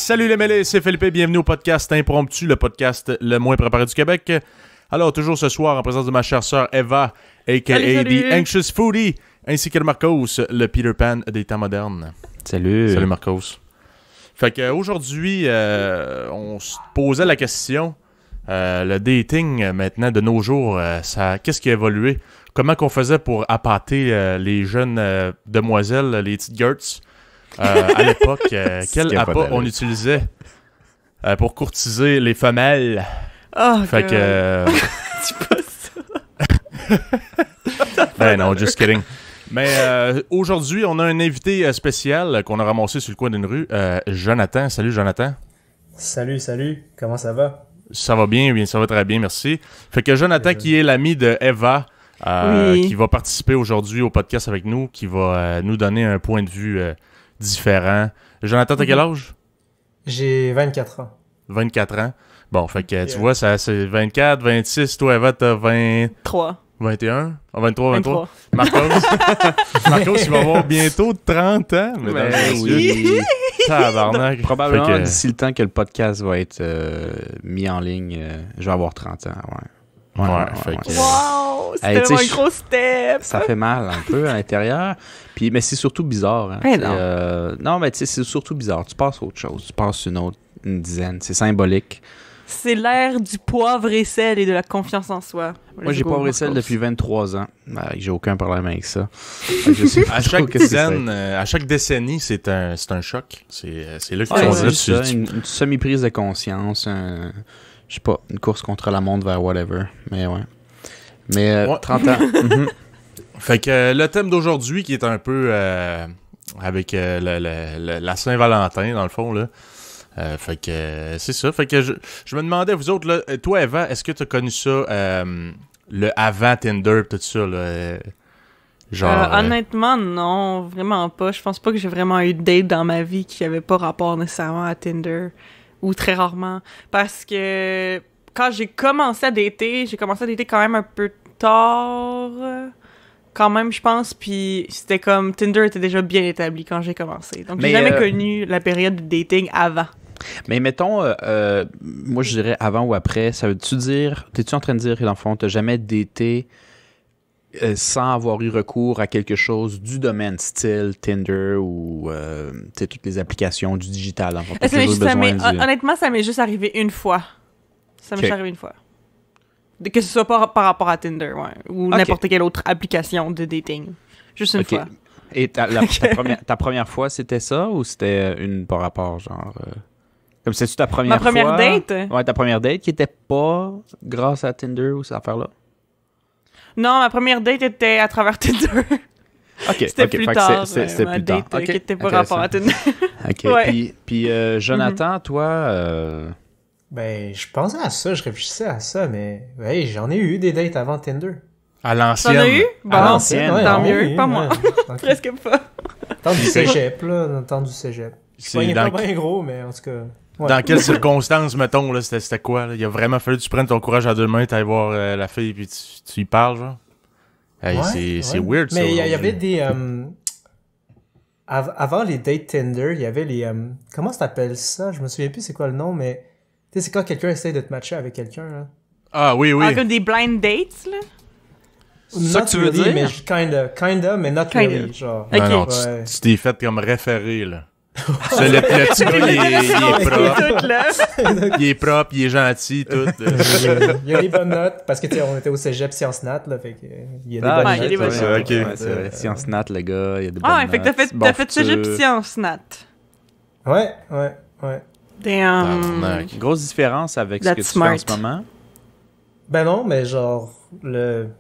Salut les mêlés, c'est Philippe, bienvenue au podcast Impromptu, le podcast le moins préparé du Québec. Alors, toujours ce soir, en présence de ma chère sœur Eva, a.k.a. The Anxious Foodie, ainsi que Marcos, le Peter Pan des temps modernes. Salut. Salut Marcos. Fait qu'aujourd'hui, on se posait la question, le dating maintenant de nos jours, qu'est-ce qui a évolué? Comment qu'on faisait pour appâter les jeunes demoiselles, les petites girls? À l'époque, quel appât on utilisait pour courtiser les femelles? Oh, fait que... dis pas ça. Ben non, just kidding. Mais aujourd'hui, on a un invité spécial qu'on a ramassé sur le coin d'une rue. Jonathan. Salut, Jonathan. Salut. Comment ça va? Ça va bien, ça va très bien, merci. Fait que Jonathan, qui est l'ami de Eva, qui va participer aujourd'hui au podcast avec nous, qui va nous donner un point de vue différent. Jonathan, t'as quel âge? J'ai 24 ans. 24 ans. Bon, fait que tu vois, ça, c'est 24, 26. Toi, Eva, t'as 3. 21? 23. Marcos, il va avoir bientôt 30 ans. Ben oui. Tabarnak. Probablement, Fait que... d'ici le temps que le podcast va être mis en ligne, je vais avoir 30 ans, ouais. Fait que... Wow! C'est Hey, vraiment un gros step! Ça fait mal un peu à l'intérieur. Puis, mais c'est surtout bizarre. Hein. Hey, non. Non, mais tu sais, c'est surtout bizarre. Tu passes à autre chose. Tu passes une dizaine. C'est symbolique. C'est l'ère du poivre et sel et de la confiance en soi. Moi, j'ai poivre et sel depuis 23 ans. J'ai aucun problème avec ça. À chaque dizaine, à chaque décennie, c'est un choc. C'est là que tu vas ça, une semi-prise de conscience, je sais pas, une course contre la montre vers whatever. Mais ouais. Mais 30 ans. Fait que le thème d'aujourd'hui, qui est un peu avec la Saint-Valentin, dans le fond, là. Fait que c'est ça. Fait que je me demandais, vous autres, là, toi, Eva, est-ce que tu as connu ça, le avant Tinder, tout ça, là? Genre. Honnêtement, non, vraiment pas. Je pense pas que j'ai vraiment eu de date dans ma vie qui avait pas rapport nécessairement à Tinder, ou très rarement. Parce que quand j'ai commencé à dater quand même un peu tard, quand même, je pense, puis c'était comme, Tinder était déjà bien établi quand j'ai commencé. Donc, j'ai jamais connu la période de dating avant. Mais mettons, moi, je dirais avant ou après, ça veut-tu dire, t'es-tu en train de dire que dans le fond, t'as jamais daté sans avoir eu recours à quelque chose du domaine style Tinder ou toutes les applications du digital? En fait, honnêtement, ça m'est juste arrivé une fois. Ça m'est juste arrivé une fois. Que ce soit pas par rapport à Tinder, ouais, ou n'importe quelle autre application de dating. Juste une fois. Et ta première fois, c'était ça ou c'était une par rapport, genre... Comme c'était-tu ta première fois? Ma première date? Ouais, ta première date qui était pas grâce à Tinder ou cette affaire-là? Non, ma première date était à travers Tinder. C'était plus tard. C'était ma plus date tard. qui était pas rapport à Tinder. OK. Ouais. Puis Jonathan, toi... Ben, je pensais à ça, je réfléchissais à ça, mais hey, j'en ai eu des dates avant Tinder. À l'ancienne. T'en as eu? Bon, à l'ancienne, ouais, tant mieux, oui, pas moi. Ouais. Presque pas. Temps du cégep, là, dans le temps du cégep. C'est pas bien gros, mais en tout cas... Ouais. Dans quelles circonstances, mettons, là, c'était quoi? Là? Il a vraiment fallu que tu prennes ton courage à deux mains, t'ailles voir la fille, puis tu y parles, genre? Hey, c'est weird, ça. Mais il y avait des... Avant les dates Tinder, il y avait les... comment ça t'appelles ça? Je me souviens plus c'est quoi le nom, mais... Tu sais, c'est quand quelqu'un essaie de te matcher avec quelqu'un, là. Ah, oui. Ah, comme des blind dates, là? C'est ça que tu veux dire? Mais kinda, mais not really, genre. Ok. Non, tu t'es fait comme référé, là. Le petit gars, il est propre, il est gentil, tout. Il y a des bonnes notes, parce que, tu sais, on était au cégep Sciences Nat, là, fait que, il y a des bonnes notes. Il y a des bonnes notes. Ouais, c'est vrai. Sciences Nat, le gars, il y a des bonnes notes. Fait que t'as fait cégep Sciences Nat. Ouais. Damn. Grosse différence avec ce que tu fais en ce moment? Ben non, mais genre, ben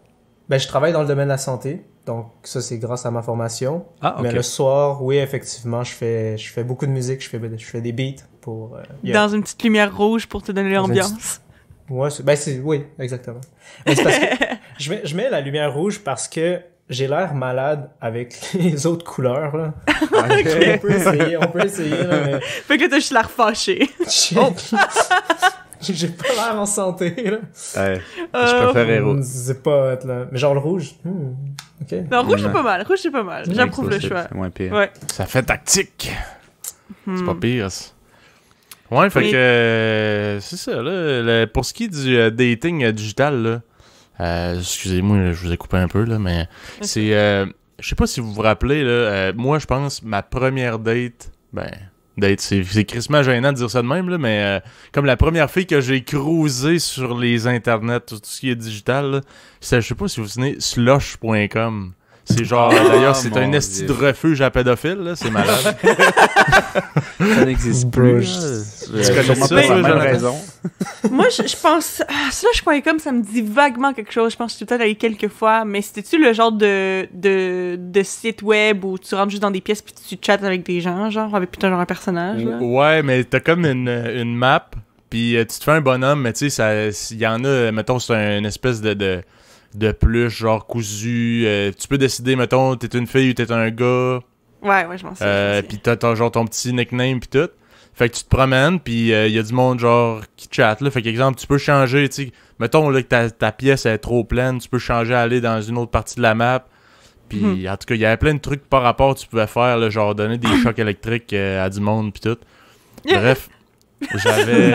je travaille dans le domaine de la santé, donc ça c'est grâce à ma formation. Ah, ok. Mais le soir, oui, effectivement, je fais beaucoup de musique, je fais des beats pour... Dans une petite lumière rouge pour te donner l'ambiance. Ouais, oui, exactement. Mais c'est parce que je mets la lumière rouge parce que j'ai l'air malade avec les autres couleurs, là. Okay. On peut essayer, là, mais... Fait que là, t'as juste l'air fâché. J'ai pas l'air en santé, là. Ouais, je préférais rouge. C'est pas hot, là. Mais genre le rouge, ok. Non, rouge, c'est pas mal. J'approuve le choix. C'est moins pire. Ouais. Ça fait tactique. C'est pas pire, ça. Ouais, fait Oui. que c'est ça, là. Pour ce qui est du dating digital, là, excusez-moi, je vous ai coupé un peu, là, mais c'est... je sais pas si vous vous rappelez, là, moi, je pense, ma première date, c'est crissement gênant de dire ça de même, là, mais comme la première fille que j'ai cruisé sur les internets, tout ce qui est digital, là, c'est, je sais pas si vous vous souvenez, slush.com. C'est genre, d'ailleurs, c'est mon un esti de Dieu. refuge à pédophiles, là, c'est malade. Ça n'existe plus. Bruce. Tu connais ça, pour la même Jonathan? raison. Moi, je pense... Slush.com, ça me dit vaguement quelque chose. Je pense que je suis peut-être allée quelques fois, mais c'était-tu le genre de site web où tu rentres juste dans des pièces puis tu chattes avec des gens, genre, avec putain genre un personnage, là? Ouais, mais t'as comme une map, puis tu te fais un bonhomme, mais tu sais, il y en a, mettons, c'est une espèce de peluche, genre cousu. Tu peux décider, mettons, t'es une fille ou t'es un gars. Ouais, je m'en souviens. Puis t'as genre ton petit nickname pis tout. Fait que tu te promènes, puis il y a du monde genre qui chatte, là. Fait que, exemple, tu peux changer, tu sais, mettons là, que ta pièce est trop pleine, tu peux changer à aller dans une autre partie de la map. Puis en tout cas, il y avait plein de trucs par rapport que tu pouvais faire, là, genre donner des chocs électriques à du monde pis tout. Bref, j'avais...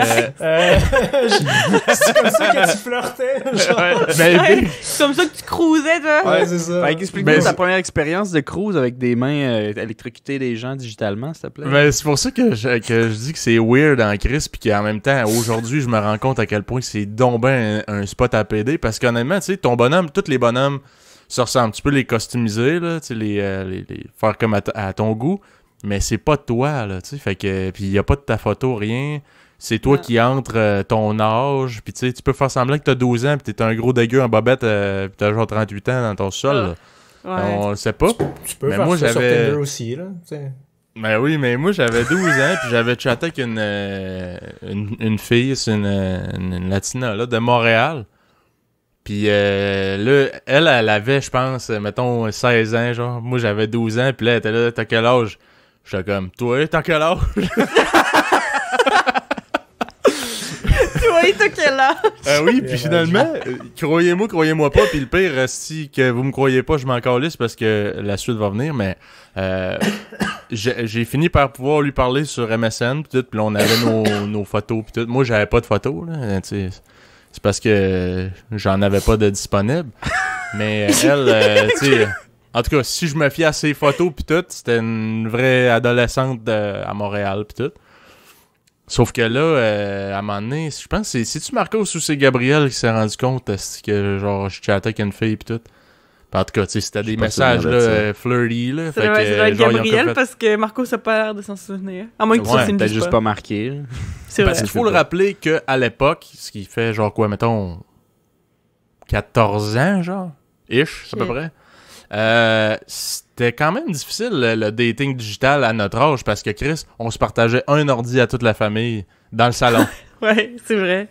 C'est comme ça que tu flirtais, genre. mais, Ouais, c'est comme ça que tu cruisais, toi? Ouais, c'est ça. Fait qu'explique-nous Ben, ta première expérience de cruise avec des mains électrocutées des gens digitalement, s'il te plaît. mais c'est pour ça que je dis que c'est weird en crise, puis qu'en même temps, aujourd'hui, je me rends compte à quel point c'est donc ben un spot à PD, parce qu'honnêtement, tu sais, ton bonhomme, tous les bonhommes se ressemblent. Tu peux les customiser, là, tu sais, les faire comme à ton goût, mais c'est pas toi, là, tu sais, fait que, puis y a pas de ta photo, rien. C'est toi Non. qui entre ton âge, puis tu sais, tu peux faire semblant que t'as 12 ans, puis t'es un gros dégueu en bobette, puis t'as genre 38 ans dans ton sol, là. Ouais. On le sait pas. Tu peux Mais faire moi, ça sur j'avais- Tinder aussi, là. Tu sais. Ben oui, mais moi j'avais 12 ans puis j'avais chatté avec une fille, c'est une latina là, de Montréal. Puis là, elle avait, je pense, mettons 16 ans, genre. Moi j'avais 12 ans, puis là, elle était là, t'as quel âge? J'étais comme, toi, t'as quel âge? Tu vois, t'as quel âge? Oui, puis finalement, croyez-moi pas, puis le pire, si que vous me croyez pas, je m'en calisse parce que la suite va venir, mais j'ai fini par pouvoir lui parler sur MSN, puis tout, puis là, on avait nos photos, puis tout. Moi, j'avais pas de photos, là, tu sais. C'est parce que j'en avais pas de disponible. Mais elle, tu sais, en tout cas, si je me fie à ses photos, puis tout, c'était une vraie adolescente à Montréal, puis tout. Sauf que là, à un moment donné, je pense que c'est-tu Marcos ou c'est Gabriel qui s'est rendu compte que genre je chattais avec une fille pis tout. Pis en tout cas, tu sais, c'était des pas messages souvenir de là, flirty là. Ça doit être genre, ils ont Gabriel comme fait- parce que Marco n'a pas l'air de s'en souvenir. À moins que Ouais, ça, c'est une Peut-être juste pas marqué. là. C'est vrai. Parce qu'il faut le rappeler qu'à l'époque, ce qui fait genre quoi, mettons 14 ans, genre, ish, à peu Ok. près. C'était quand même difficile le dating digital à notre âge parce que Chris, on se partageait un ordi à toute la famille dans le salon. Ouais, c'est vrai.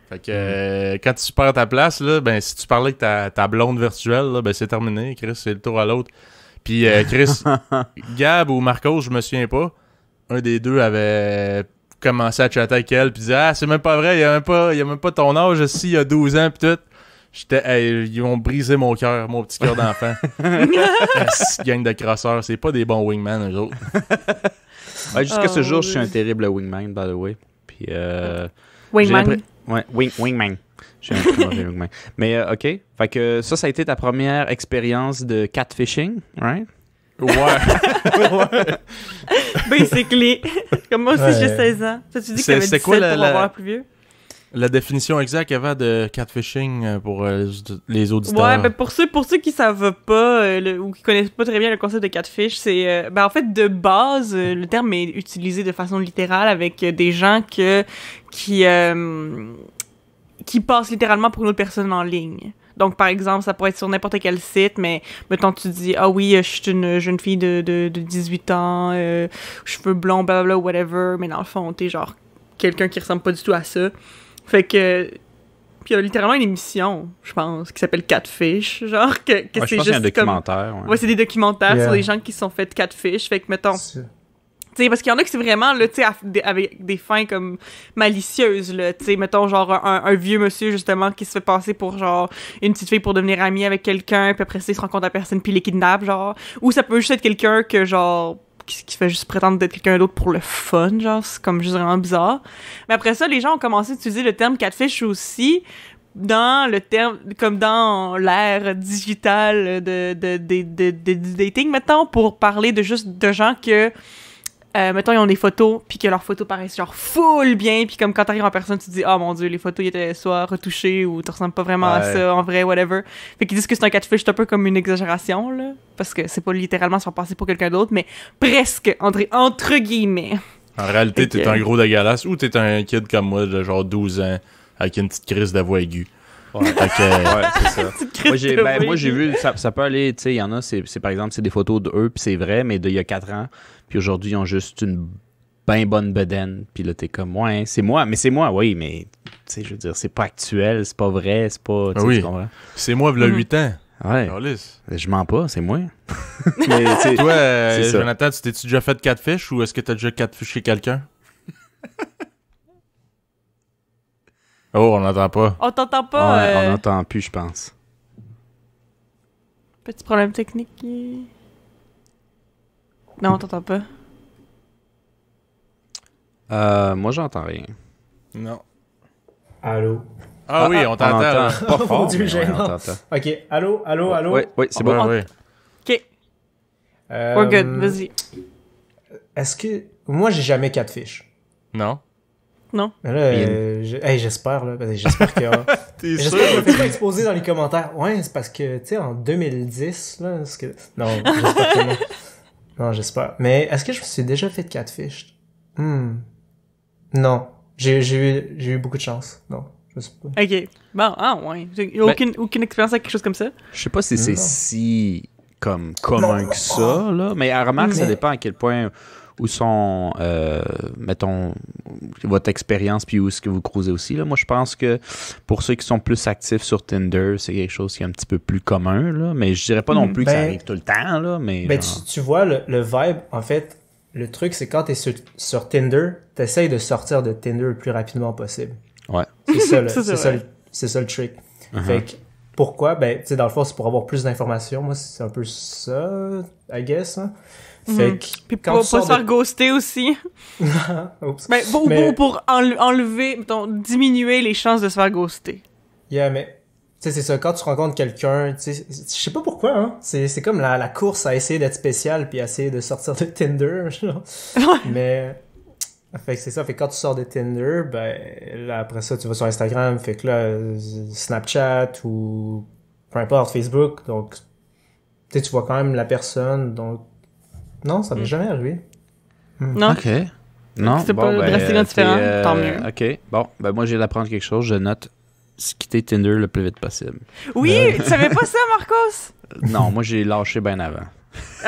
Fait que quand tu perds ta place, là, ben si tu parlais avec ta blonde virtuelle, là, ben c'est terminé. Chris, c'est le tour à l'autre. Puis Chris, Gab ou Marcos, je me souviens pas. Un des deux avait commencé à chatter avec elle, puis disait ah c'est même pas vrai, il y a même pas ton âge, si il y a 12 ans, puis tout. Ils ont brisé mon cœur, mon petit cœur d'enfant. Gang de crosseurs, c'est pas des bons wingman, eux autres. Ouais, jusqu'à ce Oh, jour, je suis oui. un terrible wingman, by the way. Puis, Wingman. j'ai ouais, wingman. Je suis un très mauvais wingman. Mais, OK. Fait que ça a été ta première expérience de catfishing, right? Ouais. Basically. Comme moi aussi, Ouais. j'ai 16 ans. Ça, tu dis que C'est- t'avais c'est 17 quoi pour avoir plus vieux? La définition exacte avant de catfishing pour les auditeurs. Ouais, ben pour ceux qui savent pas ou qui connaissent pas très bien le concept de catfish, c'est ben en fait de base le terme est utilisé de façon littérale avec des gens qui passent littéralement pour une autre personne en ligne. Donc par exemple, ça pourrait être sur n'importe quel site, mais mettons tu dis ah oui, je suis une jeune fille de 18 ans, cheveux blonds, blablabla, whatever, mais dans le fond, t'es genre quelqu'un qui ressemble pas du tout à ça. Fait que puis il y a littéralement une émission, je pense, qui s'appelle Catfish, genre que Ouais, je c'est pense qu'il y a un juste comme documentaire. Ouais. ouais, c'est des documentaires Yeah. sur des gens qui se sont fait catfish, fait que mettons, tu C'est- sais parce qu'il y en a qui c'est vraiment là, tu sais avec des fins comme malicieuses là, tu sais mettons genre un vieux monsieur justement qui se fait passer pour genre une petite fille pour devenir amie avec quelqu'un, puis après ça il se rencontre à personne puis il les kidnappe genre, ou ça peut juste être quelqu'un que genre qui fait juste prétendre d'être quelqu'un d'autre pour le fun, genre, c'est comme juste vraiment bizarre. Mais après ça, les gens ont commencé à utiliser le terme catfish aussi dans le terme, comme dans l'ère digitale du dating, mettons, pour parler de juste de gens que mettons, ils ont des photos, puis que leurs photos paraissent genre full bien, puis comme quand t'arrives en personne, tu te dis « Oh mon Dieu, les photos, ils étaient soit retouchées ou tu ressembles pas vraiment à ça, en vrai, whatever. » Fait qu'ils disent que c'est un catfish, c'est un peu comme une exagération, là, parce que c'est pas littéralement se faire passer pour quelqu'un d'autre, mais presque, entre guillemets. En réalité, t'es un gros dégueulasse ou t'es un kid comme moi de genre 12 ans avec une petite crise de voix aiguë. Ouais, c'est ça. Moi, j'ai vu, ça peut aller, tu sais, il y en a, c'est par exemple, c'est des photos d'eux, puis c'est vrai, mais d'il y a 4 ans, puis aujourd'hui, ils ont juste une bien bonne bedaine, puis là, t'es comme, ouais, c'est moi, oui, mais, tu sais, je veux dire, c'est pas actuel, c'est pas vrai, c'est pas, tu sais, oui. tu comprends? C'est moi, v'là 8 ans. Ouais. Alice. Je mens pas, c'est moi. Mais, toi, Jonathan, tu t'es-tu déjà fait catfish ou est-ce que t'as déjà catfishé quelqu'un? Oh, on n'entend pas. On t'entend pas. Ouais, on n'entend plus, je pense. Petit problème technique. Non, on t'entend pas. Moi, j'entends rien. Non. Allô? Ah oui, on t'entend. Pas fort, Mon Dieu, mais gênant. on t'entend. Ok, allô? Oui, c'est bon. Ouais. OK, we're good, vas-y. Est-ce que... Moi, j'ai jamais catfish. Non. Non. Mais là, j'espère, là. J'espère que... T'es J'espère que je me fais pas exposer dans les commentaires. Ouais, c'est parce que, tu sais, en 2010, là, est-ce que... Non, j'espère que non. Non, j'espère. Mais est-ce que je me suis déjà fait de catfish? Non. J'ai eu beaucoup de chance. Non, je sais pas. OK. Bon, ouais. J'ai aucune expérience avec quelque chose comme ça. Je sais pas si c'est si comme commun que ça, là, mais remarque, ça dépend à quel point où sont, mettons, votre expérience puis où est-ce que vous croisez aussi. Là. Moi, je pense que pour ceux qui sont plus actifs sur Tinder, c'est quelque chose qui est un petit peu plus commun, là, mais je dirais pas non plus que ça arrive tout le temps. Là, mais genre... tu vois, le vibe, en fait, le truc, c'est quand t'es sur Tinder, t'essayes de sortir de Tinder le plus rapidement possible. Ouais. C'est ça, c'est ça le trick. Fait que, pourquoi? Ben, tu sais, dans le fond, c'est pour avoir plus d'informations. Moi, c'est un peu ça, I guess. Hein. Fait que... Puis pour pas se faire ghoster aussi. Oups. Ben, pour enlever, mettons, diminuer les chances de se faire ghoster. Yeah, mais... Tu sais, c'est ça, quand tu rencontres quelqu'un, tu sais, je sais pas pourquoi, hein. C'est comme la course à essayer d'être spécial puis à essayer de sortir de Tinder, genre. Mais... Fait que c'est ça, fait que quand tu sors de Tinder, ben, là, après ça, tu vas sur Instagram, fait que là, Snapchat ou peu importe, Facebook, donc, tu sais, tu vois quand même la personne, donc, non, ça m'est jamais arrivé. Non. OK. Non, c'est pas drastiquement différent, tant mieux. OK. Bon, ben moi, j'ai d'apprendre quelque chose. Je note quitter Tinder le plus vite possible. Oui, tu savais pas ça, Marcos? Non, moi, j'ai lâché bien avant.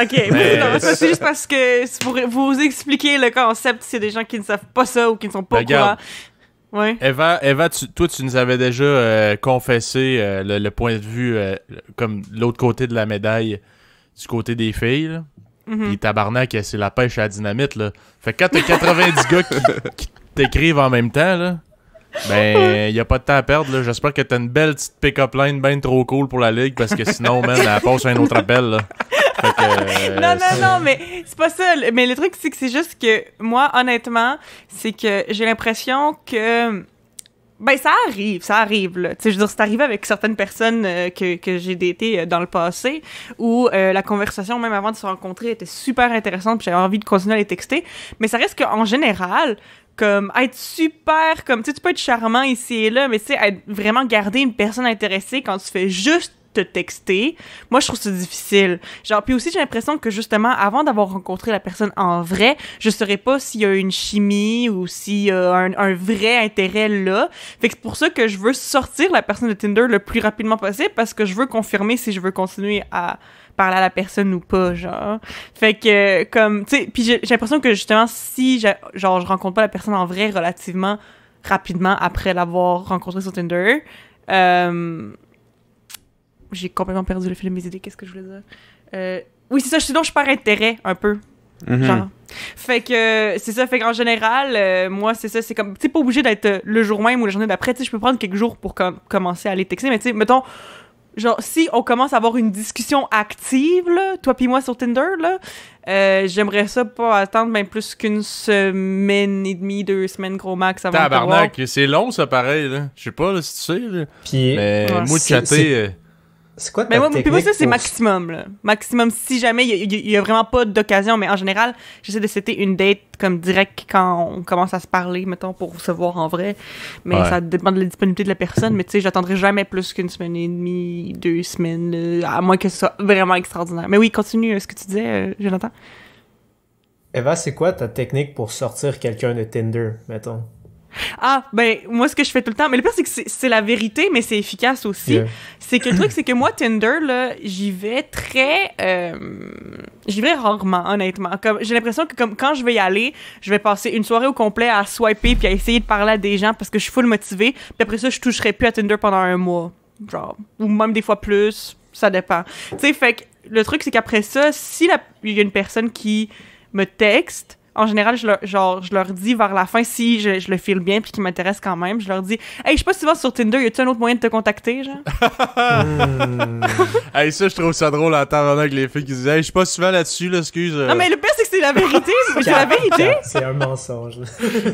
OK, non, c'est juste parce que c'est pour vous expliquer le concept, s'il y a des gens qui ne savent pas ça ou qui ne sont pas au courant. Ouais. Eva, toi, tu nous avais déjà confessé le point de vue comme l'autre côté de la médaille, du côté des filles, là. Puis tabarnak, c'est la pêche à la dynamite, là. Fait que quand t'as 90 gars qui t'écrivent en même temps, là, ben, y a pas de temps à perdre, là. J'espère que t'as une belle petite pick-up line ben trop cool pour la ligue, parce que sinon, man, elle passe un autre appel, là. Fait que, non, mais c'est pas ça. Mais le truc, c'est que c'est juste que moi, honnêtement, c'est que j'ai l'impression que... Ben, ça arrive, là. Tu sais, je veux dire, c'est arrivé avec certaines personnes que j'ai datées dans le passé, où la conversation, même avant de se rencontrer, était super intéressante, puis j'avais envie de continuer à les texter. Mais ça reste qu'en général, comme, être super, comme, tu sais, tu peux être charmant ici et là, mais tu sais, être vraiment garder une personne intéressée quand tu fais juste te texter, moi je trouve ça difficile. Genre, puis aussi j'ai l'impression que justement avant d'avoir rencontré la personne en vrai, je saurais pas s'il y a une chimie ou s'il y a un vrai intérêt là. Fait que c'est pour ça que je veux sortir la personne de Tinder le plus rapidement possible parce que je veux confirmer si je veux continuer à parler à la personne ou pas, genre. Fait que comme tu sais, puis j'ai l'impression que justement si je rencontre pas la personne en vrai relativement rapidement après l'avoir rencontrée sur Tinder, j'ai complètement perdu le fil de mes idées. Qu'est-ce que je voulais dire? Oui, c'est ça. Sinon, je perds intérêt un peu. Genre. Fait que c'est ça. Fait qu'en général, moi, c'est ça. C'est comme... Tu sais, pas obligé d'être le jour même ou la journée d'après. Tu sais, je peux prendre quelques jours pour commencer à aller texter. Mais tu sais, mettons, genre, si on commence à avoir une discussion active, là, toi pis moi sur Tinder, là, j'aimerais ça pas attendre même plus qu'une semaine et demie, 2 semaines gros max avant de te voir. Tabarnak, c'est long ça pareil, là. Je sais pas là, si tu sais, là. Puis, Mais Ouais. moi de chatter... c'est quoi ta Mais moi, technique puis moi, ça, c'est pour- maximum, là. Maximum, si jamais il y a vraiment pas d'occasion, mais en général, j'essaie de setter une date comme direct quand on commence à se parler, mettons, pour se voir en vrai. Mais Ouais. ça dépend de la disponibilité de la personne, mais tu sais, j'attendrai jamais plus qu'une semaine et demie, 2 semaines, là, à moins que ce soit vraiment extraordinaire. Mais oui, continue ce que tu disais, Jonathan. Eva, c'est quoi ta technique pour sortir quelqu'un de Tinder, mettons? Ah, ben, moi, ce que je fais tout le temps, mais le pire, c'est que c'est la vérité, mais c'est efficace aussi. Yeah. C'est que le truc, c'est que moi, Tinder, là, j'y vais rarement, honnêtement. Comme, j'ai l'impression que comme quand je vais y aller, je vais passer une soirée au complet à swiper puis à essayer de parler à des gens parce que je suis full motivée. Puis après ça, je toucherai plus à Tinder pendant un mois. Genre, ou même des fois plus, ça dépend. Tu sais, fait que le truc, c'est qu'après ça, si il y a une personne qui me texte, en général, je leur dis vers la fin, si je le file bien puis qu'ils m'intéressent quand même, je leur dis « Hey, je sais pas si tu vas sur Tinder, y a-tu un autre moyen de te contacter, genre? » Hey, ça, je trouve ça drôle à entendre avec les filles qui disent « Hey, je suis pas souvent là-dessus, là, excuse. Non, mais le pire, c'est que c'est la vérité. C'est la vérité. C'est un mensonge.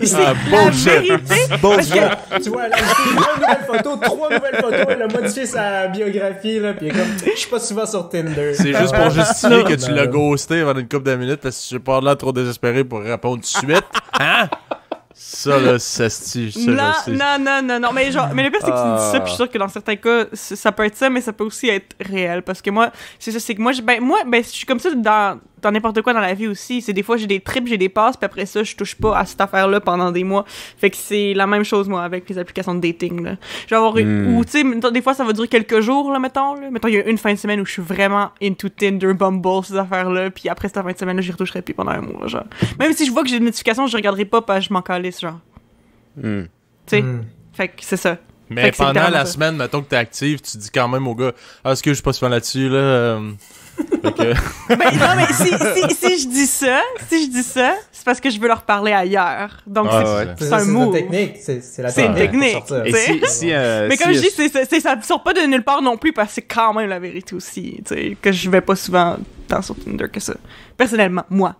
C'est Ah, la bullshit. vérité. Parce que, Tu vois, elle a ajouté 3 nouvelles photos, elle a modifié sa biographie, là, pis elle est comme, je suis pas souvent sur Tinder. C'est juste pour justifier que tu l'as Non. ghosté pendant une couple de minutes parce que j'ai pas l'air trop désespéré pour répondre tout de suite. Hein? Ça, là, ça se tue. Ça, non, là, c'est... non, mais genre, mais le pire, c'est que tu dis ça, puis je suis sûre que dans certains cas, ça peut être ça, mais ça peut aussi être réel, parce que moi, c'est ça, c'est que moi, je suis comme ça dans n'importe quoi dans la vie aussi, c'est des fois, j'ai des trips, j'ai des passes, puis après ça, je touche pas à cette affaire-là pendant des mois, fait que c'est la même chose, moi, avec les applications de dating, là. Je vais avoir ou, tu sais, mettons, des fois, ça va durer quelques jours, là, mettons, il y a une fin de semaine où je suis vraiment into Tinder, Bumble, ces affaires-là, puis après cette fin de semaine-là, j'y retoucherai plus pendant un mois, genre. Même si je vois que j'ai une notification, je regarderai pas, parce que je m'en calisse, genre. Tu sais, fait que c'est ça. Mais Fait que c'est pendant littéralement la ça. semaine, mettons que t'es active, tu dis quand même au gars « Ah, est-ce que je suis pas souvent là-dessus, là? Fait que... Ben, non, mais si je dis ça, c'est parce que je veux leur parler ailleurs. Donc, Ah, c'est ouais. c'est un move. C'est une technique. C'est la C'est une technique. technique. pour sortir. Et T'sais. si, Mais comme je dis, ça sort pas de nulle part non plus parce que c'est quand même la vérité aussi. Tu sais, que je vais pas souvent tant sur Tinder que ça. Personnellement, moi.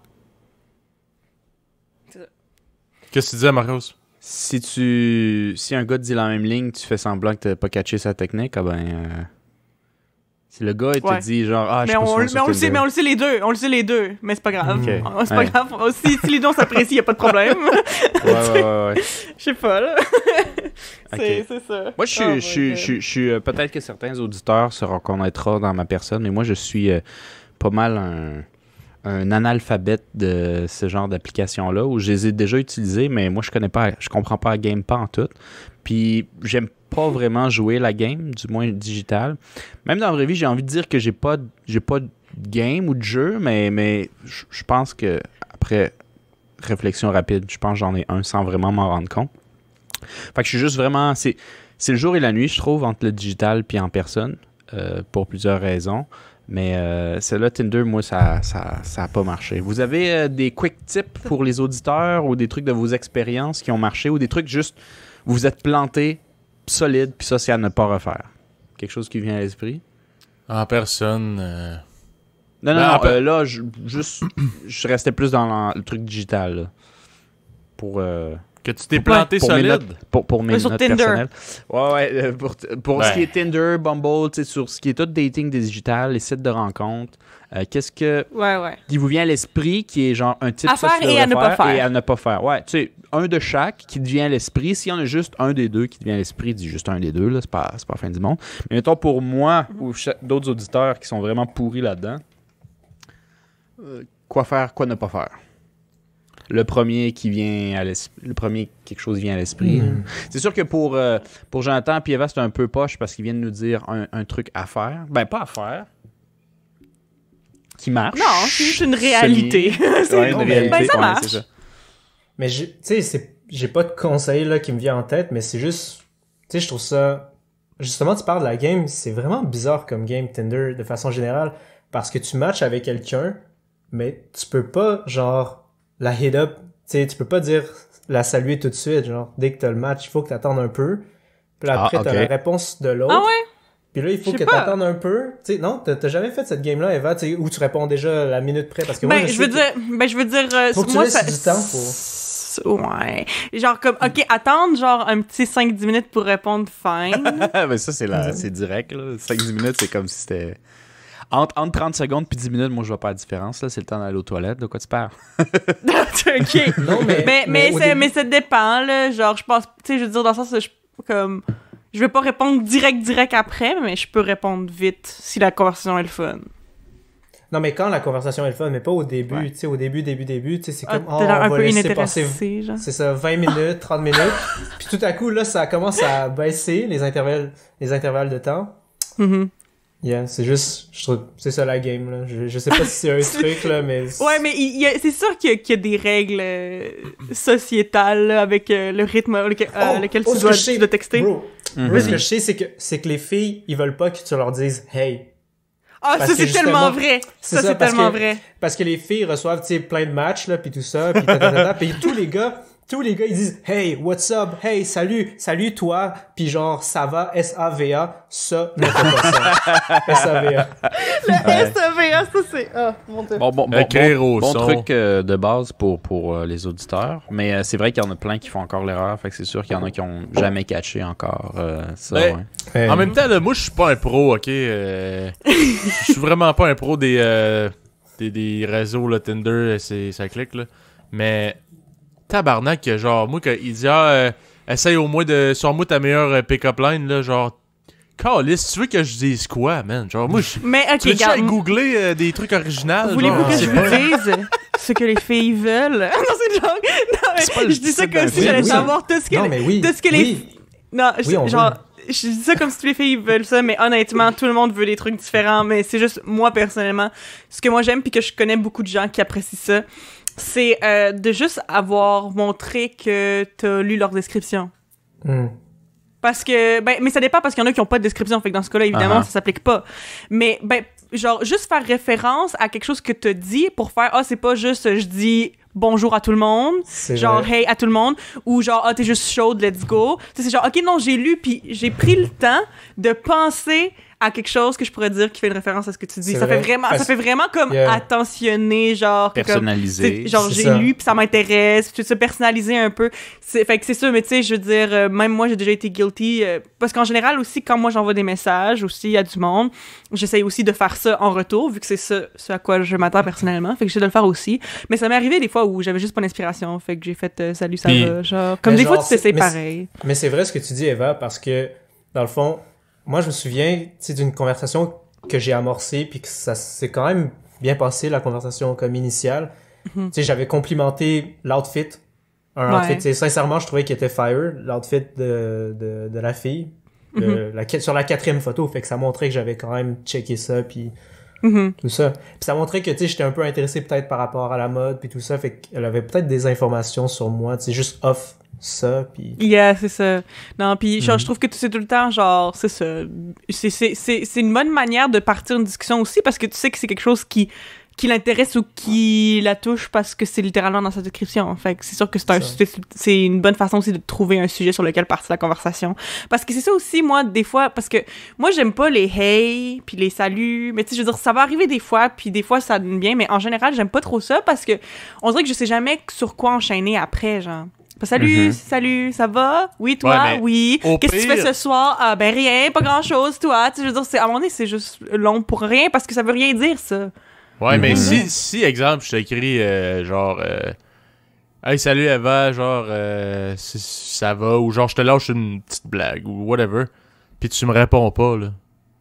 Qu'est-ce que tu disais, Marcos? si un gars te dit la même ligne, tu fais semblant que t'as pas catché sa technique, ah ben... si le gars, il te Ouais. dit genre, ah, je Mais suis pas souvent sur on le sait, Tinder. mais on le sait les deux. On le sait les deux. Mais c'est pas grave. Ok. C'est pas Ouais. grave. Si les deux on s'apprécie, y a pas de problème. Ouais. Je sais pas, là. Ok. C'est ça. Moi, je suis peut-être que certains auditeurs se reconnaîtront dans ma personne, mais moi, je suis pas mal un analphabète de ce genre d'application-là, où je les ai déjà utilisées, mais moi, je comprends pas la game pas en tout. Puis, j'aime pas vraiment jouer la game, du moins digital. Même dans la vraie vie, j'ai envie de dire que j'ai pas de game ou de jeu, mais je pense que, après réflexion rapide, je pense que j'en ai un sans vraiment m'en rendre compte. Fait que je suis juste vraiment... C'est le jour et la nuit, je trouve, entre le digital puis en personne, pour plusieurs raisons. Mais celle-là, Tinder, moi, ça a pas marché. Vous avez des quick tips pour les auditeurs ou des trucs de vos expériences qui ont marché ou des trucs juste où vous êtes planté solide puis ça, c'est à ne pas refaire? Quelque chose qui vient à l'esprit? En personne... Non, Ben, en fait- là, je restais plus dans le truc digital, là. Pour... Que tu t'es planté pour mes solide. notes, pour mes sur notes Tinder. personnelles. Ouais, pour Ben. ce qui est Tinder, Bumble, tu sais, sur ce qui est tout dating digital, les sites de rencontres, qu'est-ce Ouais. qui vous vient à l'esprit qui est genre un type À faire et à ne pas faire. et à ne pas faire. Ouais, tu sais, un de chaque qui te vient à l'esprit. S'il y en a juste un des deux qui te vient à l'esprit, dis juste un des deux, là, c'est pas la fin du monde. Mais mettons pour moi ou d'autres auditeurs qui sont vraiment pourris là-dedans, quoi faire, quoi ne pas faire. Le premier qui vient à l'esprit, le premier quelque chose vient à l'esprit. C'est sûr que pour Jonathan et Eva, c'est un peu poche parce qu'ils viennent nous dire un truc à faire. Ben, pas à faire. Qui marche. Non, c'est juste une réalité. Ouais, une non, mais- réalité. Ben, ça ouais, marche. c'est ça. Mais tu sais, j'ai pas de conseil là qui me vient en tête, mais c'est juste, tu sais, je trouve ça, justement, tu parles de la game, c'est vraiment bizarre comme game Tinder de façon générale, parce que tu matches avec quelqu'un, mais tu peux pas genre la hit up, tu sais, tu peux pas dire la saluer tout de suite, genre dès que t'as le match, il faut que t'attendes un peu, puis après Ah, ok. t'as la réponse de l'autre. Ah ouais? Puis là, il faut Je que sais pas. t'attendes un peu. Tu sais, non, t'as jamais fait cette game-là, Eva, tu sais, où tu réponds déjà à la minute près, parce que moi, Je veux dire, faut que tu moi, laisses du temps pour... Ouais. Genre comme, ok, attendre genre un petit 5-10 minutes pour répondre fine. Mais ça, c'est direct, là. 5-10 minutes, c'est comme si c'était... Entre 30 secondes puis 10 minutes, moi, je vois pas la différence, là. C'est le temps d'aller aux toilettes. De quoi tu parles? Ok. Non, mais ça dépend, là. Genre, je pense, tu sais, je veux dire, dans le sens, je vais pas répondre direct après, mais je peux répondre vite si la conversation est le fun. Non, mais quand la conversation est le fun, mais pas au début, Ouais. tu sais, au début, tu sais, c'est comme, T'as l'air un on va peu laisser passer, inintéressé, genre. c'est ça, 20 minutes, 30 minutes, puis tout à coup, là, ça commence à baisser, les intervalles de temps. Mhm. Yeah, c'est juste, je trouve, c'est ça la game, là. Je sais pas si c'est un truc, là, mais... Ouais, mais c'est sûr qu'il y a des règles sociétales là, avec le rythme lequel ce que je sais, tu dois texter. Bro, Mhm. ce que je sais, c'est que les filles, ils veulent pas que tu leur dises « Hey ». Ah, Parce ça, que c'est tellement justement, vrai. c'est Ça, ça, c'est parce tellement que- vrai. Parce que les filles reçoivent, tu sais, plein de matchs, là, puis tout ça, puis puis tous les gars, ils disent « Hey, what's up? Hey, salut toi », puis genre « Ça va? S-A-V-A », ça, non, c'est pas ça. S-A-V-A. Le SAVA, ça, c'est... Ah, mon Dieu. Bon Écrire au son. truc de base pour les auditeurs. Mais c'est vrai qu'il y en a plein qui font encore l'erreur. Fait que c'est sûr qu'il y en a qui ont jamais catché encore ça. Ben, Ouais. En même temps, là, moi, je suis pas un pro, ok? Je suis vraiment pas un pro des réseaux, là, Tinder, ça clique, là. Mais, tabarnak, genre, moi, quand il dit, essaye au moins de, sors-moi ta meilleure pick-up line, là, genre, Calice, tu veux que je dise quoi, man? Genre, moi, Mais, ok, tu veux-tu regarde. aller googler des trucs originaux? Voulez-vous genre, que je je sais vous pas. dise ce que les filles veulent? Non, c'est une joke. Non, mais C'est pas le je dis ça titre comme d'un si film, j'allais oui. savoir tout ce que, Non, mais oui, tout ce que les... oui. Non, Oui, on genre, je dis ça comme si toutes les filles veulent ça, mais honnêtement, tout le monde veut des trucs différents, mais c'est juste, moi, personnellement, ce que moi j'aime, puis que je connais beaucoup de gens qui apprécient ça, c'est de juste avoir montré que t'as lu leur description. Hmm. Parce que, mais ça dépend parce qu'il y en a qui ont pas de description, fait que dans ce cas-là, évidemment, ça s'applique pas. Mais, genre, juste faire référence à quelque chose que t'as dit pour faire, c'est pas juste, je dis bonjour à tout le monde, C'est genre, vrai. hey à tout le monde, ou genre, t'es juste chaude, let's go. Tu sais, c'est genre, ok, non, j'ai lu, puis j'ai pris le temps de penser à quelque chose que je pourrais dire qui fait une référence à ce que tu dis. C'est Ça fait vrai. vraiment, ça fait vraiment comme Yeah. attentionné, genre, que comme, Personnalisé. c'est- genre C'est j'ai ça. lu puis ça m'intéresse, puis tu sais, personnaliser un peu. Fait que c'est sûr, mais tu sais, je veux dire, même moi j'ai déjà été guilty parce qu'en général aussi quand moi j'envoie des messages aussi à du monde, j'essaye aussi de faire ça en retour vu que c'est ça ce à quoi je m'attends personnellement, fait que j'essaie de le faire aussi. Mais ça m'est arrivé des fois où j'avais juste pas d'inspiration, fait que j'ai fait salut ça Puis- va, genre comme Mais des genre, fois tu t'essayes mais pareil. Mais c'est vrai ce que tu dis, Eva, parce que, dans le fond, moi, je me souviens, tu sais, d'une conversation que j'ai amorcée, puis que ça s'est quand même bien passé, la conversation comme initiale. Mhm. Tu sais, j'avais complimenté l'outfit. Un Ouais. outfit, tu sais, sincèrement, je trouvais qu'il était fire, l'outfit de la fille. Sur la 4e photo, fait que ça montrait que j'avais quand même checké ça, puis Mhm. tout ça. Puis ça montrait que, tu sais, j'étais un peu intéressé peut-être par rapport à la mode, puis tout ça, fait qu'elle avait peut-être des informations sur moi, tu sais, juste off ça, puis... Yeah, c'est ça. Non, puis genre, je trouve que c'est tout le temps, genre, c'est ça. C'est une bonne manière de partir une discussion aussi parce que tu sais que c'est quelque chose qui l'intéresse ou qui la touche parce que c'est littéralement dans sa description. Fait que c'est sûr que c'est une bonne façon aussi de trouver un sujet sur lequel partir la conversation. Parce que c'est ça aussi, moi, des fois, parce que moi, j'aime pas les hey puis les saluts, mais tu sais, je veux dire, ça va arriver des fois, puis des fois, ça donne bien, mais en général, j'aime pas trop ça parce que on dirait que je sais jamais sur quoi enchaîner après, genre. Salut, salut, ça va? Oui, toi? Ouais, mais Oui. au Qu'est-ce que tu pire- fais ce soir? Ah, ben rien, pas grand-chose, toi. Tu sais, je veux dire, à un moment donné, c'est juste long pour rien parce que ça veut rien dire, ça. Ouais, mais si, exemple, je t'écris genre hey, salut Eva, genre ça va, ou genre je te lâche une petite blague, ou whatever, puis tu me réponds pas, là.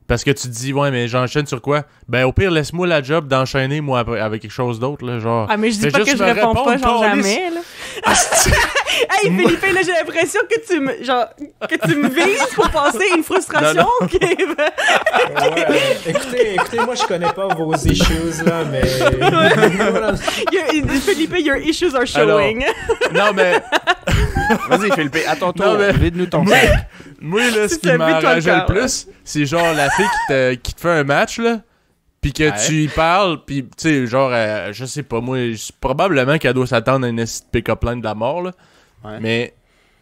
Parce que tu te dis, ouais, mais j'enchaîne sur quoi? Ben, au pire, laisse-moi la job d'enchaîner, moi, après, avec quelque chose d'autre, là, genre. Ah, mais je dis Fais pas que juste je me réponds pas, répondre, genre câlisse. jamais, là. Hey, Philippe, là, j'ai l'impression que tu me, genre, que tu me vises pour passer une frustration. Non, Ok, ben, Ouais, écoutez, moi je connais pas vos issues là, mais voilà. Philippe, your issues are showing. Non, mais Vas-y, Philippe, à ton tour. Non, mais- Vide-nous ton moi, sac. moi, là, ce Si qui t'as vu, toi, m'arrangeait le le cœur, plus, c'est genre la fille qui te fait un match, là, pis que Ouais. tu y parles, pis tu sais, genre, je sais pas, moi, probablement qu'elle doit s'attendre à une pick-up line de la mort, là. Ouais. Mais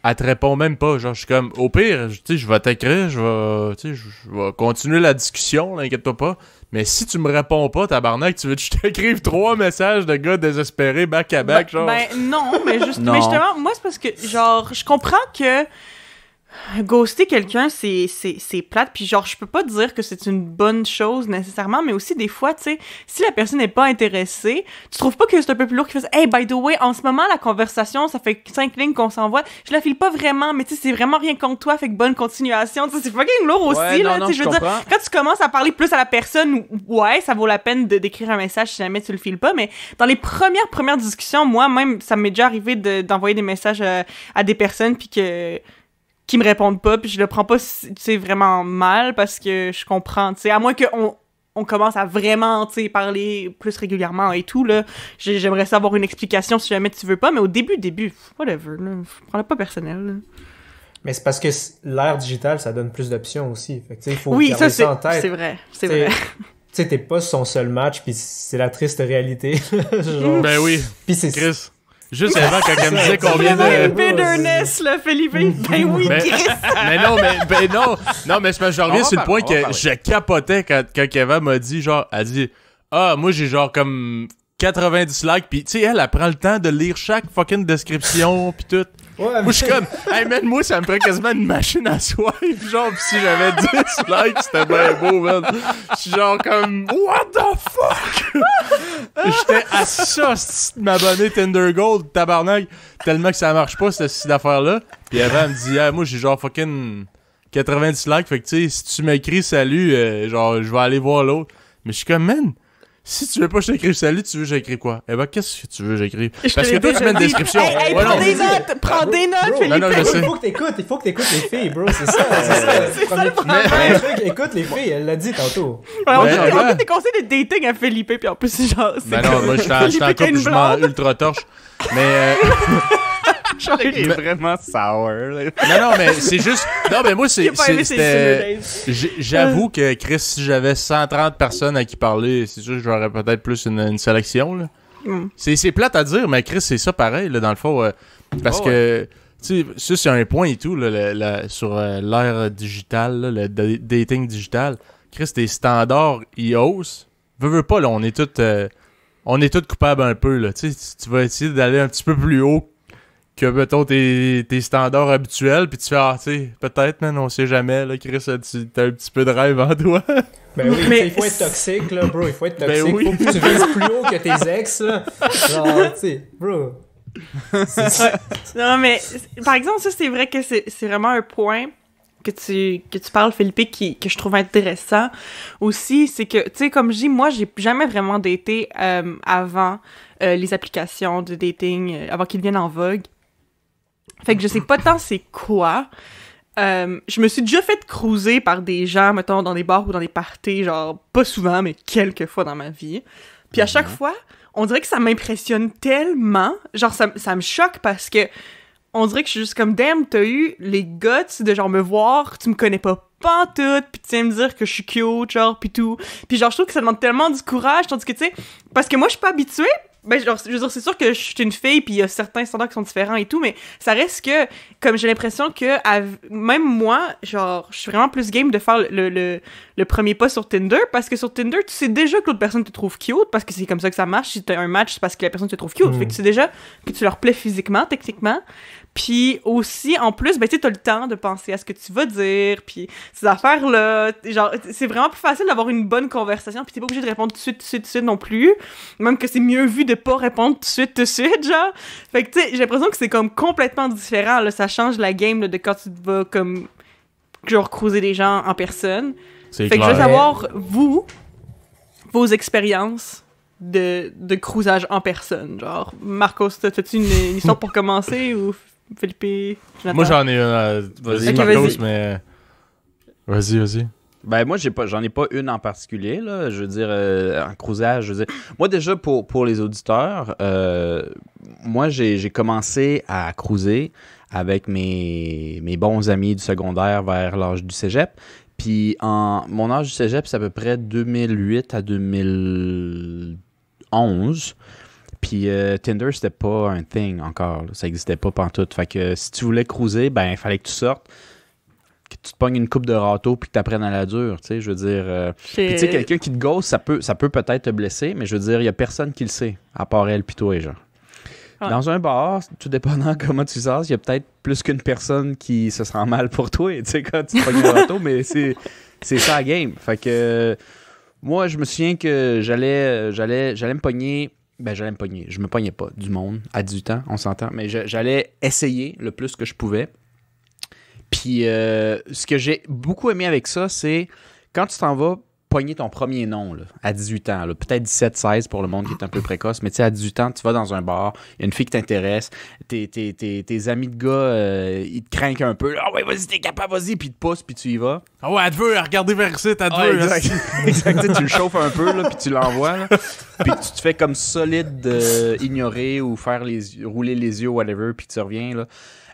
elle te répond même pas. Genre, je suis comme, au pire, tu sais, je vais t'écrire, je vais continuer la discussion, là, inquiète-toi pas. Mais si tu me réponds pas, tabarnak, tu veux que je t'écrive 3 messages de gars désespérés back-à-back, genre? Ben non, mais Non. mais justement, moi, c'est parce que, genre, je comprends que ghoster quelqu'un, c'est plate, puis genre, je peux pas dire que c'est une bonne chose nécessairement, mais aussi des fois, tu sais, si la personne n'est pas intéressée, tu trouves pas que c'est un peu plus lourd qu'il fasse « Hey, by the way, en ce moment, la conversation, ça fait 5 lignes qu'on s'envoie, je la file pas vraiment, mais tu sais, c'est vraiment rien contre toi, fait que bonne continuation. » Tu sais, c'est fucking lourd aussi, Ouais, là, non, tu sais, je veux dire, quand tu commences à parler plus à la personne, ouais, ça vaut la peine d'écrire un message si jamais tu le files pas, mais dans les premières discussions, moi, même, ça m'est déjà arrivé d'envoyer des messages à des personnes, puis qui me répondent pas, puis je le prends pas, tu sais, vraiment mal, parce que je comprends, tu sais, à moins qu'on on commence à vraiment, tu sais, parler plus régulièrement et tout, là, j'aimerais savoir une explication si jamais tu veux pas, mais au début, whatever, là, prends-le pas personnel, là. Mais c'est parce que l'ère digitale, ça donne plus d'options aussi. Fait que, tu sais, il faut Oui, garder ça, en tête. c'est vrai, c'est T'sais, vrai. Tu sais, t'es pas son seul match, puis c'est la triste réalité. Genre, Ben oui, puis c'est... Chris. Juste avant, quand elle me disait C'est combien vraiment de... une bitterness, là, Philippe. Ben oui, Mais- Chris. mais non, mais c'est parce que je reviens On va sur le point parler, on va que parler. je capotais quand Eva m'a dit, genre, elle dit, moi j'ai genre comme 90 likes, pis tu sais, elle prend le temps de lire chaque fucking description, pis tout. Ouais, Moi, je suis comme, hey man, moi, ça me ferait quasiment une machine à swipe, genre, pis si j'avais 10 likes, c'était bien beau, man. Je suis genre comme, what the fuck? J'étais à ça, de m'abonner Tinder Gold, tabarnak, tellement que ça marche pas, cette affaire-là. Pis avant, elle me dit, moi, j'ai genre fucking 90 likes, fait que tu sais, si tu m'écris salut, genre, je vais aller voir l'autre. Mais je suis comme, man, si tu veux pas que je t'écrive salut, tu veux que j'écrive quoi? Eh ben, qu'est-ce que tu veux que j'écrive? Parce que toi, tu mets une description. Hey, Ouais, prends non. des notes, prends des notes, Bro, Philippe. non, je sais. il faut que t'écoutes les filles, bro, c'est ça. C'est ça le problème. premier truc, écoute les filles, elle l'a dit tantôt. Ouais, on Ouais, dit ouais. des conseils de dating à Philippe, puis en plus, c'est genre... Ben non, moi, j'étais en Philippe qui a couple, une je m'en blonde. ultra torche. Mais, Il est vraiment sour. Là. non, mais c'est juste. Non, mais moi, Il a pas aimé ses c'était. Tinder dates. J'avoue que, Chris, si j'avais 130 personnes à qui parler, c'est sûr que j'aurais peut-être plus une sélection, là. Mm. C'est plate à dire, mais Chris, c'est ça pareil, là, dans le fond. Parce Oh, que, tu sais, ça, c'est un point et tout, là, sur l'ère digitale, là, le dating digital. Chris, tes standards, ils haussent. Veux pas, là, on est tous coupables un peu, là. Tu sais, tu vas essayer d'aller un petit peu plus haut que, mettons, tes standards habituels, puis tu fais, tu sais, peut-être, man, on sait jamais, là, Chris, t'as un petit peu de rêve en toi. Ben oui, Mais- il faut être toxique, là, bro, il faut être Ben toxique. oui. Faut que tu vises plus haut que tes ex, là. Genre, tu sais, bro. Non, mais par exemple, ça, c'est vrai que c'est vraiment un point que tu parles, Philippe, que je trouve intéressant aussi. C'est que, tu sais, comme je dis, moi, j'ai jamais vraiment daté avant les applications de dating, avant qu'ils viennent en vogue. Fait que je sais pas tant c'est quoi. Je me suis déjà fait cruiser par des gens, mettons, dans des bars ou dans des parties, genre, pas souvent, mais quelques fois dans ma vie. Puis à chaque fois, on dirait que ça m'impressionne tellement. Genre, ça me choque parce que on dirait que je suis juste comme, damn, t'as eu les guts de genre me voir, tu me connais pas pantoute, pis tu viens me dire que je suis cute, genre, pis tout. Pis genre, je trouve que ça demande tellement du courage, tandis que, tu sais, parce que moi, je suis pas habituée. Ben, genre, je veux dire, c'est sûr que je suis une fille, puis il y a certains standards qui sont différents et tout, mais ça reste que, comme j'ai l'impression que, même moi, genre, je suis vraiment plus game de faire le premier pas sur Tinder, parce que sur Tinder, tu sais déjà que l'autre personne te trouve cute, parce que c'est comme ça que ça marche. Si t'as un match, c'est parce que la personne te trouve cute. Fait que tu sais déjà que tu leur plais physiquement, techniquement. Puis aussi, en plus, ben, tu sais, t'as le temps de penser à ce que tu vas dire, puis ces affaires-là, genre, c'est vraiment plus facile d'avoir une bonne conversation, puis t'es pas obligé de répondre tout de suite non plus, même que c'est mieux vu de pas répondre tout de suite, genre. Fait que, tu sais, j'ai l'impression que c'est comme complètement différent, là, ça change la game, là, de quand tu vas, comme, genre, cruiser des gens en personne. C'est Fait que je veux clair. savoir, vous, vos expériences de cruisage en personne, genre. Marcos, t'as-tu une histoire pour commencer, ou Philippe, Jonathan? Moi, j'en ai une. Vas-y, Ok, Marcos, vas-y. mais. Vas-y. Ben moi j'en ai pas une en particulier là, je veux dire en cruisage, je veux dire. Moi déjà pour les auditeurs, moi j'ai commencé à cruiser avec mes bons amis du secondaire vers l'âge du cégep. Puis mon âge du cégep, c'est à peu près 2008 à 2011. Puis Tinder, c'était pas un thing encore. Là. Ça existait pas pantoute. Fait que si tu voulais cruiser, ben il fallait que tu sortes, que tu te pognes une coupe de râteau puis que tu apprennes à la dure. Tu sais, je veux dire... Puis tu sais, quelqu'un qui te ghost, ça peut peut-être te blesser, mais je veux dire, il y a personne qui le sait, à part elle puis toi, genre. Ouais. Dans un bar, tout dépendant comment tu sors, il y a peut-être plus qu'une personne qui se sent mal pour toi, tu sais, quand tu te pognes le râteau, mais c'est ça la game. Fait que moi, je me souviens que j'allais me pogner. Ben, j'allais me pogner. Je me pognais pas du monde à 18 ans, on s'entend, mais j'allais essayer le plus que je pouvais. Puis, ce que j'ai beaucoup aimé avec ça, c'est quand tu t'en vas pogner ton premier nom là, à 18 ans, là, peut-être 17-16 pour le monde qui est un peu précoce, mais tu sais, à 18 ans, tu vas dans un bar, il y a une fille qui t'intéresse, tes amis de gars, ils te craignent un peu. « Ah ouais, vas-y, t'es capable, vas-y! » Puis ils te poussent, puis tu y vas. Ah ouais, elle te veut, regardez vers ici, elle te veut. Exact. Exact. Tu le chauffes un peu, là, puis tu l'envoies. Là. Puis tu te fais comme solide ignorer ou faire rouler les yeux, whatever, puis tu reviens.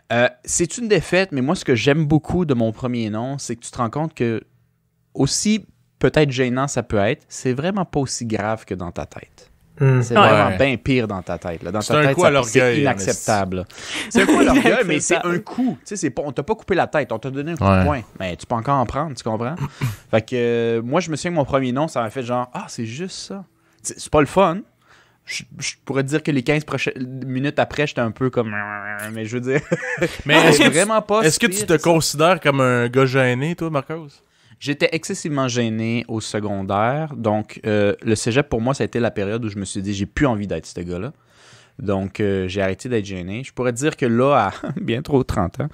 Là. C'est une défaite, mais moi, ce que j'aime beaucoup de mon premier nom, c'est que tu te rends compte que aussi peut-être gênant ça peut être, c'est vraiment pas aussi grave que dans ta tête. C'est vraiment bien pire dans ta tête. Là. Dans ta tête, c'est inacceptable. C'est un coup à l'orgueil, mais c'est un coup. Tu sais, on t'a pas coupé la tête, on t'a donné un coup de poing. Mais tu peux encore en prendre, tu comprends? Fait que moi, je me souviens que mon premier nom, ça m'a fait genre, ah, c'est juste ça. C'est pas le fun. Je pourrais te dire que les 15 minutes après, j'étais un peu comme... Mais je veux dire... Mais est-ce que tu tu te considères comme un gars gêné, toi, Marcos? J'étais excessivement gêné au secondaire. Donc, le cégep, pour moi, ça a été la période où je me suis dit, j'ai plus envie d'être ce gars-là. Donc, j'ai arrêté d'être gêné. Je pourrais te dire que là, à bientôt 30 ans,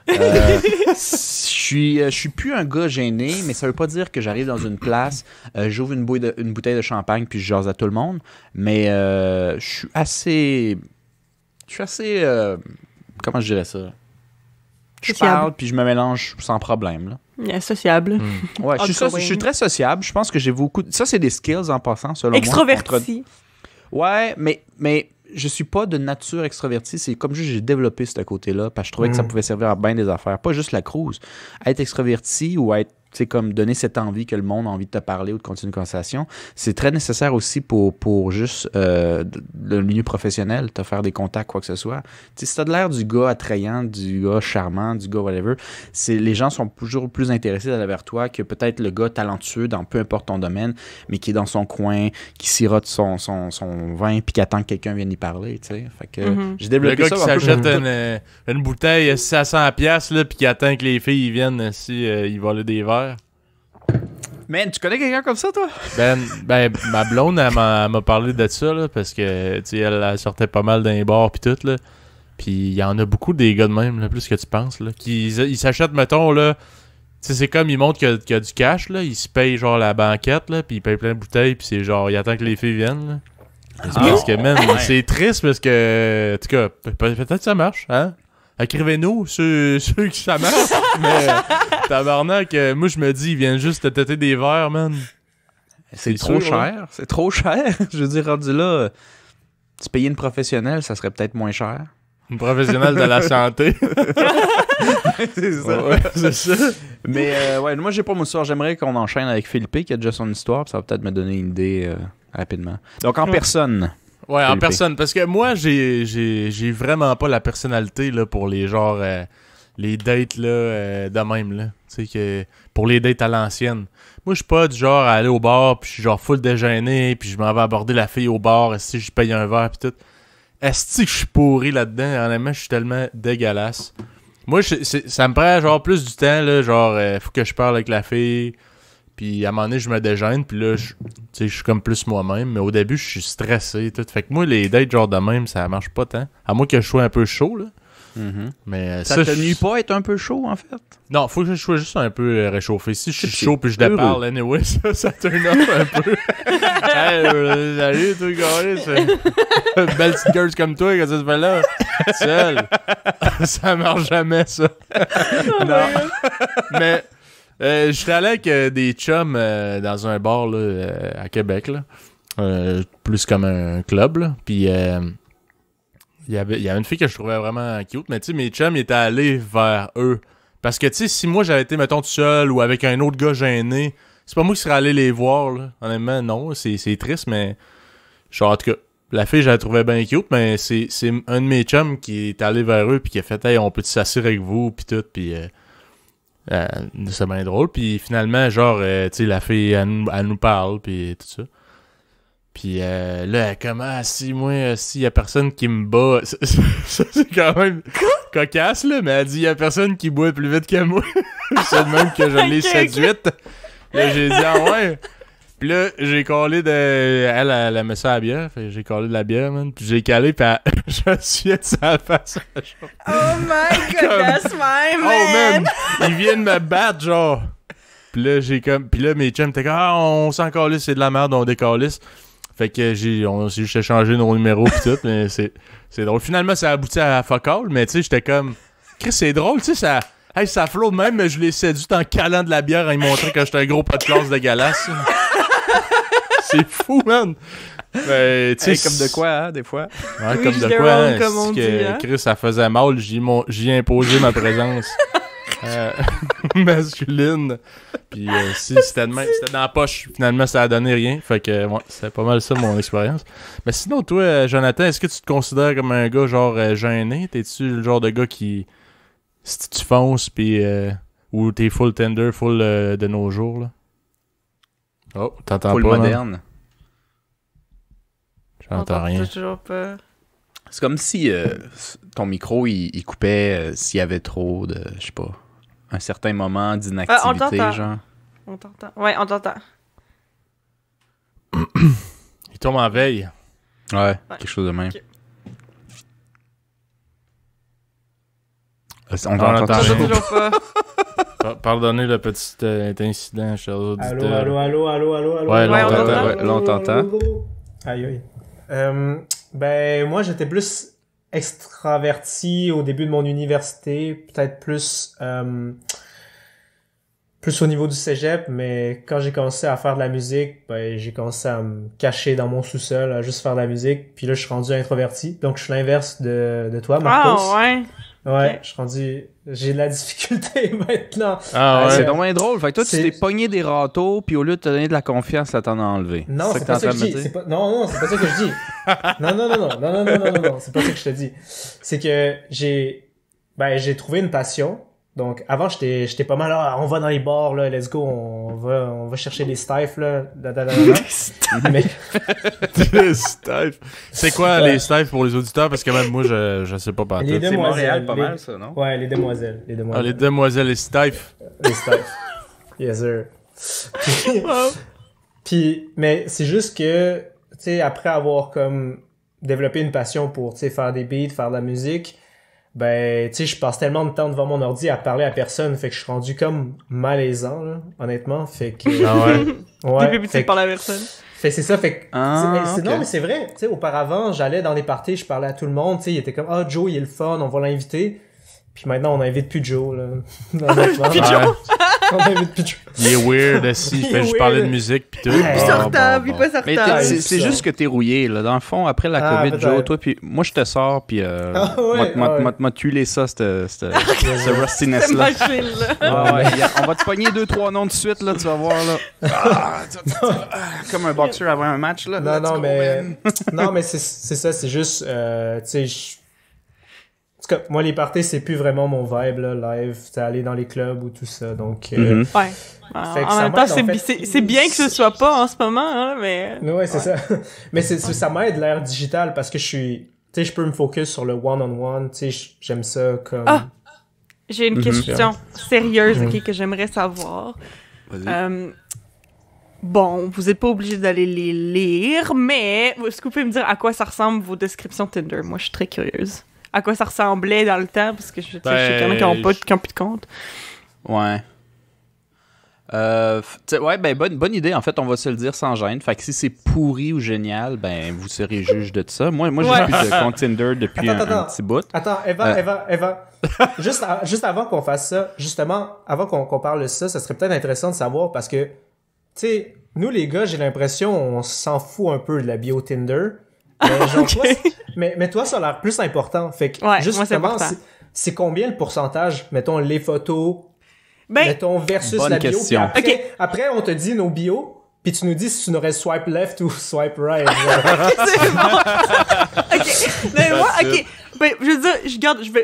je suis plus un gars gêné, mais ça veut pas dire que j'arrive dans une place, j'ouvre une bouteille de champagne puis je jase à tout le monde. Mais je suis assez... comment je dirais ça? Je parle puis je me mélange sans problème, là. Sociable. Ouais, je suis très sociable. Je pense que j'ai beaucoup... Ça, c'est des skills en passant, selon Extroverti. Ouais, mais je suis pas de nature extrovertie. C'est comme juste j'ai développé ce côté-là parce que je trouvais que ça pouvait servir à bien des affaires. Pas juste la cruise. Être extroverti ou être... C'est comme donner cette envie que le monde a envie de te parler ou de continuer une conversation. C'est très nécessaire aussi pour juste le milieu professionnel, te faire des contacts, quoi que ce soit. Tu sais, si t'as de l'air du gars attrayant, du gars charmant, du gars whatever, les gens sont toujours plus intéressés d'aller vers toi que peut-être le gars talentueux dans peu importe ton domaine, mais qui est dans son coin, qui sirote son vin puis qui attend que quelqu'un vienne y parler, tu sais. Fait que j'ai développé ça. Le gars qui s'achète une bouteille à 500$ là, puis qui attend que les filles viennent ils volent des verres. Man, tu connais quelqu'un comme ça, toi? Ben, ma blonde, elle m'a parlé de ça, là, parce que, tu sais, elle sortait pas mal dans les bars pis tout, là. Pis il y en a beaucoup des gars de même, là, plus que tu penses, là. Ils s'achètent, mettons, là, tu sais, c'est comme, ils montrent qu'il y a du cash, là. Ils se payent, genre, la banquette, là, pis ils payent plein de bouteilles, pis c'est genre, ils attendent que les filles viennent, là. Parce que, man, c'est triste, parce que, en tout cas, peut-être que ça marche, hein? Écrivez-nous ceux qui ça marche. Mais tabarnak, moi je me dis, ils viennent juste te têter des verres, man. C'est trop cher. Ouais. C'est trop cher. Je veux dire, rendu là, tu payais une professionnelle, ça serait peut-être moins cher. Une professionnelle de la santé. C'est ça. Ouais, c'est ça. Mais ouais, moi j'ai pas mon histoire. J'aimerais qu'on enchaîne avec Philippe qui a déjà son histoire. Ça va peut-être me donner une idée rapidement. Donc en personne. Ouais, en personne. Parce que moi, j'ai vraiment pas la personnalité là, pour les genres les dates là, de même. Là. Tu sais, que pour les dates à l'ancienne. Moi, je suis pas du genre à aller au bar, puis je suis genre full déjeuner, puis je m'en vais aborder la fille au bar, si je paye un verre, puis tout. Est-ce que je suis pourri là-dedans? Honnêtement, je suis tellement dégueulasse. Moi, ça me prend genre plus du temps, là, genre, faut que je parle avec la fille. Puis à un moment donné, je me déjeune, puis là, je suis comme plus moi-même. Mais au début, je suis stressé. Tout. Fait que moi, les dates genre de même, ça marche pas tant. À moins que je sois un peu chaud, là. Mm-hmm. Mais ça te nuit pas être un peu chaud, en fait? Non, faut que je sois juste un peu réchauffé. Si je suis chaud puis je déparle, anyway, ça turn off un peu. Hey, salut, toi, gars. Belle petite gueule comme toi, qu'est-ce que tu fais là? Seul. Ça marche jamais, ça. Non. Mais... j'étais allé avec des chums dans un bar là, à Québec, là. Plus comme un club. Là. Puis il y avait une fille que je trouvais vraiment cute, mais tu sais, mes chums ils étaient allés vers eux. Parce que tu sais, si moi j'avais été, mettons, tout seul ou avec un autre gars gêné, c'est pas moi qui serais allé les voir. Là. Honnêtement, non, c'est triste, mais genre, en tout cas, La fille, je la trouvais bien cute, mais c'est un de mes chums qui est allé vers eux puis qui a fait « Hey, on peut s'asseoir avec vous? » puis tout, puis c'est bien drôle. Puis finalement, genre, tu sais, la fille, elle nous parle, puis tout ça. Puis là, elle comme « Ah, si, moi, s'il y a personne qui me bat... » Ça, c'est quand même cocasse, là, mais elle dit « Il y a personne qui boit plus vite que moi. » C'est le même que je l'ai séduite. Là, j'ai dit « Ah ouais? » Puis là, j'ai collé de... Elle a mis ça à la bière. Fait que j'ai collé de la bière, man. Puis j'ai calé, puis je me suis de sa face. Oh my god, that's my man! Oh man! Il vient de me battre, genre. Puis là, Puis là, mes chums étaient comme, ah, on s'en calisse, c'est de la merde, on décalisse. Fait que on s'est juste échangé nos numéros pis tout, mais c'est drôle. Finalement, ça a abouti à fuck all, mais tu sais, j'étais comme, Chris, c'est drôle, tu sais, ça... Hey, ça flotte même, mais je l'ai séduit en calant de la bière en lui montrant que j'étais un gros pas de classe dégueulasse. C'est fou, man! Ben, tu sais, comme de quoi, hein, des fois? Ouais, Oui, comme je de l'ai quoi, wrong, hein, comme on si dit, que hein. Chris, ça faisait mal, j'y ai imposé ma présence masculine. Puis si c'était dans la poche, finalement, ça a donné rien. Fait que, ouais, c'est pas mal ça, mon expérience. Mais sinon, toi, Jonathan, est-ce que tu te considères comme un gars, genre, gêné? T'es-tu le genre de gars qui... Si tu fonces, puis... ou t'es full Tinder, full de nos jours, là? Oh, t'entends Full pas, moderne. non? J'entends rien. Toujours pas. C'est comme si ton micro, il coupait s'il y avait trop de, je sais pas, un certain moment d'inactivité, t'entend. genre. On t'entend. Ouais, on t'entend. Il tombe en veille. Ouais, quelque chose de même. Ok. On On t'entend entend Toujours, rien. toujours. toujours pas. Pardonnez le petit incident, chers auditeurs. Allô. Ouais, là, on t'entend. Ouais, là, on t'entend. Aïe. Ben, moi, j'étais plus extraverti au début de mon université, peut-être plus au niveau du cégep, mais quand j'ai commencé à faire de la musique, ben, j'ai commencé à me cacher dans mon sous-sol, à juste faire de la musique, puis là, je suis rendu introverti, donc je suis l'inverse de toi, Marcos. Ah, ouais. Ouais, Ok. je suis rendu... J'ai de la difficulté maintenant. Ah ouais. C'est donc bien drôle. Fait que toi, tu C'est- t'es pogné des râteaux, puis au lieu de te donner de la confiance, ça t'en a enlevé. Non, ça c'est que t'es pas en ça que train je de me dis. dire? C'est pas... Non, c'est pas ça que je dis. Non, c'est pas ça que je te dis. C'est que j'ai trouvé une passion. Donc, avant, j'étais pas mal, on va dans les bars, là, let's go, on va chercher les stifs, là. Mais, Les Steph. C'est quoi Ouais. les Steph pour les auditeurs? Parce que même moi, je sais pas par Les tout. deux- C'est Montréal, Demoiselles, pas les- mal, ça, non? ouais, les demoiselles. Ah, les demoiselles et Steph. Les stifs. Yes, sir. Puis, mais c'est juste que, tu sais, après avoir comme développé une passion pour, tu sais, faire des beats, faire de la musique, ben, tu sais, je passe tellement de temps devant mon ordi à parler à personne, fait que je suis rendu comme malaisant, là, honnêtement, fait que... Ah ouais? Ouais, T'es plus petit par la personne. fait que c'est ça, fait que... Ah, c'est- ok. Non, mais c'est vrai, tu sais, auparavant, j'allais dans les parties, je parlais à tout le monde, tu sais, il était comme, ah, Joe, il est le fun, on va l'inviter. Puis maintenant, on n'invite plus Joe, là. Honnêtement. Puis Ouais. Joe. On n'invite plus Joe. Il est weird, si. Il Il est fait juste weird. parler de musique pis tout. Puis Puis Ah, sortable, puis pas Mais sortable. c'est ça. juste que t'es rouillé, là. Dans le fond, après la Ah, COVID, peut-être. Joe, toi, puis moi, je te sors, puis Ah ouais, m'a tuilé ça, ce rustiness-là. Machine, là. Ah ouais, on va te pogner 2-3 noms de suite, là, tu vas voir, là. Comme un boxeur avant un match, là. Non, Let's non, go, mais... man. non, mais c'est ça, c'est juste, tu sais, en tout cas, moi, les parties, c'est plus vraiment mon vibe, là, live, tu sais, aller dans les clubs ou tout ça, donc... Mhm. Ouais. En Fait que en ça même temps, m'aide, en fait. c'est bien que ce soit pas en ce moment, hein, mais... Ouais, c'est ça. Mais ça m'aide l'ère digitale parce que je suis... Tu sais, je peux me focus sur le one-on-one, tu sais, j'aime ça comme... Ah! J'ai une question sérieuse, Mhm. ok, que j'aimerais savoir. Vas-y. Bon, vous êtes pas obligé d'aller les lire, mais est-ce que vous pouvez me dire à quoi ça ressemble vos descriptions Tinder? Moi, je suis très curieuse. À quoi ça ressemblait dans le temps, parce que je sais qu'il y en a qui ont plus de compte. Ouais. Ouais, ben bonne idée. En fait, on va se le dire sans gêne. Fait que si c'est pourri ou génial, ben vous serez juge de ça. Moi j'ai Ouais. plus de compte Tinder depuis un Attends. petit bout. Attends, Eva. Juste avant qu'on fasse ça, justement, avant qu'on parle de ça, ça serait peut-être intéressant de savoir parce que, tu sais, nous les gars, j'ai l'impression on s'en fout un peu de la bio Tinder. Mais genre, Ok. toi, mais toi, ça a l'air plus important. Fait que, Ouais, moi, c'est justement, important. c'est combien le pourcentage, mettons, les photos, Ben, mettons, versus Bonne la bio. question. Puis après, Ok. après, on te dit nos bios, puis tu nous dis si tu n'aurais swipe left ou swipe right. C'est bon. OK. Mais moi, OK. Ben, je veux dire,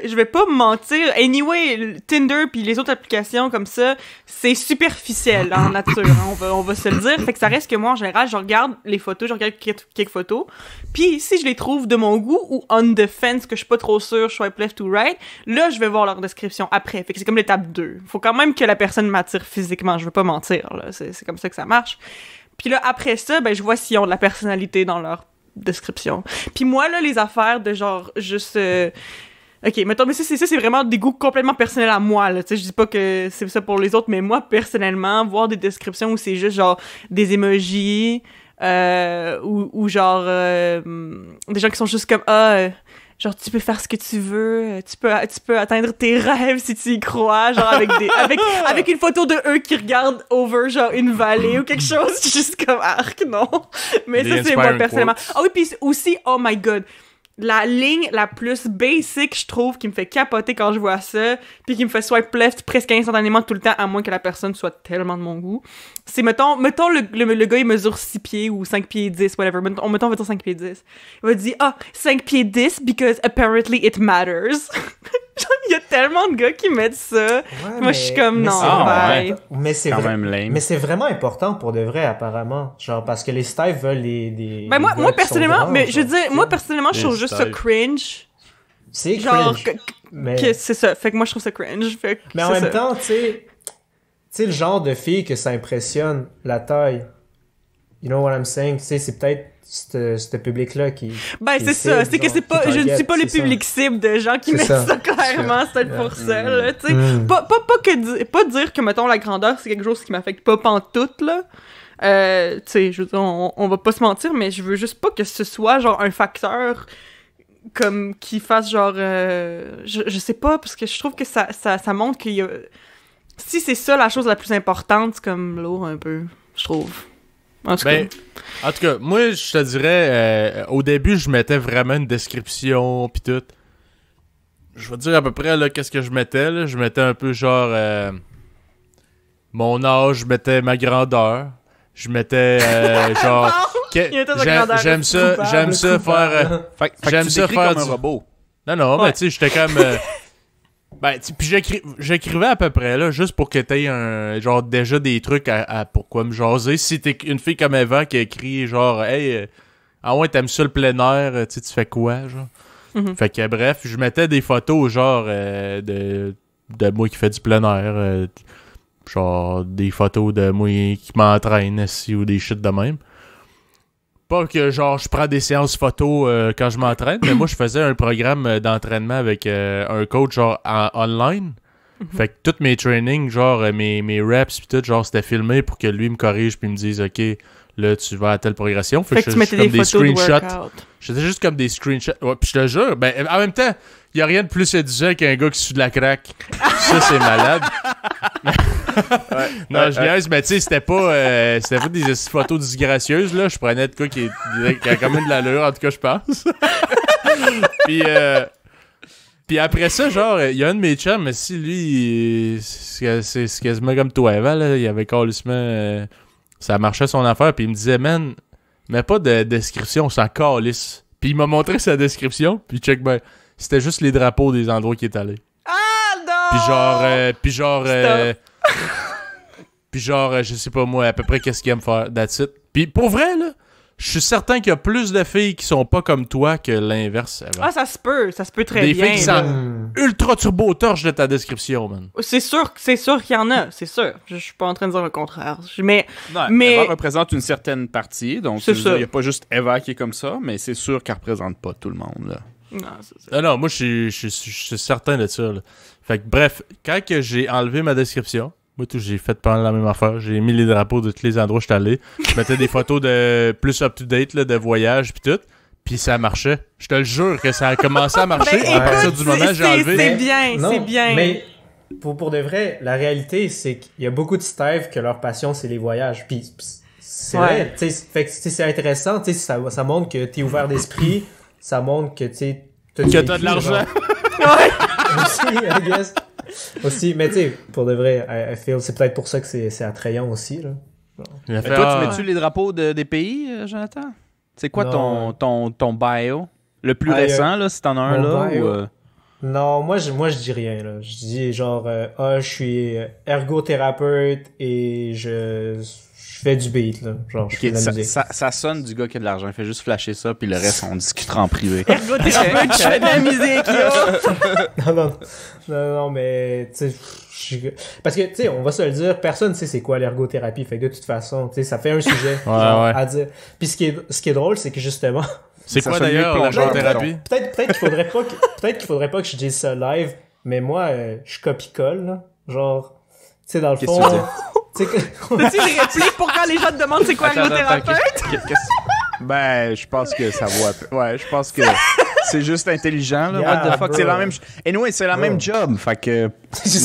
je vais pas me mentir. Anyway, Tinder puis les autres applications comme ça, c'est superficiel en nature. Hein, on va se le dire. Fait que ça reste que moi, en général, je regarde les photos, je regarde quelques photos. Puis si je les trouve de mon goût ou on the fence, que je suis pas trop sûre, je swipe left ou right, là, je vais voir leur description après. Fait que c'est comme l'étape 2. Faut quand même que la personne m'attire physiquement. Je veux pas mentir, là. C'est comme ça que ça marche. Puis là, après ça, ben, je vois s'ils ont de la personnalité dans leur description. Puis moi, là, les affaires de genre, juste... OK, mettons, mais ça, c'est vraiment des goûts complètement personnels à moi, là. Tu sais, je dis pas que c'est ça pour les autres, mais moi, personnellement, voir des descriptions où c'est juste, genre, des emojis, ou genre, des gens qui sont juste comme, genre, tu peux faire ce que tu veux, tu peux atteindre tes rêves si tu y crois, genre, avec une photo de eux qui regardent over, genre, une vallée ou quelque chose, juste comme arc, non? Mais ça, c'est moi, personnellement. Ah oui, puis aussi, oh my god, la ligne la plus basic, je trouve, qui me fait capoter quand je vois ça, puis qui me fait swipe left presque instantanément tout le temps, à moins que la personne soit tellement de mon goût, c'est, mettons le gars, il mesure 6 pieds ou 5 pieds 10, whatever. Mettons, on va dire 5 pieds 10. Il va dire, 5 pieds 10 because apparently it matters. Genre, il y a tellement de gars qui mettent ça. Ouais, moi, je suis comme, non, bye. Mais c'est quand même lame. Mais c'est vraiment important pour de vrai, apparemment. Genre, parce que les styles veulent des ben, moi personnellement, grands, mais je veux dire, moi, personnellement, je trouve juste ça cringe. C'est genre, cringe. Mais... c'est ça. Fait que moi, je trouve ça cringe. Fait que mais en même temps, tu sais, le genre de fille que ça impressionne, la taille. You know what I'm saying? Tu sais, c'est peut-être ce public-là qui... Ben, c'est ça. C'est que c'est pas... Je ne suis pas le public cible de gens qui mettent ça clairement. C'est peut-être pour ça, là. Tu sais, pas dire que, mettons, la grandeur, c'est quelque chose qui m'affecte pas pantoute, là. Tu sais, je veux dire, on va pas se mentir, mais je veux juste pas que ce soit, genre, un facteur comme qui fasse, genre... je sais pas, parce que je trouve que ça montre qu'il y a... Si c'est ça la chose la plus importante, c'est comme lourd un peu, je trouve. En tout cas, moi, je te dirais, au début, je mettais vraiment une description pis tout. Je vais te dire à peu près, là, qu'est-ce que je mettais, là. Je mettais un peu, genre, mon âge, je mettais ma grandeur. Je mettais, genre... J'aime ça faire... J'aime ça faire comme un robot. Non, mais tu sais, j'étais comme... Ben, puis j'écrivais à peu près, là, juste pour que t'aies genre, déjà des trucs à pourquoi me jaser. Si t'es une fille comme Eva qui écrit, genre, hey, t'aimes ça le plein air, tu fais quoi, genre? Mm-hmm. Fait que, bref, je mettais des photos, genre, de moi qui fais du plein air, genre, des photos de moi qui m'entraîne, ou des shit de même. Pas que, genre, je prends des séances photo quand je m'entraîne, mais moi, je faisais un programme d'entraînement avec un coach, genre, online. Mm-hmm. Fait que tous mes trainings, genre, mes reps, pis tout, genre, c'était filmé pour que lui me corrige puis me dise, OK, là, tu vas à telle progression. Fait que tu mettais des photos de workout. J'étais juste comme des screenshots. Ouais, pis je te jure, ben, en même temps, y a rien de plus séduisant qu'un gars qui suit de la crack. Ça, c'est malade. Non, je niaise, mais tu sais, c'était pas des photos disgracieuses, là. Je prenais de quoi qui a quand même de l'allure, en tout cas, je pense. Puis après ça, genre, il y a un de mes chums, mais si lui, c'est quasiment comme toi, Eva, là, il avait calissement... ça marchait son affaire, puis il me disait, man, mets pas de description, ça calisse. Puis il m'a montré sa description, puis check, ben, c'était juste les drapeaux des endroits qui est allé. Ah, non! Puis genre, je sais pas moi, à peu près qu'est-ce qu'il aime faire, that's it. Puis pour vrai, là, je suis certain qu'il y a plus de filles qui sont pas comme toi que l'inverse. Ah, ça se peut très des bien. Des filles qui sont ultra turbo-torche de ta description, man. C'est sûr qu'il y en a, c'est sûr. Je suis pas en train de dire le contraire. Mais Eva représente une certaine partie, donc il n'y a pas juste Eva qui est comme ça, mais c'est sûr qu'elle représente pas tout le monde, là. Non, c'est ça. Non, moi, je suis certain de ça, là. Fait que, bref, quand que j'ai enlevé ma description, moi, tout, j'ai fait pendant la même affaire. J'ai mis les drapeaux de tous les endroits où je suis allé. Je mettais des photos de plus up-to-date, là, de voyage pis tout. Puis ça marchait. Je te le jure que ça a commencé à marcher. À partir du moment où j'ai enlevé. C'est bien, c'est bien. Mais pour de vrai, la réalité, c'est qu'il y a beaucoup de styles que leur passion, c'est les voyages. Puis c'est vrai. Fait que c'est intéressant. Ça montre que t'es ouvert d'esprit. Ça montre que t'as de l'argent. Ouais. Aussi, I guess. Aussi, mais tu sais, pour de vrai, I feel, c'est peut-être pour ça que c'est attrayant aussi, là. Il a Mais fait, toi, ah, tu mets-tu les drapeaux des pays, Jonathan? C'est quoi Non. ton bio? Le plus Ah, récent, là, si t'en as un mon là? bio. Ou, Non, moi je dis rien là. Je dis genre je suis ergothérapeute et je fais du beat là. Genre je fais Ok, de la musique. ça sonne du gars qui a de l'argent. Il fait juste flasher ça, puis le reste, on discutera en privé. Ergothérapeute, je fais de la musique, yo! Non, mais tu sais parce que tu sais on va se le dire, personne sait c'est quoi l'ergothérapie. Fait que de toute façon, tu sais ça fait un sujet genre, ouais. à dire. Puis ce qui est drôle, c'est que justement c'est Ça quoi sonne mieux d'ailleurs la plongeur, thérapie? peut-être qu'il faudrait pas que je dise ça live, mais moi je copie-colle là. Genre tu sais dans le Qu'est-ce fond que tu veux dire? tu sais que As-tu des répliques pour quand les gens te demandent c'est quoi Attends, ergothérapeute? Ben, je pense que ça vaut. Ouais, je pense que c'est juste intelligent, là. Yeah, What the fuck, bro. c'est la même. Anyway, c'est la Bro. même job. Fait que.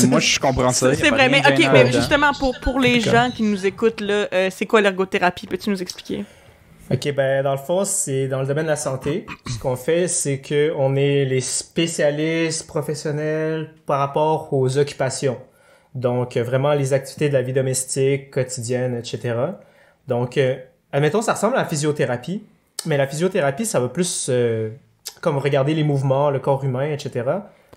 Moi, je comprends ça. C'est vrai, mais ok, mais justement, pour les gens qui nous écoutent, là, c'est quoi l'ergothérapie? Peux-tu nous expliquer? OK, ben dans le fond, c'est dans le domaine de la santé. Ce qu'on fait, c'est que on est les spécialistes professionnels par rapport aux occupations. Donc, vraiment les activités de la vie domestique, quotidienne, etc. Donc, admettons, ça ressemble à la physiothérapie, mais la physiothérapie, ça va plus comme regarder les mouvements, le corps humain, etc.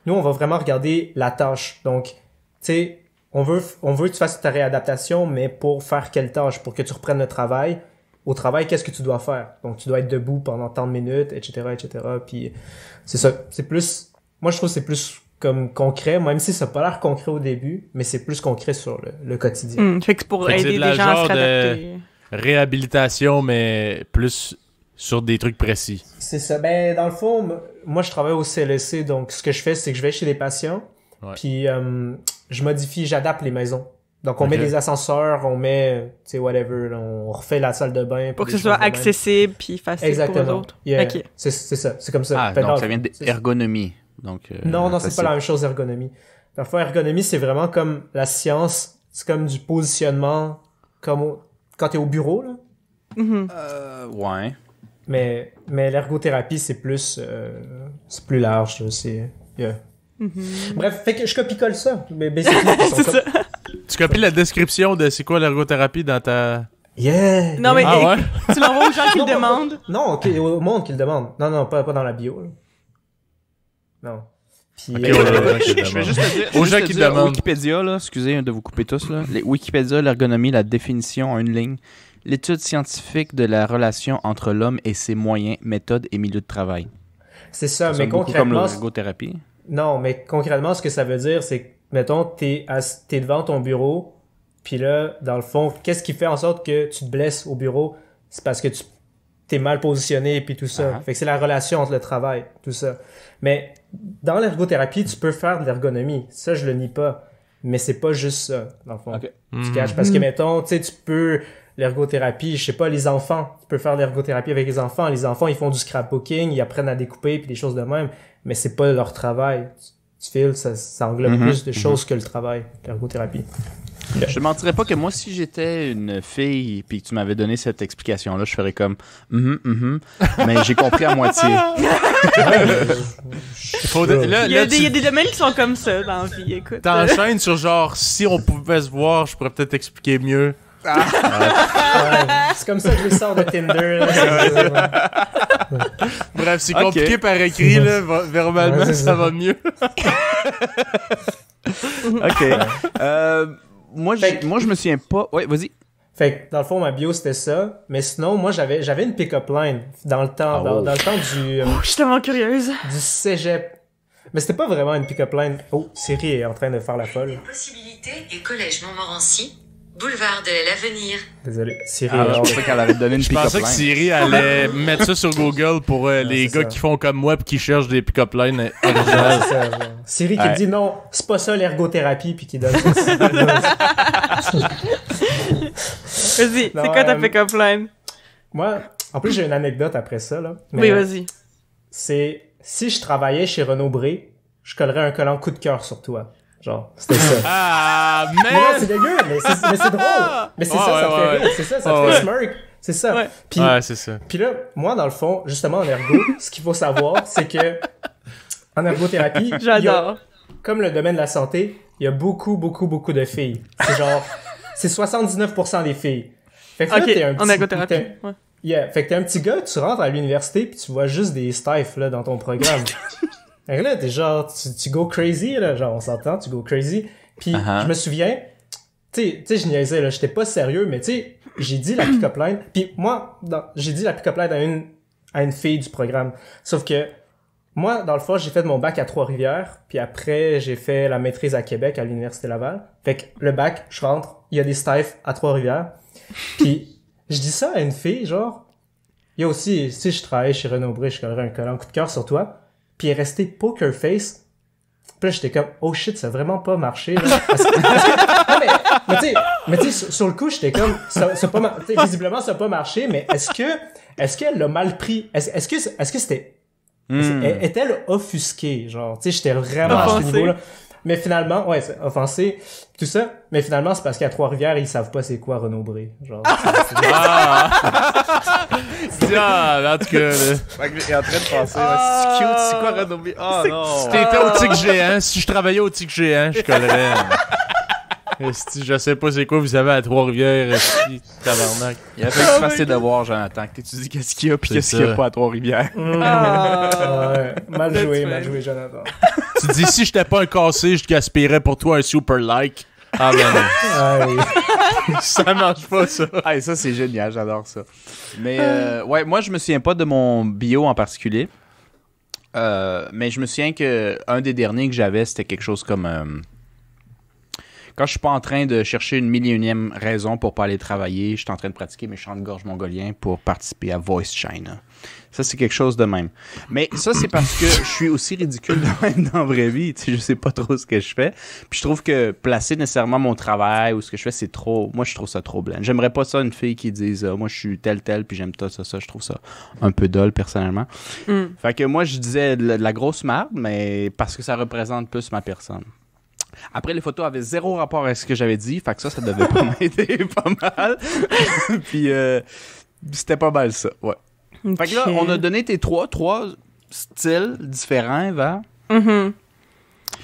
Nous, on va vraiment regarder la tâche. Donc, tu sais, on veut que tu fasses ta réadaptation, mais pour faire quelle tâche? Pour que tu reprennes le travail. Au travail, qu'est-ce que tu dois faire? Donc, tu dois être debout pendant tant de minutes, etc., etc. Puis, c'est ça. C'est plus... Moi, je trouve que c'est plus comme concret, même si ça n'a pas l'air concret au début, mais c'est plus concret sur le quotidien. Fait que c'est pour Fait que c'est aider de la les gens à se genre de- réadapter. Réhabilitation, mais plus sur des trucs précis. C'est ça. Ben, dans le fond, moi, je travaille au CLSC, donc ce que je fais, c'est que je vais chez les patients, Ouais. puis j'adapte les maisons. Donc, on Ok. met des ascenseurs, on met, tu sais, whatever, là, on refait la salle de bain. Pour que des ce soit choses de même. accessible puis facile pour les Exactement. autres. Yeah. Ok. C'est ça, c'est comme ça. Ah, Fait, donc dans- ça vient c'est- d'ergonomie. Donc, Non, c'est facile. pas la même chose, ergonomie. Parfois, ergonomie, c'est vraiment comme la science, c'est comme du positionnement, quand t'es au bureau, là. Mhm. Ouais. Mais l'ergothérapie, c'est plus large, là, yeah. Bref, fait que je copie-colle ça. Mais C'est ça. Tu copies la description de c'est quoi l'ergothérapie dans ta... Yeah! Non, mais yeah. Ah ouais? tu l'envoies aux gens qui le Non, pas- demandent. Non, ok, au monde qui le demande. Non, pas dans la bio, là. Non. Puis, Ok, ouais, ouais, Je ouais. vais juste te dire, Aux je gens vais juste qui te dire, demandent. Wikipédia, là, excusez de vous couper tous, là. Wikipédia, l'ergonomie, la définition en une ligne. L'étude scientifique de la relation entre l'homme et ses moyens, méthodes et milieux de travail. c'est ça, Ça mais sonne beaucoup comme concrètement, l'ergothérapie. non, mais concrètement, ce que ça veut dire, c'est que, mettons, t'es devant ton bureau, puis là, dans le fond, qu'est-ce qui fait en sorte que tu te blesses au bureau? C'est parce que t'es mal positionné, puis tout ça. Ah. Fait que c'est la relation entre le travail, tout ça. Mais dans l'ergothérapie, tu peux faire de l'ergonomie. Ça, je le nie pas. Mais c'est pas juste ça, dans le fond. Ok. Tu caches. Parce que, mettons, tu sais, tu peux... L'ergothérapie, je sais pas, les enfants. Tu peux faire de l'ergothérapie avec les enfants. Les enfants, ils font du scrapbooking, ils apprennent à découper, puis des choses de même. Mais c'est pas leur travail. Tu files, ça englobe Mhm, plus de choses que le travail, l'ergothérapie. Je te mentirais pas que moi, si j'étais une fille puis que tu m'avais donné cette explication-là, je ferais comme mais j'ai compris à moitié. Là, Il y a tu des domaines qui sont comme ça dans la vie, écoute. t'enchaînes sur genre, si on pouvait se voir, je pourrais peut-être expliquer mieux. Ouais, c'est comme ça que je les sors de Tinder. Là. Bref, c'est Ok. compliqué par écrit, là. Verbalement, Ouais, c'est ça ça. va mieux. OK. Moi, je me souviens pas... Ouais, vas-y. Fait que, dans le fond, ma bio, c'était ça. Mais sinon, moi, j'avais une pick-up line dans le temps, Oh. dans le temps Je suis tellement curieuse. du cégep. Mais c'était pas vraiment une pick-up line. Oh, Siri est en train de faire la folle. Possibilité et collège Montmorency, boulevard de l'Avenir. Désolé. Siri Ah, est je hors de... pensais qu'elle avait donné une Je pick-up pensais que line. Siri allait mettre ça sur Google pour les c'est gars ça. qui font comme moi pis qui cherchent des pick-up lines Ouais, originales. c'est ça, genre. Siri qui Ouais. dit non, c'est pas ça l'ergothérapie, puis qui donne ça. Vas-y, Non, c'est quoi ta euh, pick-up line? Moi, en plus, j'ai une anecdote après ça, là. Oui, Mais vas-y. c'est, si je travaillais chez Renaud Bré, je collerais un collant coup de cœur sur toi. Genre, c'était ça. Ah, Mais non, c'est man! dégueu, mais c'est drôle. Mais c'est Ouais, ça, ça te ouais, fait ouais. rire. C'est ça, ça te Ouais, fait ouais. smirk. C'est ça. Ouais. Puis, Ouais, c'est ça. puis là, moi, dans le fond, justement, en ergo, ce qu'il faut savoir, c'est que en ergothérapie, il y a- J'adore. comme le domaine de la santé, il y a beaucoup de filles. C'est genre, c'est 79% des filles. Fait que là, Ok, t'es un en ergothérapie. t'es- Ouais. Yeah. Fait que t'es un petit gars, tu rentres à l'université puis tu vois juste des stifs là dans ton programme. Fait que là, t'es genre, tu go crazy là, genre on s'entend, tu go crazy. Puis je me souviens, tu sais, je niaisais là, j'étais pas sérieux, mais tu sais, j'ai dit la pick-up line. Puis moi, j'ai dit la pick-up line à une fille du programme. Sauf que moi, dans le fond, j'ai fait mon bac à Trois-Rivières, puis après j'ai fait la maîtrise à Québec à l'université Laval. Fait que le bac, je rentre, il y a des stifs à Trois-Rivières. Puis je dis ça à une fille, genre, il y a aussi, si je travaille chez Renaud Bré, je collerais un collant coup de cœur sur toi, puis elle est restée poker face. Puis là, j'étais comme, oh shit, ça a vraiment pas marché, là. Non, mais tu sais, sur le coup, j'étais comme, visiblement, ça a pas marché, mais est-ce qu'elle l'a mal pris? Est-ce que c'était, est-elle offusquée, genre, tu sais, j'étais vraiment à ce Offensée. niveau-là. Mais finalement, ouais, c'est offensé, tout ça. Mais finalement, c'est parce qu'à Trois-Rivières, ils savent pas c'est quoi Renaud Bré. Genre, En tout cas, là. Fait que il est en train de penser, c'est cute, c'est quoi Renommé? Oh non! Si t'étais au tic géant, si je travaillais au tic géant, je collerais. Esti, je sais pas c'est quoi vous avez à Trois-Rivières, esti, tabarnak. Il a fait que tu fasses tes devoirs, Jonathan, que tu dis qu'est-ce qu'il y a pis C'est qu'est-ce qu'il y a ça. pas à Trois-Rivières. ouais, mal joué, That's Jonathan. Tu dis si j'étais pas un cassé, je gaspillerais pour toi un super like. Ah ben non. Ah oui. Ça marche pas ça. Ah, et ça, c'est génial, j'adore ça. Mais, ouais, moi, je me souviens pas de mon bio en particulier. Mais je me souviens que un des derniers que j'avais, c'était quelque chose comme... quand je suis pas en train de chercher une 1001e raison pour pas aller travailler, je suis en train de pratiquer mes chants de gorge mongoliens pour participer à Voice China. Ça, c'est quelque chose de même. Mais ça, c'est parce que je suis aussi ridicule de même dans la vraie vie. Tu sais, je sais pas trop ce que je fais. Puis je trouve que placer nécessairement mon travail ou ce que je fais, c'est trop... Moi, je trouve ça trop blanc. J'aimerais pas ça, une fille qui dise moi, je suis tel, puis j'aime ça. Je trouve ça un peu dole, personnellement. Fait que moi, je disais de la grosse merde, mais parce que ça représente plus ma personne. Après, les photos avaient zéro rapport avec ce que j'avais dit, fait que ça devait pas m'aider pas mal. Puis, c'était pas mal ça, ouais. Fait que là, on a donné tes trois styles différents, Eva.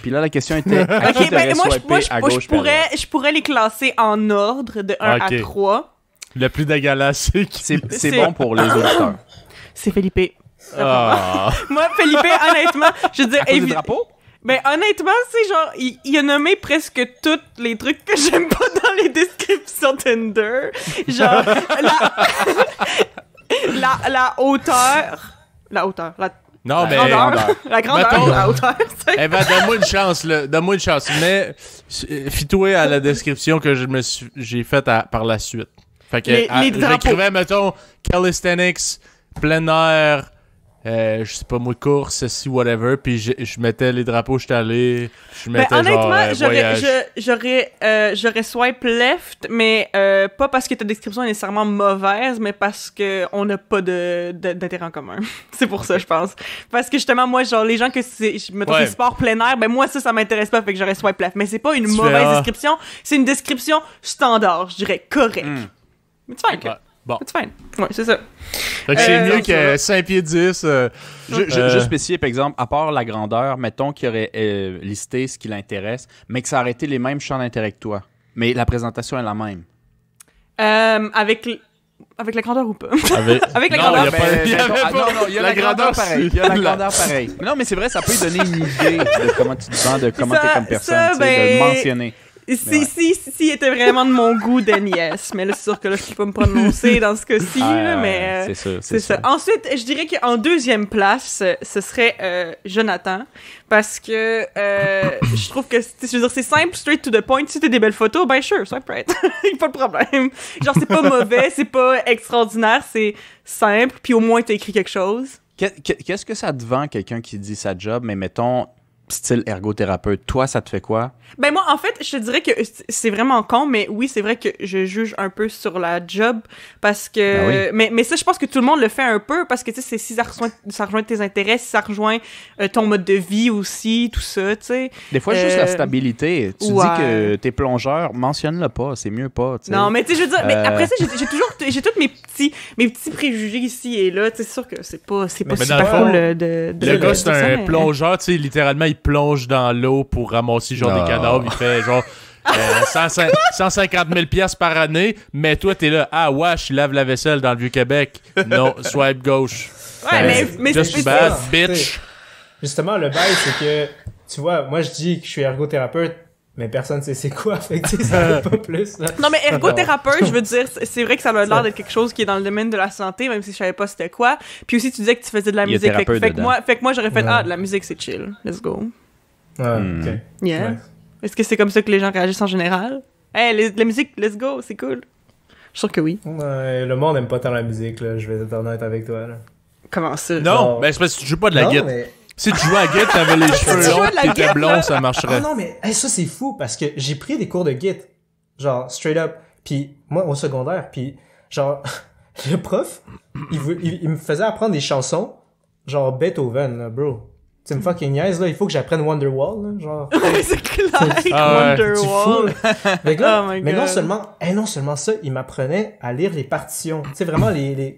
Puis là, la question était, à qui Ok, ben devrais moi, swiper à gauche puis à droite? je pourrais les classer en ordre de 1 Ok. à 3. Le plus dégueulasse, c'est qui? C'est bon pour les auditeurs. C'est Felipe. Ah. Moi, Felipe, honnêtement, je veux dire... À cause du drapeau? Ben, honnêtement, c'est genre, il a nommé presque tous les trucs que j'aime pas dans les descriptions Tinder. Genre, la hauteur. La hauteur. Non, mais. grandeur. La grandeur, Mettons- la hauteur, c'est... Eh ben, donne-moi une chance, là. Donne-moi une chance. Mais, fie-toi à la description que j'ai faite par la suite. Fait que, Les drapeaux. j'écrivais, mettons, calisthenics, plein air, je sais pas moi, course, ceci, whatever, puis je mettais les drapeaux, j'étais allé, je Ben, mettais honnêtement, genre, voyage. j'aurais swipe left, mais pas parce que ta description est nécessairement mauvaise, mais parce que on n'a pas d'intérêt en commun. C'est pour ça, je pense. Parce que justement, moi, genre, les gens que c'est Ouais. sport plein air, ben moi, ça m'intéresse pas, fait que j'aurais swipe left. Mais c'est pas une Tu mauvaise fais, ah. description, c'est une description standard, je dirais, correct. Mais tu fais Ouais. Bon. C'est fine. Ouais, c'est ça. Fait que c'est mieux donc, que 5 pieds 10. Juste spécifier, par exemple, à part la grandeur, mettons qu'il aurait listé ce qui l'intéresse, mais que ça aurait été les mêmes champs d'intérêt que toi. Mais la présentation est la même. Avec la grandeur ou pas? Avec la Non, grandeur. il y a pas- il y avait pas- non, il y a la grandeur pareil. Il y a la grandeur pareil. Non, mais c'est vrai, ça peut lui donner une idée de comment tu te vends, de comment Ça- t'es comme personne, ça, tu sais, de le ben, mentionner. Si était vraiment de mon goût, then yes. Mais là, c'est sûr que là, je peux pas me prononcer dans ce cas-ci, là, mais... c'est sûr, c'est ça. Ensuite, je dirais qu'en deuxième place, ce serait Jonathan. Parce que je trouve que, je veux dire, c'est simple, straight to the point. Si t'as des belles photos, ben sure, swipe right. Pas de problème. Genre, c'est pas mauvais, c'est pas extraordinaire, c'est simple, puis au moins t'as écrit quelque chose. Qu'est-ce que ça te vend, quelqu'un qui dit sa job, mais mettons, style ergothérapeute, toi, ça te fait quoi? Ben moi, en fait, je te dirais que c'est vraiment con, mais oui, c'est vrai que je juge un peu sur la job, parce que... Ben mais ça, je pense que tout le monde le fait un peu, parce que, tu sais, si ça rejoint tes intérêts, si ça rejoint ton mode de vie aussi, tout ça, tu sais. Des fois, juste la stabilité. Tu ouais. dis que t'es plongeur, mentionne-le pas, c'est mieux pas, tu sais. Non, mais tu sais, je veux dire, mais après ça, j'ai tous mes petits préjugés ici et là, tu sais, c'est sûr que c'est pas Mais super dans le fond, cool de Le gars, c'est ça, un mais- plongeur, tu sais, littéralement, il plonge dans l'eau pour ramasser genre Ah. des cadavres. Il fait genre, 150 000 piastres par année, mais toi, t'es là, ah, wesh, je lave la vaisselle dans le Vieux-Québec. Non, swipe gauche. Ouais, mais Just c'est bad, ça. bitch. Justement, le bail, c'est que, tu vois, moi, je dis que je suis ergothérapeute, mais personne sait c'est quoi, fait que, tu sais, ça fait pas plus, là. Non, mais ergothérapeute, je veux dire, c'est vrai que ça a l'air d'être quelque chose qui est dans le domaine de la santé, même si je savais pas c'était quoi. Puis aussi, tu disais que tu faisais de la Il y a musique. Fait thérapeute que moi, j'aurais fait, Ouais. de la musique, c'est chill. Let's go. Ouais, ok. Yeah. Ouais. Est-ce que c'est comme ça que les gens réagissent en général? Hey, la musique, let's go, c'est cool. Je suis sûr que oui. Ouais, le monde aime pas tant la musique, là, je vais être honnête avec toi, là. Comment ça? Non, Non. ben c'est parce que tu joues pas de la Non, guitare. mais... Si tu jouais à la guitare, t'avais les cheveux tu jouais longs, de la t'étais guitare, blond, là? ça Ah marcherait. non, mais hey, ça, c'est fou, parce que j'ai pris des cours de guitare, genre, straight up, puis moi, au secondaire, puis genre, le prof, il me faisait apprendre des chansons, genre Beethoven, là, bro. Tu me fucking niaise, là, il faut que j'apprenne Wonderwall, là, genre... Ouais, c'est clair. Ah ouais. Tu fous, Wonderwall. là. Fait que là, Oh my mais God. non seulement ça, il m'apprenait à lire les partitions. Tu sais, vraiment,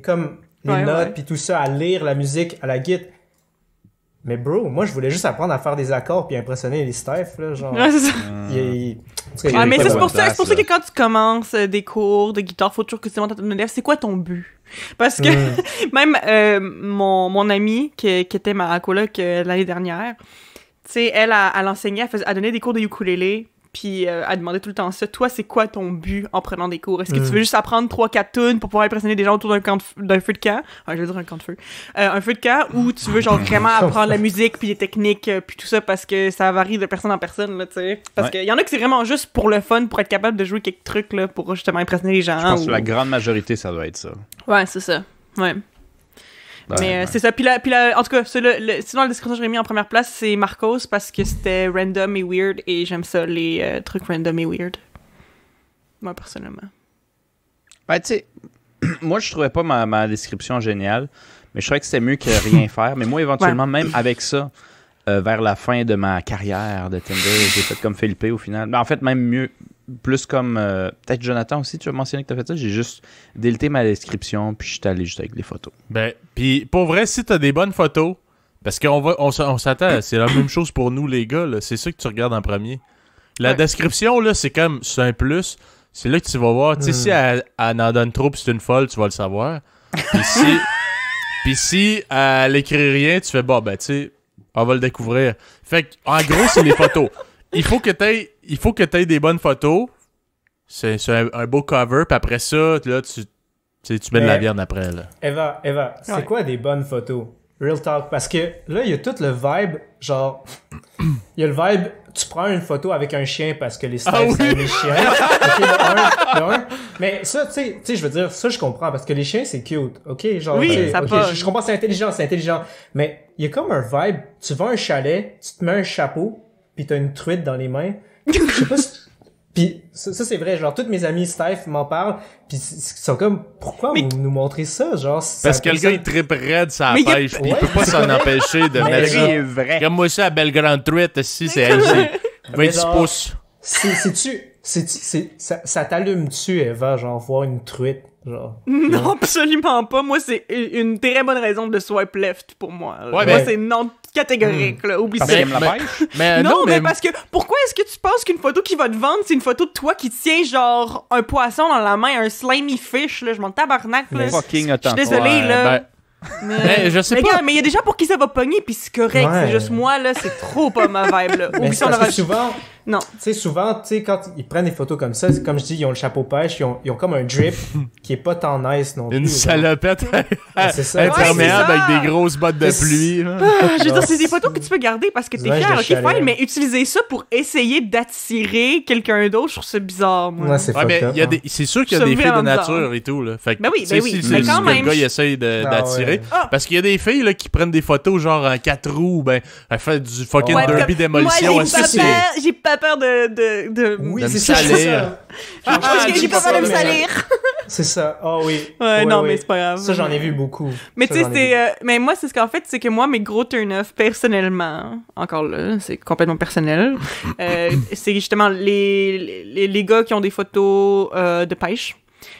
comme les Ouais, notes, ouais. puis tout ça, à lire la musique, à la guitare. Mais bro, moi, je voulais juste apprendre à faire des accords puis impressionner les staffs, là, genre... Ouais, c'est ça. En tout cas, il y Ouais, avait mais pas c'est de- pour ça, place, que quand tu commences des cours de guitare, faut toujours que tu demandes à ton élève, c'est quoi ton but? Parce que même mon amie qui était ma coloc l'année dernière, tu sais, elle enseignait, elle donnait des cours de ukulélé, puis elle demandait tout le temps ça. Toi, c'est quoi ton but en prenant des cours? Est-ce que tu veux juste apprendre 3-4 tunes pour pouvoir impressionner des gens autour d'un feu de camp? Je veux dire un camp de feu. Un feu de camp, ou tu veux genre vraiment apprendre la musique, puis les techniques, puis tout ça, parce que ça varie de personne en personne, là, tu sais. Parce Ouais. qu'il y en a que c'est vraiment juste pour le fun, pour être capable de jouer quelques trucs, là, pour justement impressionner les gens. Je pense ou- que la grande majorité, ça doit être ça. Ouais, c'est ça. Ouais. Ouais, Mais ouais. c'est ça. Puis en tout cas, sinon, la description que j'aurais mis en première place, c'est Marcos parce que c'était random et weird et j'aime ça, les trucs random et weird. Moi, personnellement. Ben, tu sais, moi, je trouvais pas ma description géniale, mais je trouvais que c'était mieux que rien faire. Mais moi, éventuellement, même avec ça, vers la fin de ma carrière de Tinder, j'ai fait comme Felipe au final. Ben, en fait, même mieux, plus comme peut-être Jonathan aussi, tu as mentionné que tu as fait ça. J'ai juste délité ma description, puis je suis allé juste avec des photos. Ben, pis pour vrai, si t'as des bonnes photos, parce on s'attend, c'est la même chose pour nous, les gars, là, c'est ça que tu regardes en premier. La Ouais. description, là, c'est un plus. C'est là que tu vas voir. Tu sais, si elle en donne trop pis c'est une folle, tu vas le savoir. Pis si elle écrit rien, tu fais, bon, ben, tu sais, on va le découvrir. Fait que, en gros, c'est les photos. Il faut que t'aies des bonnes photos. C'est un beau cover, puis après ça, là, tu mets de la Mais- viande après, là. Eva, c'est Ouais. quoi des bonnes photos? Real talk. Parce que là, il y a tout le vibe, genre... Il y a le vibe, tu prends une photo avec un chien parce que les staffs, Ah oui. c'est les chiens. Ok, le un. Mais ça, tu sais, je veux dire, ça, je comprends, parce que les chiens, c'est cute. Ok, genre, Oui, tu sais, ça ok, pogne. je comprends, c'est intelligent. Mais il y a comme un vibe, tu vas à un chalet, tu te mets un chapeau, pis t'as une truite dans les mains. Je sais pas si... Pis ça c'est vrai, genre, toutes mes amis Steph m'en parlent, pis ils sont comme, pourquoi Mais- vous nous montrez ça, genre? Parce que le gars, il trippe raide sa Mais il y a- pêche, pis il Ouais, peut pas c'est s'en correct. empêcher de Mais mettre genre- ça. vrai. Comme moi, ça, la belle grande truite, ici, c'est elle, c'est 26 genre- pouces. Ça t'allume-tu, Eva, genre, voir une truite, genre? Non, absolument pas. Moi, c'est une très bonne raison de swipe left pour moi. là. Ouais, moi, mais- c'est non catégorique, là. Oublie Parce ça. qu'il aime la pêche? Mais Non, mais parce que pourquoi est-ce que tu penses qu'une photo qui va te vendre, c'est une photo de toi qui tient genre un poisson dans la main, un slimy fish, là, je m'en tabarnak, là. Mais Fucking Je suis authentique. désolée, Ouais, là. ben, mais je sais mais pas. gars, mais il y a des gens pour qui ça va pogner, puis c'est correct. Ouais. C'est juste moi, là, c'est trop pas ma vibe, là. Mais Oublie c'est ça, on parce aura... que souvent, Non. tu sais, quand ils prennent des photos comme ça, c'est comme je dis, ils ont le chapeau pêche, ils ont comme un drip qui est pas tant nice non plus. Une genre. salopette C'est ça. imperméable Ouais, c'est ça. avec des grosses bottes de C'est- pluie. là. Je veux dire, c'est des photos que tu peux garder parce que t'es Ouais, fier, je ok, chialais. fine, mais utiliser ça pour essayer d'attirer quelqu'un d'autre, je trouve ça bizarre, moi. Ouais, c'est Ouais, mais fucked up, il y a hein. c'est sûr qu'il y a C'est des filles de vraiment nature bizarre. et tout. Là. Fait que, Ben oui, tu sais, ben oui, si mais c'est quand ce que le même, gars il essaye Ah d'attirer. ouais. Ah. Parce qu'il y a des filles là, qui prennent des photos genre en 4 roues, ben, elles font du fucking Ouais, derby comme- démolition. Moi, Est-ce que c'est. j'ai pas peur de... Oui, de me c'est ça, c'est salir. ça. Ah, Ah, j'ai pas peur de me mais- salir. C'est ça. Oh oui. Ouais, non, mais c'est pas grave. Ça, j'en ai vu beaucoup. Mais Ça, tu sais, j'en ai vu. mais moi, c'est ce qu'en fait, c'est que moi, mes gros turn-off, personnellement, encore là, c'est complètement personnel, c'est justement les gars qui ont des photos de pêche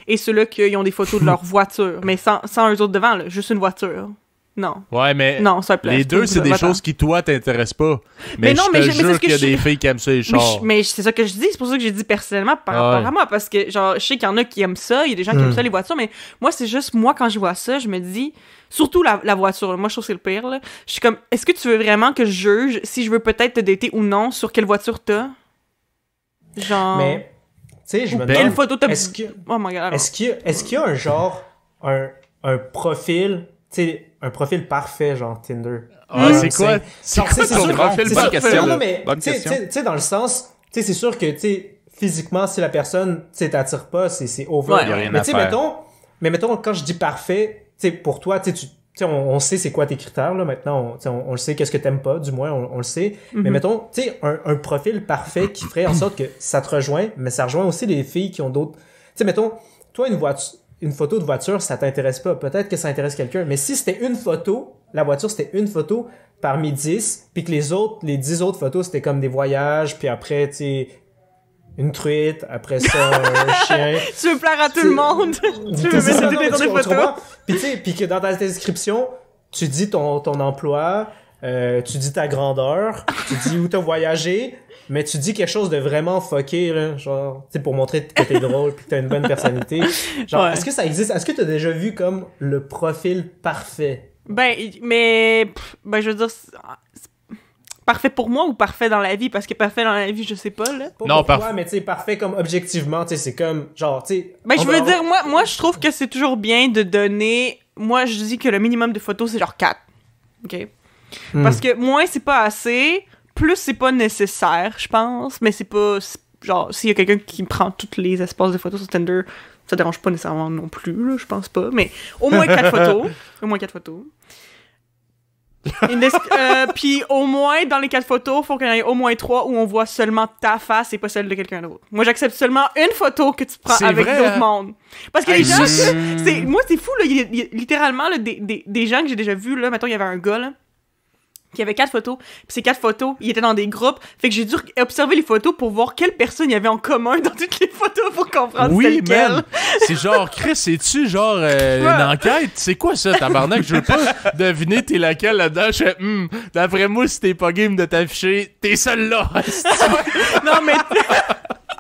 et ceux-là qui ont des photos de leur voiture, mais sans eux autres devant, là, juste une voiture. Non. Ouais, mais Non, ça plaît. les deux, c'est des choses qui, toi, t'intéressent pas. Mais non, je mais te c'est jure ce que qu'il y a je- des filles qui aiment ça, les chars. Mais c'est ça que je dis, c'est pour ça que j'ai dit personnellement par rapport à moi, parce que genre, je sais qu'il y en a qui aiment ça, il y a des gens qui aiment ça, les voitures, mais moi, c'est juste, moi, quand je vois ça, je me dis, surtout la voiture, là, moi, je trouve que c'est le pire, là. Je suis comme, est-ce que tu veux vraiment que je juge si je veux peut-être te dater ou non sur quelle voiture t'as? Genre... Mais, tu sais, je me quelle demande, photo t'as... est-ce que, Oh my god. est-ce qu'il y a un genre, un profil, tu sais, un profil parfait, genre Tinder? Ah, c'est quoi? C'est Genre, quoi c'est ton sûr- profil c'est bonne sûr- question, non, là. mais, Bonne tu sais, question. tu sais, dans le sens, tu sais, c'est sûr que, tu sais, physiquement, si la personne, tu sais, t'attire pas, c'est over. Ouais, y a rien mais à tu sais, faire. mettons, quand je dis parfait, tu sais, pour toi, tu sais, on sait c'est quoi tes critères, là, maintenant, on le sait, qu'est-ce que t'aimes pas, du moins, on le sait. Mais mettons, tu sais, un profil parfait qui ferait en sorte que ça te rejoint, mais ça rejoint aussi les filles qui ont d'autres, tu sais, mettons, toi, une photo de voiture, ça t'intéresse pas. Peut-être que ça intéresse quelqu'un. Mais si c'était une photo, la voiture, c'était une photo parmi 10, puis que les 10 autres photos, c'était comme des voyages, puis après, tu sais, une truite, après ça, un chien. Tu veux plaire à tout le monde? Tu veux C'est ça, mettre non, des mais tu photos? comprends? Puis tu sais, puis que dans ta description, tu dis ton emploi, tu dis ta grandeur, tu dis où t'as voyagé, mais tu dis quelque chose de vraiment fucké, là, genre, tu sais, pour montrer que t'es drôle puis que t'as une bonne personnalité. Genre, Ouais. est-ce que ça existe? Est-ce que t'as déjà vu comme le profil parfait? Ben, mais... ben, je veux dire... Parfait pour moi ou parfait dans la vie? Parce que parfait dans la vie, je sais pas, là. Pas Non, pour toi, parfait. mais tu sais, parfait comme objectivement, tu sais, c'est comme, genre, tu sais... Ben, je on veux va- dire, moi, je trouve que c'est toujours bien de donner... Moi, je dis que le minimum de photos, c'est genre 4. OK? Parce que moins, c'est pas assez. Plus, c'est pas nécessaire, je pense. Mais c'est pas... Genre, s'il y a quelqu'un qui prend tous les espaces de photos sur Tinder, ça dérange pas nécessairement non plus, là, je pense pas. Mais au moins 4 photos. Au moins 4 photos. Puis au moins, dans les 4 photos, faut qu'il y en ait au moins 3 où on voit seulement ta face et pas celle de quelqu'un d'autre. Moi, j'accepte seulement une photo que tu prends C'est avec vrai, d'autres hein? mondes. Parce que les gens, moi, c'est fou, là. Il y a littéralement là, des gens que j'ai déjà vus, là. Mettons, il y avait un gars, là, qui avait 4 photos. Puis ces 4 photos, ils étaient dans des groupes. Fait que j'ai dû observer les photos pour voir quelles personnes il y avait en commun dans toutes les photos pour comprendre Oui, c'était lequel. man. C'est genre, Chris, c'est-tu genre une enquête? C'est quoi ça, tabarnak? Je veux pas deviner t'es laquelle là-dedans. Je fais, d'après moi, si t'es pas game de t'afficher, t'es celle-là. Non, mais...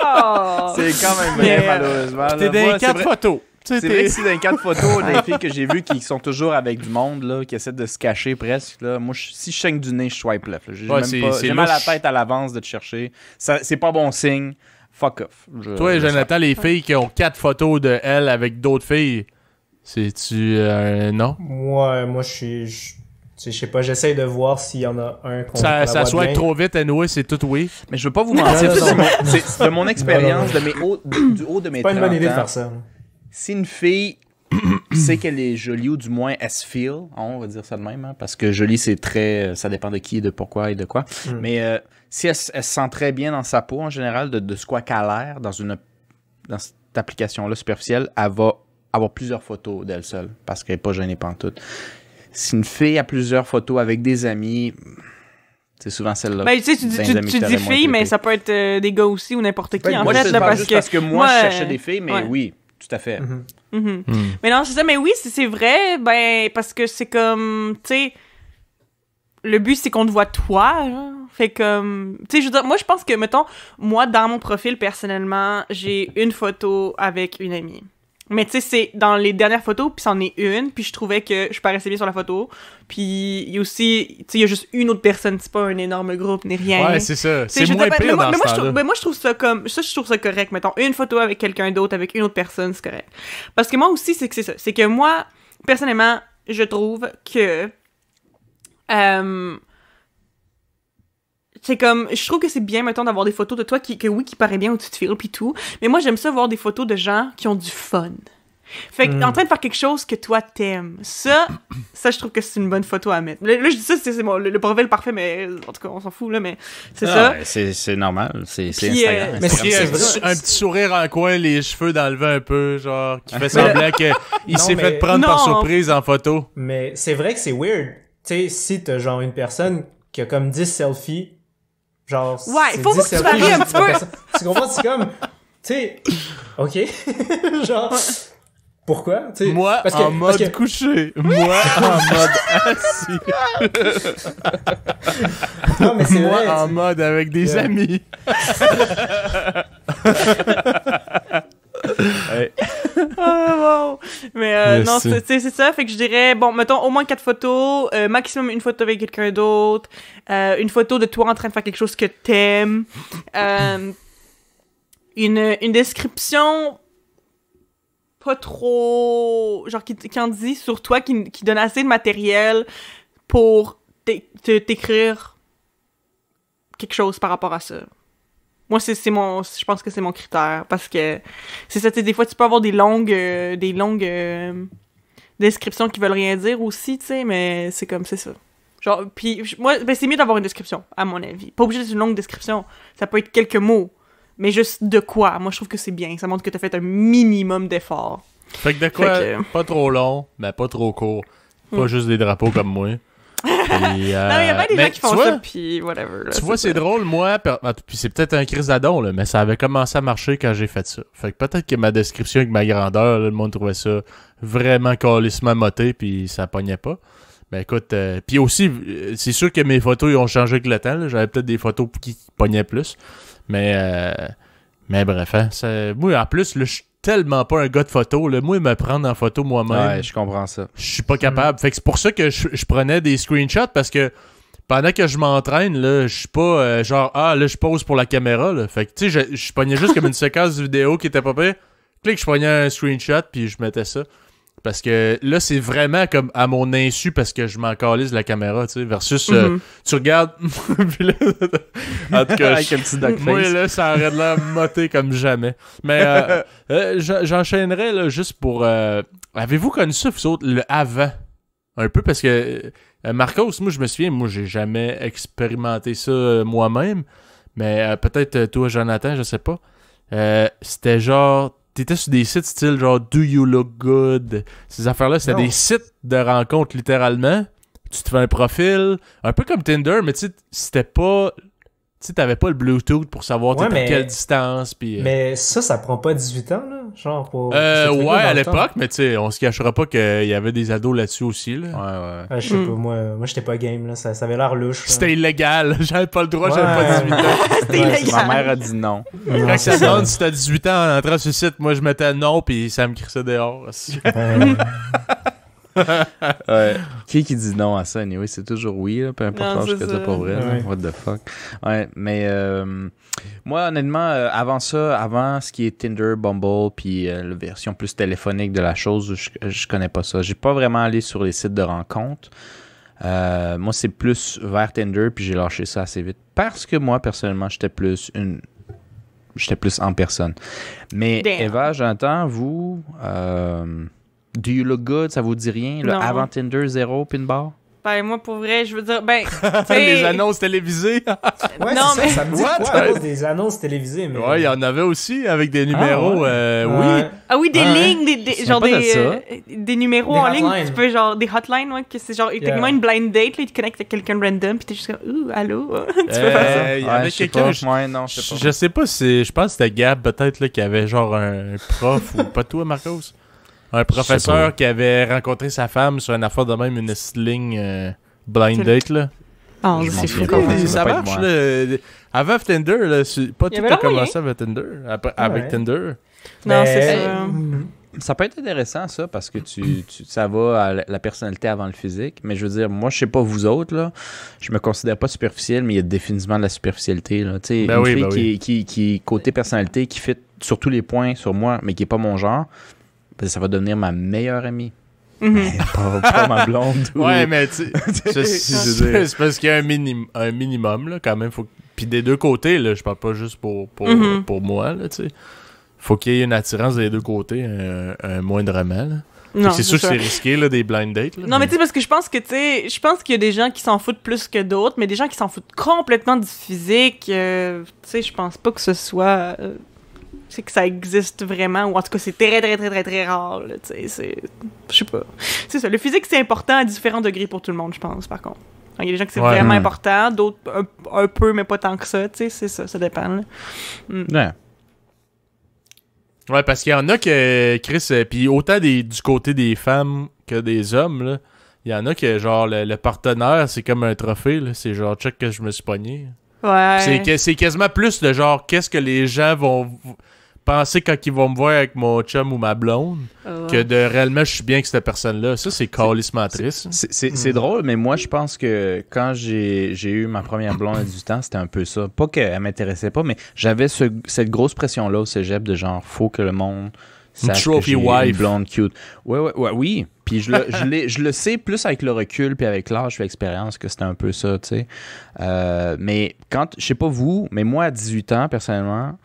Oh. C'est quand même Mais, vrai, malheureusement. T'es là. dans Moi, les c'est 4 vrai- photos. Tu sais, C'est vrai que si dans les 4 photos, des filles que j'ai vues qui sont toujours avec du monde, là, qui essaient de se cacher presque, là, moi, si je saigne du nez, je swipe left. Là. J'ai Ouais, même pas- c'est j'ai mal à la louche. tête à l'avance de te chercher. C'est pas bon signe. Fuck off. Toi, Jonathan, les filles qui ont 4 photos de elle avec d'autres filles, c'est-tu non? Moi, tu sais, je sais pas, j'essaye de voir s'il y en a un qu'on Ça la voit soit bien. trop vite, anyway, c'est tout oui. Mais je veux pas vous mentir, Non, non, c'est non. c'est de mon expérience, Non, du haut de mes C'est pas 30 une bonne idée de ans, faire ça. si une fille sait qu'elle est jolie ou du moins elle se feel, on va dire ça de même, hein, parce que jolie c'est très, ça dépend de qui, de pourquoi et de quoi. Mais si elle se sent très bien dans sa peau en général, de ce quoi qu'elle a l'air dans cette application-là superficielle, elle va avoir plusieurs photos d'elle seule parce qu'elle est pas gênée pantoute. Si une fille a plusieurs photos avec des amis, c'est souvent celle-là. Ben, tu sais, tu dis Dans les amis que t'aurais moins filles, mais trippé. ça peut être des gars aussi ou n'importe qui, Ouais, en Moi, fait, je là, parle parce juste que... parce que moi, je cherchais des filles, mais ouais. oui, tout à fait. Mais non, c'est ça, mais oui, c'est vrai, ben, parce que c'est comme, tu sais, le but, c'est qu'on te voit toi, genre. Fait comme, tu sais, je veux dire, moi, je pense que, mettons, moi, dans mon profil, personnellement, j'ai une photo avec une amie. Mais tu sais, c'est dans les dernières photos, puis c'en est une, puis je trouvais que je paraissais bien sur la photo. Puis il y a aussi, tu sais, il y a juste une autre personne, c'est pas un énorme groupe, ni rien. Ouais, c'est ça. Tu sais, C'est je moins veux dire, pire mais dans moi, ce je temps-là. trouve, moi, je trouve ça comme... Ça, je trouve ça correct. Mettons, une photo avec quelqu'un d'autre, avec une autre personne, c'est correct. Parce que moi aussi, c'est que c'est ça. C'est que moi, personnellement, je trouve que... c'est comme... Je trouve que c'est bien, mettons, d'avoir des photos de toi qui paraît bien où tu te files, pis tout. Mais moi, j'aime ça voir des photos de gens qui ont du fun. Fait que, en train de faire quelque chose que toi t'aimes. Ça, je trouve que c'est une bonne photo à mettre. Là, je dis ça, c'est le profil parfait, mais en tout cas, on s'en fout, là, mais c'est ça. C'est normal. C'est Puis, Instagram. mais Puis, c'est un, vrai. un petit sourire en coin, les cheveux dans le vent un peu, genre, qui fait semblant qu'il Non, s'est mais- fait prendre par Non. surprise en photo. Mais c'est vrai que c'est weird. Tu sais, si t'as genre une personne qui a comme 10 selfies, genre... Ouais, c'est faut 10 que tu selfies varies un juste petit de la peu. personne. Tu comprends? C'est comme... Tu sais... OK. Genre... Pourquoi? Tu sais, Moi, parce que- en mode parce que- couché. Moi, en mode assis. Non, mais c'est Moi, vrai. en tu- mode avec des Ouais. amis. Ah, wow. Mais non, Merci. c'est ça. Fait que je dirais, bon, mettons au moins 4 photos, maximum une photo avec quelqu'un d'autre, une photo de toi en train de faire quelque chose que t'aimes, une description pas trop, genre qui en dit sur toi, qui donne assez de matériel pour t'écrire quelque chose par rapport à ça. Moi, je pense que c'est mon critère, parce que c'est ça, tu sais, des fois, tu peux avoir des longues descriptions qui veulent rien dire aussi, tu sais, mais c'est ça. Genre, puis moi, ben, c'est mieux d'avoir une description, à mon avis. Pas obligé d'être une longue description, ça peut être quelques mots, mais juste de quoi. Moi, je trouve que c'est bien, ça montre que t'as fait un minimum d'effort. Fait que de quoi, Fait que- pas trop long, mais pas trop court. Pas juste des drapeaux comme moi. Puis, Non, il y a pas des mais gens qui font tu vois, ça, puis whatever. Là, Tu vois, c'est ça. drôle, moi, puis c'est peut-être un crise d'adon, là, mais ça avait commencé à marcher quand j'ai fait ça. Fait que peut-être que ma description avec ma grandeur, là, le monde trouvait ça vraiment calissement moté, puis ça pognait pas. Mais écoute, puis aussi, c'est sûr que mes photos, ils ont changé avec le temps, là. J'avais peut-être des photos qui pognaient plus. Mais bref, hein, moi, en plus, là, je suis tellement pas un gars de photo, là. Moi, me prendre en photo moi-même, Ouais, je comprends ça. je suis pas capable. Fait que c'est pour ça que je prenais des screenshots, parce que pendant que je m'entraîne, là, je suis pas là, je pose pour la caméra, là. Fait que, tu sais, je pognais juste comme une séquence vidéo qui était pas pire. Clic, je prenais un screenshot, puis je mettais ça. Parce que là, c'est vraiment comme à mon insu, parce que je m'en calisse de la caméra, tu sais, versus tu regardes. Puis là, en tout cas, Avec un petit duck moi, face. là, ça aurait de l'air moté comme jamais. Mais j'enchaînerais, là, juste pour... avez-vous connu ça, vous autres, le avant? Un peu, parce que Marcos, moi, je me souviens, moi, j'ai jamais expérimenté ça moi-même. Mais peut-être toi, Jonathan, je sais pas. C'était genre... T'étais sur des sites style genre Do You Look Good? Ces affaires-là, c'était Non. des sites de rencontres, littéralement. Tu te fais un profil, un peu comme Tinder, mais tu sais, c'était pas... Tu sais, t'avais pas le Bluetooth pour savoir Ouais, t'es à mais- quelle distance, puis... Mais ça prend pas 18 ans, là? Genre, pour. ouais, ce truc-là dans à le temps. l'époque, mais tu sais, on se cachera pas qu'il y avait des ados là-dessus aussi, là. Ouais. Je sais pas, moi j'étais pas game, là. Ça avait l'air louche. là. C'était illégal, j'avais pas le droit, Ouais. j'avais pas 18 ans. C'était Ouais, illégal. Ma mère a dit non. Non, Quand c'est ça ça. demande si t'as 18 ans en entrant sur le site, moi je mettais non, puis ça me crissait dehors. Ouais. Qui dit non à ça, anyway? C'est toujours oui, là, peu importe Non, l'âge c'est que ça. t'as pour vrai. là. Ouais. What the fuck? Ouais, mais moi, honnêtement, avant ce qui est Tinder, Bumble, puis la version plus téléphonique de la chose, je connais pas ça. J'ai pas vraiment allé sur les sites de rencontres. Moi, c'est plus vers Tinder, puis j'ai lâché ça assez vite. Parce que moi, personnellement, j'étais plus en personne. Mais Damn. Eva, Jonathan, vous... Do You Look Good, ça vous dit rien? Le Non. avant Tinder, 0, pin bar? Ben, moi, pour vrai, je veux dire, ben, tu sais, Les annonces télévisées. Ouais, Non, c'est mais- ça me dit What? quoi à cause des annonces télévisées, mais... Ouais, il y en avait aussi avec des numéros. Ouais. Oui. Ah oui, des Ouais. lignes, Je genre sais pas de des, ça. des numéros Des en ligne, hotlines. tu peux genre des hotlines, ouais, que c'est genre techniquement une blind date, là, ils te connectent avec quelqu'un de random, pis t'es juste comme, ouh, allô, tu peux faire ça. Il y avait je sais quelqu'un. pas. Ouais, non, je sais pas. Je sais pas si. Je pense que c'était Gab, peut-être, là, qui avait genre un prof, ou pas toi, Marcos? Un professeur qui avait rencontré sa femme sur une affaire de même, une ligne blind date, là. Ah, Je c'est m'en fou souviens comment pas. Ça Ça doit pas marche, être là. Avant Tinder, là, pas Il y tout avait a le moyen. commencé avec Tinder. Avec Ouais. Tinder. Non, Mais- c'est ça. Ça peut être intéressant, ça, parce que ça va à la personnalité avant le physique. Mais je veux dire, moi, je sais pas vous autres, là. Je me considère pas superficiel, mais il y a définitivement de la superficialité, là. Tu sais, Ben une oui, fille ben oui. qui, côté personnalité, qui fit sur tous les points sur moi, mais qui est pas mon genre, ben, ça va devenir ma meilleure amie. Mhm. Mais pas ma blonde. ou- Ouais, mais tu sais, je veux dire. c'est parce qu'il y a un minimum, là, quand même. Puis des deux côtés, là, je parle pas juste pour moi, là, tu sais. Faut qu'il y ait une attirance des deux côtés, un moindrement, là. Non, c'est sûr que c'est risqué, là, des blind dates, là. Non, mais tu sais, parce que je pense que, tu sais, je pense qu'il y a des gens qui s'en foutent plus que d'autres, mais des gens qui s'en foutent complètement du physique, tu sais, je pense pas que ce soit... tu sais, que ça existe vraiment, ou en tout cas, c'est très, très, très, très, très rare, là, tu sais, c'est... Je sais pas. C'est ça, le physique, c'est important à différents degrés pour tout le monde, je pense, par contre. Il y a des gens que c'est Ouais. vraiment important, d'autres un peu, mais pas tant que ça, tu sais, c'est ça, ça dépend, là. Ouais. Ouais, parce qu'il y en a que, Chris, puis autant du côté des femmes que des hommes, là, il y en a que, genre, le partenaire, c'est comme un trophée, là. C'est genre, check que je me suis pogné. Ouais. C'est quasiment plus de genre, qu'est-ce que les gens vont penser quand ils vont me voir avec mon chum ou ma blonde, que de réellement, je suis bien avec cette personne-là. Ça, c'est calissement triste. C'est drôle, mais moi, je pense que quand j'ai eu ma première blonde à 18 ans, c'était un peu ça. Pas qu'elle m'intéressait pas, mais j'avais cette grosse pression-là au cégep de genre, faut que le monde sache que j'ai une blonde cute. Oui. Puis je le sais plus avec le recul puis avec l'âge et l'expérience que c'était un peu ça, tu sais. Mais quand, je sais pas vous, mais moi, à 18 ans, personnellement,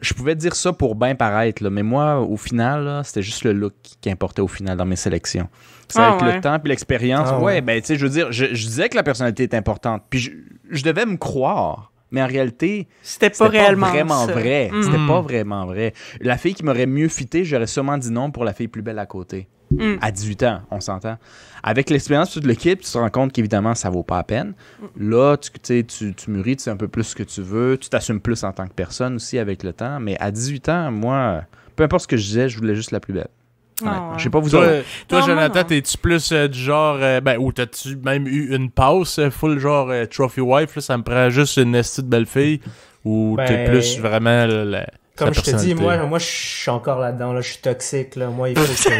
je pouvais dire ça pour bien paraître, là, mais moi, au final, là, c'était juste le look qui importait au final dans mes sélections. C'est avec le temps puis l'expérience. Ben, tu sais, je veux dire, je disais que la personnalité est importante. Puis je devais me croire. Mais en réalité, c'était pas réellement vraiment ça. vrai. C'était pas vraiment vrai. La fille qui m'aurait mieux fité, j'aurais sûrement dit non pour la fille plus belle à côté. À 18 ans, on s'entend. Avec l'expérience de l'équipe, tu te rends compte qu'évidemment, ça vaut pas la peine. Là, tu mûris, tu sais un peu plus ce que tu veux. Tu t'assumes plus en tant que personne aussi avec le temps. Mais à 18 ans, moi, peu importe ce que je disais, je voulais juste la plus belle. Je sais pas vous autres. Toi, Jonathan, t'es-tu plus du genre... ou t'as-tu même eu une passe full genre trophy wife, là, ça me prend juste une estie de belle fille, ou t'es plus vraiment comme je te dis, moi je suis encore là-dedans, là, je suis toxique, là. Moi, il faut que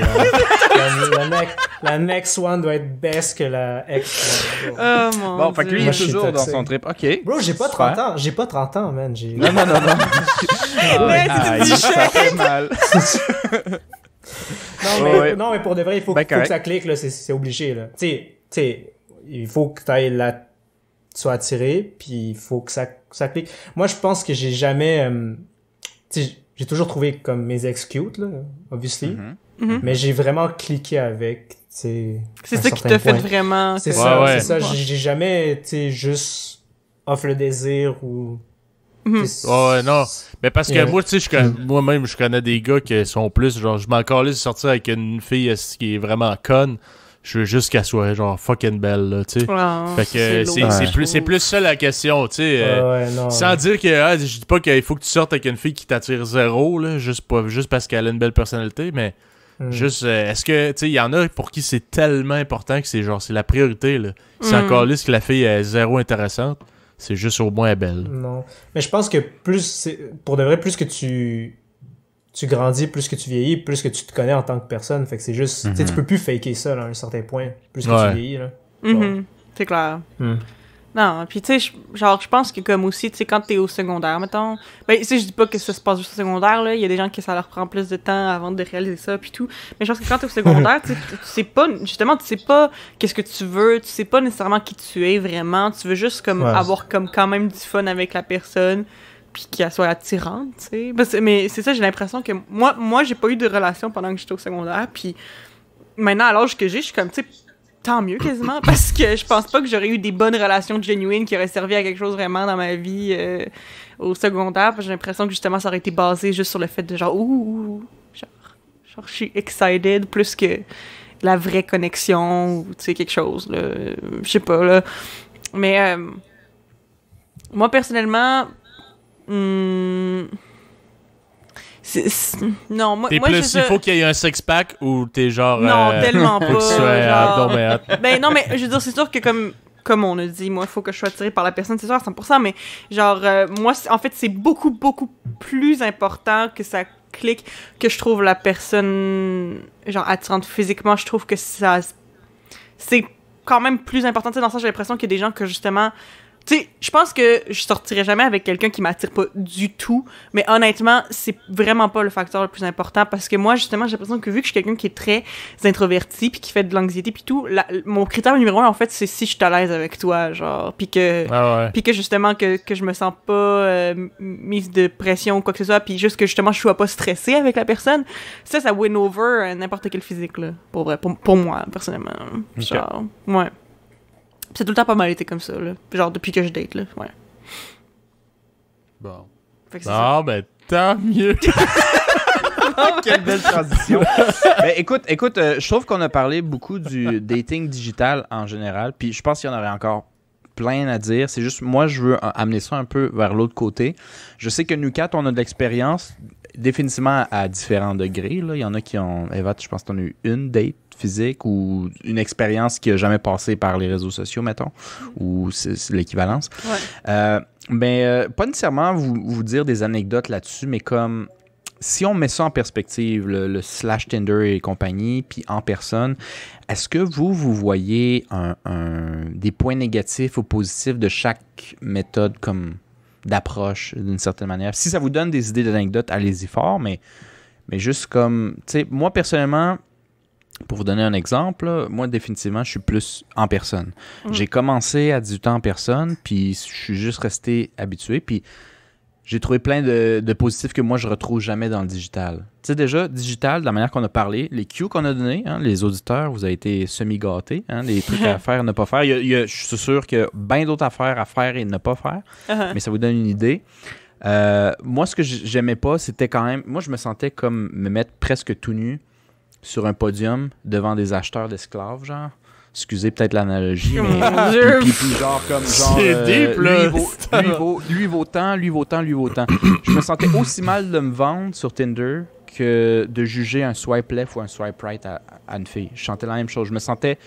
la next one doit être best que la ex one. Oh mon bon, fait que lui, il est toujours dans son trip. OK. Bro, j'ai pas 30 ans. J'ai pas 30 ans, man. Non. Ça fait mal. Non, mais pour de vrai, il faut que ça clique, là. C'est obligé, là. Tu sais, il faut que sois attiré, puis il faut que ça clique. Moi, je pense que j'ai jamais... j'ai toujours trouvé comme mes ex cute, là, obviously. Mais j'ai vraiment cliqué avec, c'est ça qui t'a fait vraiment... C'est ça. J'ai jamais, juste off le désir ou... non. Mais parce que moi, tu sais, moi-même, je connais des gars qui sont plus, genre, je m'en calais de sortir avec une fille qui est vraiment conne. Je veux juste qu'elle soit genre fucking belle, là, tu sais. Fait que c'est plus ça la question, tu sais. Sans dire que je dis pas qu'il faut que tu sortes avec une fille qui t'attire zéro, là, juste parce qu'elle a une belle personnalité, mais juste est-ce que, tu sais, il y en a pour qui c'est tellement important que c'est la priorité, là. C'est encore là que la fille est zéro intéressante, c'est juste au moins belle. Non. Mais je pense que pour de vrai, plus que tu grandis, plus que tu vieillis, plus que tu te connais en tant que personne. Fait que c'est juste... Tu peux plus faker ça, là, à un certain point. Plus que tu vieillis, là. C'est clair. Non, puis tu sais, je pense que comme aussi, tu sais, quand t'es au secondaire, mettons... Ben, tu sais, je dis pas que ça se passe juste au secondaire, là. Il y a des gens qui ça leur prend plus de temps avant de réaliser ça, puis tout. Mais je pense que quand t'es au secondaire, tu sais pas... Justement, tu sais pas qu'est-ce que tu veux, tu sais pas nécessairement qui tu es vraiment. Tu veux juste comme avoir comme quand même du fun avec la personne, puis qu'elle soit attirante, tu sais. Mais c'est ça, j'ai l'impression que... Moi, j'ai pas eu de relation pendant que j'étais au secondaire, puis maintenant, à l'âge que j'ai, je suis comme, tu sais, tant mieux quasiment, parce que je pense pas que j'aurais eu des bonnes relations genuines qui auraient servi à quelque chose vraiment dans ma vie au secondaire, parce que j'ai l'impression que justement, ça aurait été basé juste sur le fait de genre, genre je suis excited, plus que la vraie connexion, ou tu sais, quelque chose, là. Je sais pas, là. Mais moi, personnellement... Non, moi t'es plus, il faut qu'il y ait un six-pack ou t'es genre... Non, tellement pas. Ben non, mais je veux dire, c'est sûr que comme on a dit, moi, il faut que je sois attirée par la personne, c'est sûr, à 100%, mais genre, moi, en fait, c'est beaucoup, beaucoup plus important que ça clique, que je trouve la personne, genre, attirante physiquement. Je trouve que ça... C'est quand même plus important, tu sais, dans ça, j'ai l'impression qu'il y a des gens que, justement... Tu sais, je pense que je sortirais jamais avec quelqu'un qui m'attire pas du tout, mais honnêtement, c'est vraiment pas le facteur le plus important, parce que moi, justement, j'ai l'impression que vu que je suis quelqu'un qui est très introverti puis qui fait de l'anxiété puis tout, mon critère numéro 1, en fait, c'est si je suis à l'aise avec toi, genre, puis que justement, que je me sens pas mise de pression ou quoi que ce soit, puis juste que justement, je sois pas stressée avec la personne, ça win over n'importe quel physique, là, pour vrai, pour moi, personnellement. Genre, ouais. C'est tout le temps pas mal été comme ça, là. Genre, depuis que je date, là. Ouais. Bon. Ben, tant mieux. Quelle belle transition. Ben, écoute, je trouve qu'on a parlé beaucoup du dating digital en général, puis je pense qu'il y en aurait encore plaindre à dire. C'est juste, moi, je veux amener ça un peu vers l'autre côté. Je sais que nous quatre, on a de l'expérience, définitivement à différents degrés. Là. Il y en a qui ont... Eva, je pense que tu en as eu une date physique ou une expérience qui n'a jamais passé par les réseaux sociaux, mettons, ou c'est l'équivalence. Ouais. Pas nécessairement vous dire des anecdotes là-dessus, mais comme si on met ça en perspective, le slash Tinder et compagnie, puis en personne, est-ce que vous voyez des points négatifs ou positifs de chaque méthode comme d'approche d'une certaine manière? Si ça vous donne des idées d'anecdotes, allez-y fort, mais juste comme, tu sais, moi personnellement, pour vous donner un exemple, là, moi, définitivement, je suis plus en personne. J'ai commencé à 18 ans en personne, puis je suis juste resté habitué, puis j'ai trouvé plein de positifs que moi, je retrouve jamais dans le digital. Tu sais, déjà, digital, de la manière qu'on a parlé, les cues qu'on a donnés, hein, les auditeurs, vous avez été semi-gâtés, hein, les trucs à faire et ne pas faire. Je suis sûr qu'il y a bien d'autres affaires à faire et ne pas faire, mais ça vous donne une idée. Moi, ce que j'aimais pas, c'était quand même... Moi, je me sentais comme me mettre presque tout nu sur un podium devant des acheteurs d'esclaves, genre. Excusez peut-être l'analogie, mais... puis genre, comme genre... C'est deep, là. Lui vaut tant. Je me sentais aussi mal de me vendre sur Tinder que de juger un swipe left ou un swipe right à une fille. Je sentais la même chose. Je me sentais...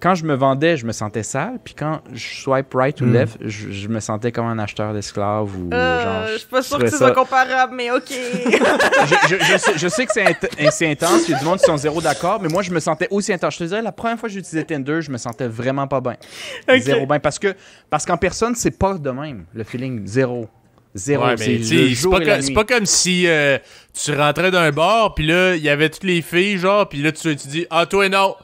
Quand je me vendais, je me sentais sale, puis quand je swipe right ou left, je me sentais comme un acheteur d'esclaves ou genre... Je suis pas sûr que c'est ça comparable, mais OK. je sais que c'est intense, il y a du monde qui sont zéro d'accord, mais moi, je me sentais aussi intense. Je te dirais, la première fois que j'ai utilisé Tinder, je me sentais vraiment pas bien. Okay. Zéro bien, parce qu'en personne, c'est pas de même, le feeling. Zéro. Ouais, mais c'est pas comme si tu rentrais d'un bar, puis là, il y avait toutes les filles, genre, puis là, tu dis « Ah, toi, non!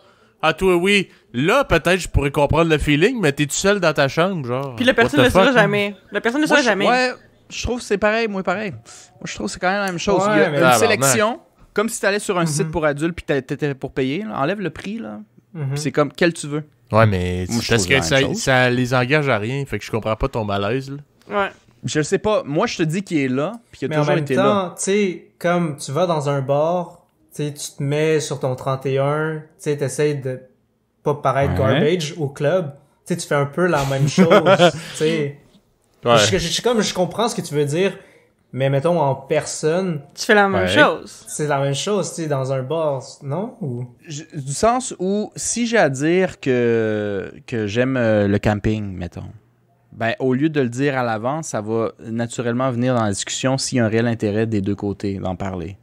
Ah, toi, oui! » Là, peut-être, je pourrais comprendre le feeling, mais t'es tout seul dans ta chambre, genre. Puis la personne ne le saura jamais. La personne ne le saura jamais. Ouais, je trouve que c'est pareil, moi, pareil. Moi, je trouve que c'est quand même la même chose. Ouais, il y a mais une sélection, comme si t'allais sur un site pour adultes, puis t'étais pour payer. Là. Enlève le prix, là. Puis c'est comme, quel tu veux. Ouais, mais moi, parce que ça les engage à rien, fait que je comprends pas ton malaise, là. Ouais. Je le sais pas. Moi, je te dis qu'il est là, puis il a toujours été là. Mais en même temps, tu sais, comme tu vas dans un bar, tu sais, tu te mets sur ton 31, tu sais, t'essayes de pas paraître garbage au club. Tu sais, tu fais un peu la même chose, tu sais. Ouais. Je comprends ce que tu veux dire, mais mettons en personne... Tu fais la même chose. C'est la même chose, tu sais, dans un bar, non? Ou... Du sens où, si j'ai à dire que j'aime le camping, mettons, ben, au lieu de le dire à l'avance, ça va naturellement venir dans la discussion s'il y a un réel intérêt des deux côtés d'en parler.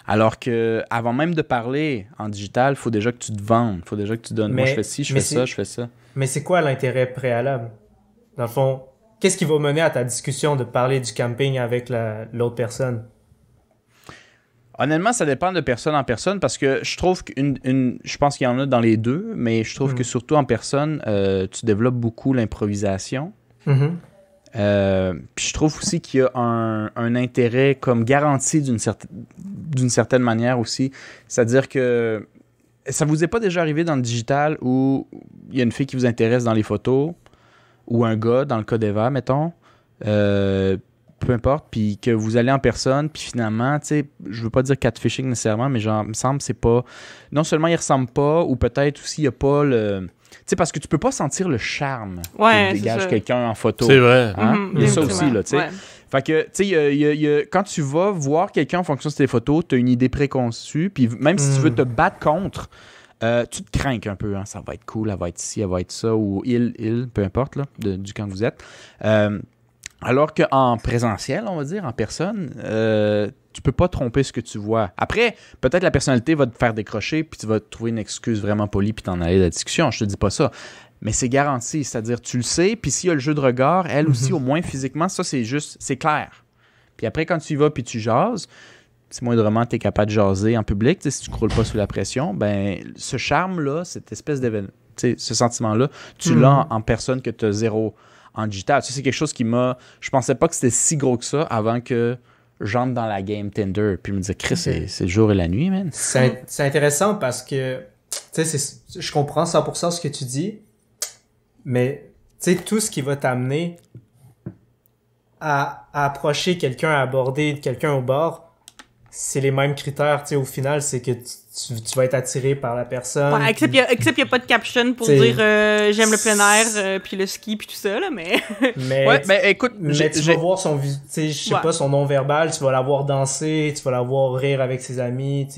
Alors que avant même de parler en digital, il faut déjà que tu te vendes. Il faut déjà que tu donnes. Moi, je fais ci, je fais ça. Mais c'est quoi l'intérêt préalable? Dans le fond, qu'est-ce qui va mener à ta discussion de parler du camping avec l'autre personne? Honnêtement, ça dépend de personne en personne parce que je trouve je pense qu'il y en a dans les deux, mais je trouve que surtout en personne, tu développes beaucoup l'improvisation. Puis je trouve aussi qu'il y a un intérêt comme garanti d'une certaine manière aussi. C'est-à-dire que ça vous est pas déjà arrivé dans le digital où il y a une fille qui vous intéresse dans les photos ou un gars, dans le cas d'Eva, mettons, peu importe, puis que vous allez en personne, puis finalement, tu sais, je veux pas dire catfishing nécessairement, mais genre, il me semble c'est pas... Non seulement il ressemble pas, ou peut-être aussi il y a pas le... Tu sais, parce que tu peux pas sentir le charme que dégage quelqu'un en photo. C'est vrai. Hein? Il y a ça aussi, là, tu sais. Ouais. Fait que, tu sais, quand tu vas voir quelqu'un en fonction de tes photos, tu as une idée préconçue, puis même si tu veux te battre contre, tu te crains un peu. Hein? Ça va être cool, elle va être ci, elle va être ça, ou il, peu importe, là, du camp que vous êtes. Alors qu'en présentiel, on va dire, en personne, tu peux pas tromper ce que tu vois. Après, peut-être la personnalité va te faire décrocher, puis tu vas te trouver une excuse vraiment polie, puis t'en aller de la discussion. Je te dis pas ça. Mais c'est garanti, c'est-à-dire tu le sais, puis s'il y a le jeu de regard, elle aussi, au moins physiquement, ça c'est juste, c'est clair. Puis après, quand tu y vas, puis tu jases, si moindrement tu es capable de jaser en public, si tu croules pas sous la pression, ben ce charme-là, cette espèce d'événement, ce sentiment-là, tu l'as en personne que tu as zéro en digital. Ça, c'est quelque chose qui m'a... Je pensais pas que c'était si gros que ça avant que j'entre dans la game Tinder. Puis je me disais, Chris, c'est le jour et la nuit, man. C'est intéressant parce que, tu sais, je comprends 100% ce que tu dis, mais, tu sais, tout ce qui va t'amener à approcher quelqu'un, à aborder quelqu'un au bord, c'est les mêmes critères, tu sais, au final, c'est que tu vas être attiré par la personne. Ouais, except qu'il n'y a pas de caption pour T'sais, dire j'aime le plein air, puis le ski, puis tout ça, là, mais... Ouais, ben écoute, Mais tu vas voir son tu sais, je sais Ouais. pas, son non-verbal, tu vas la voir danser, tu vas la voir rire avec ses amis, tu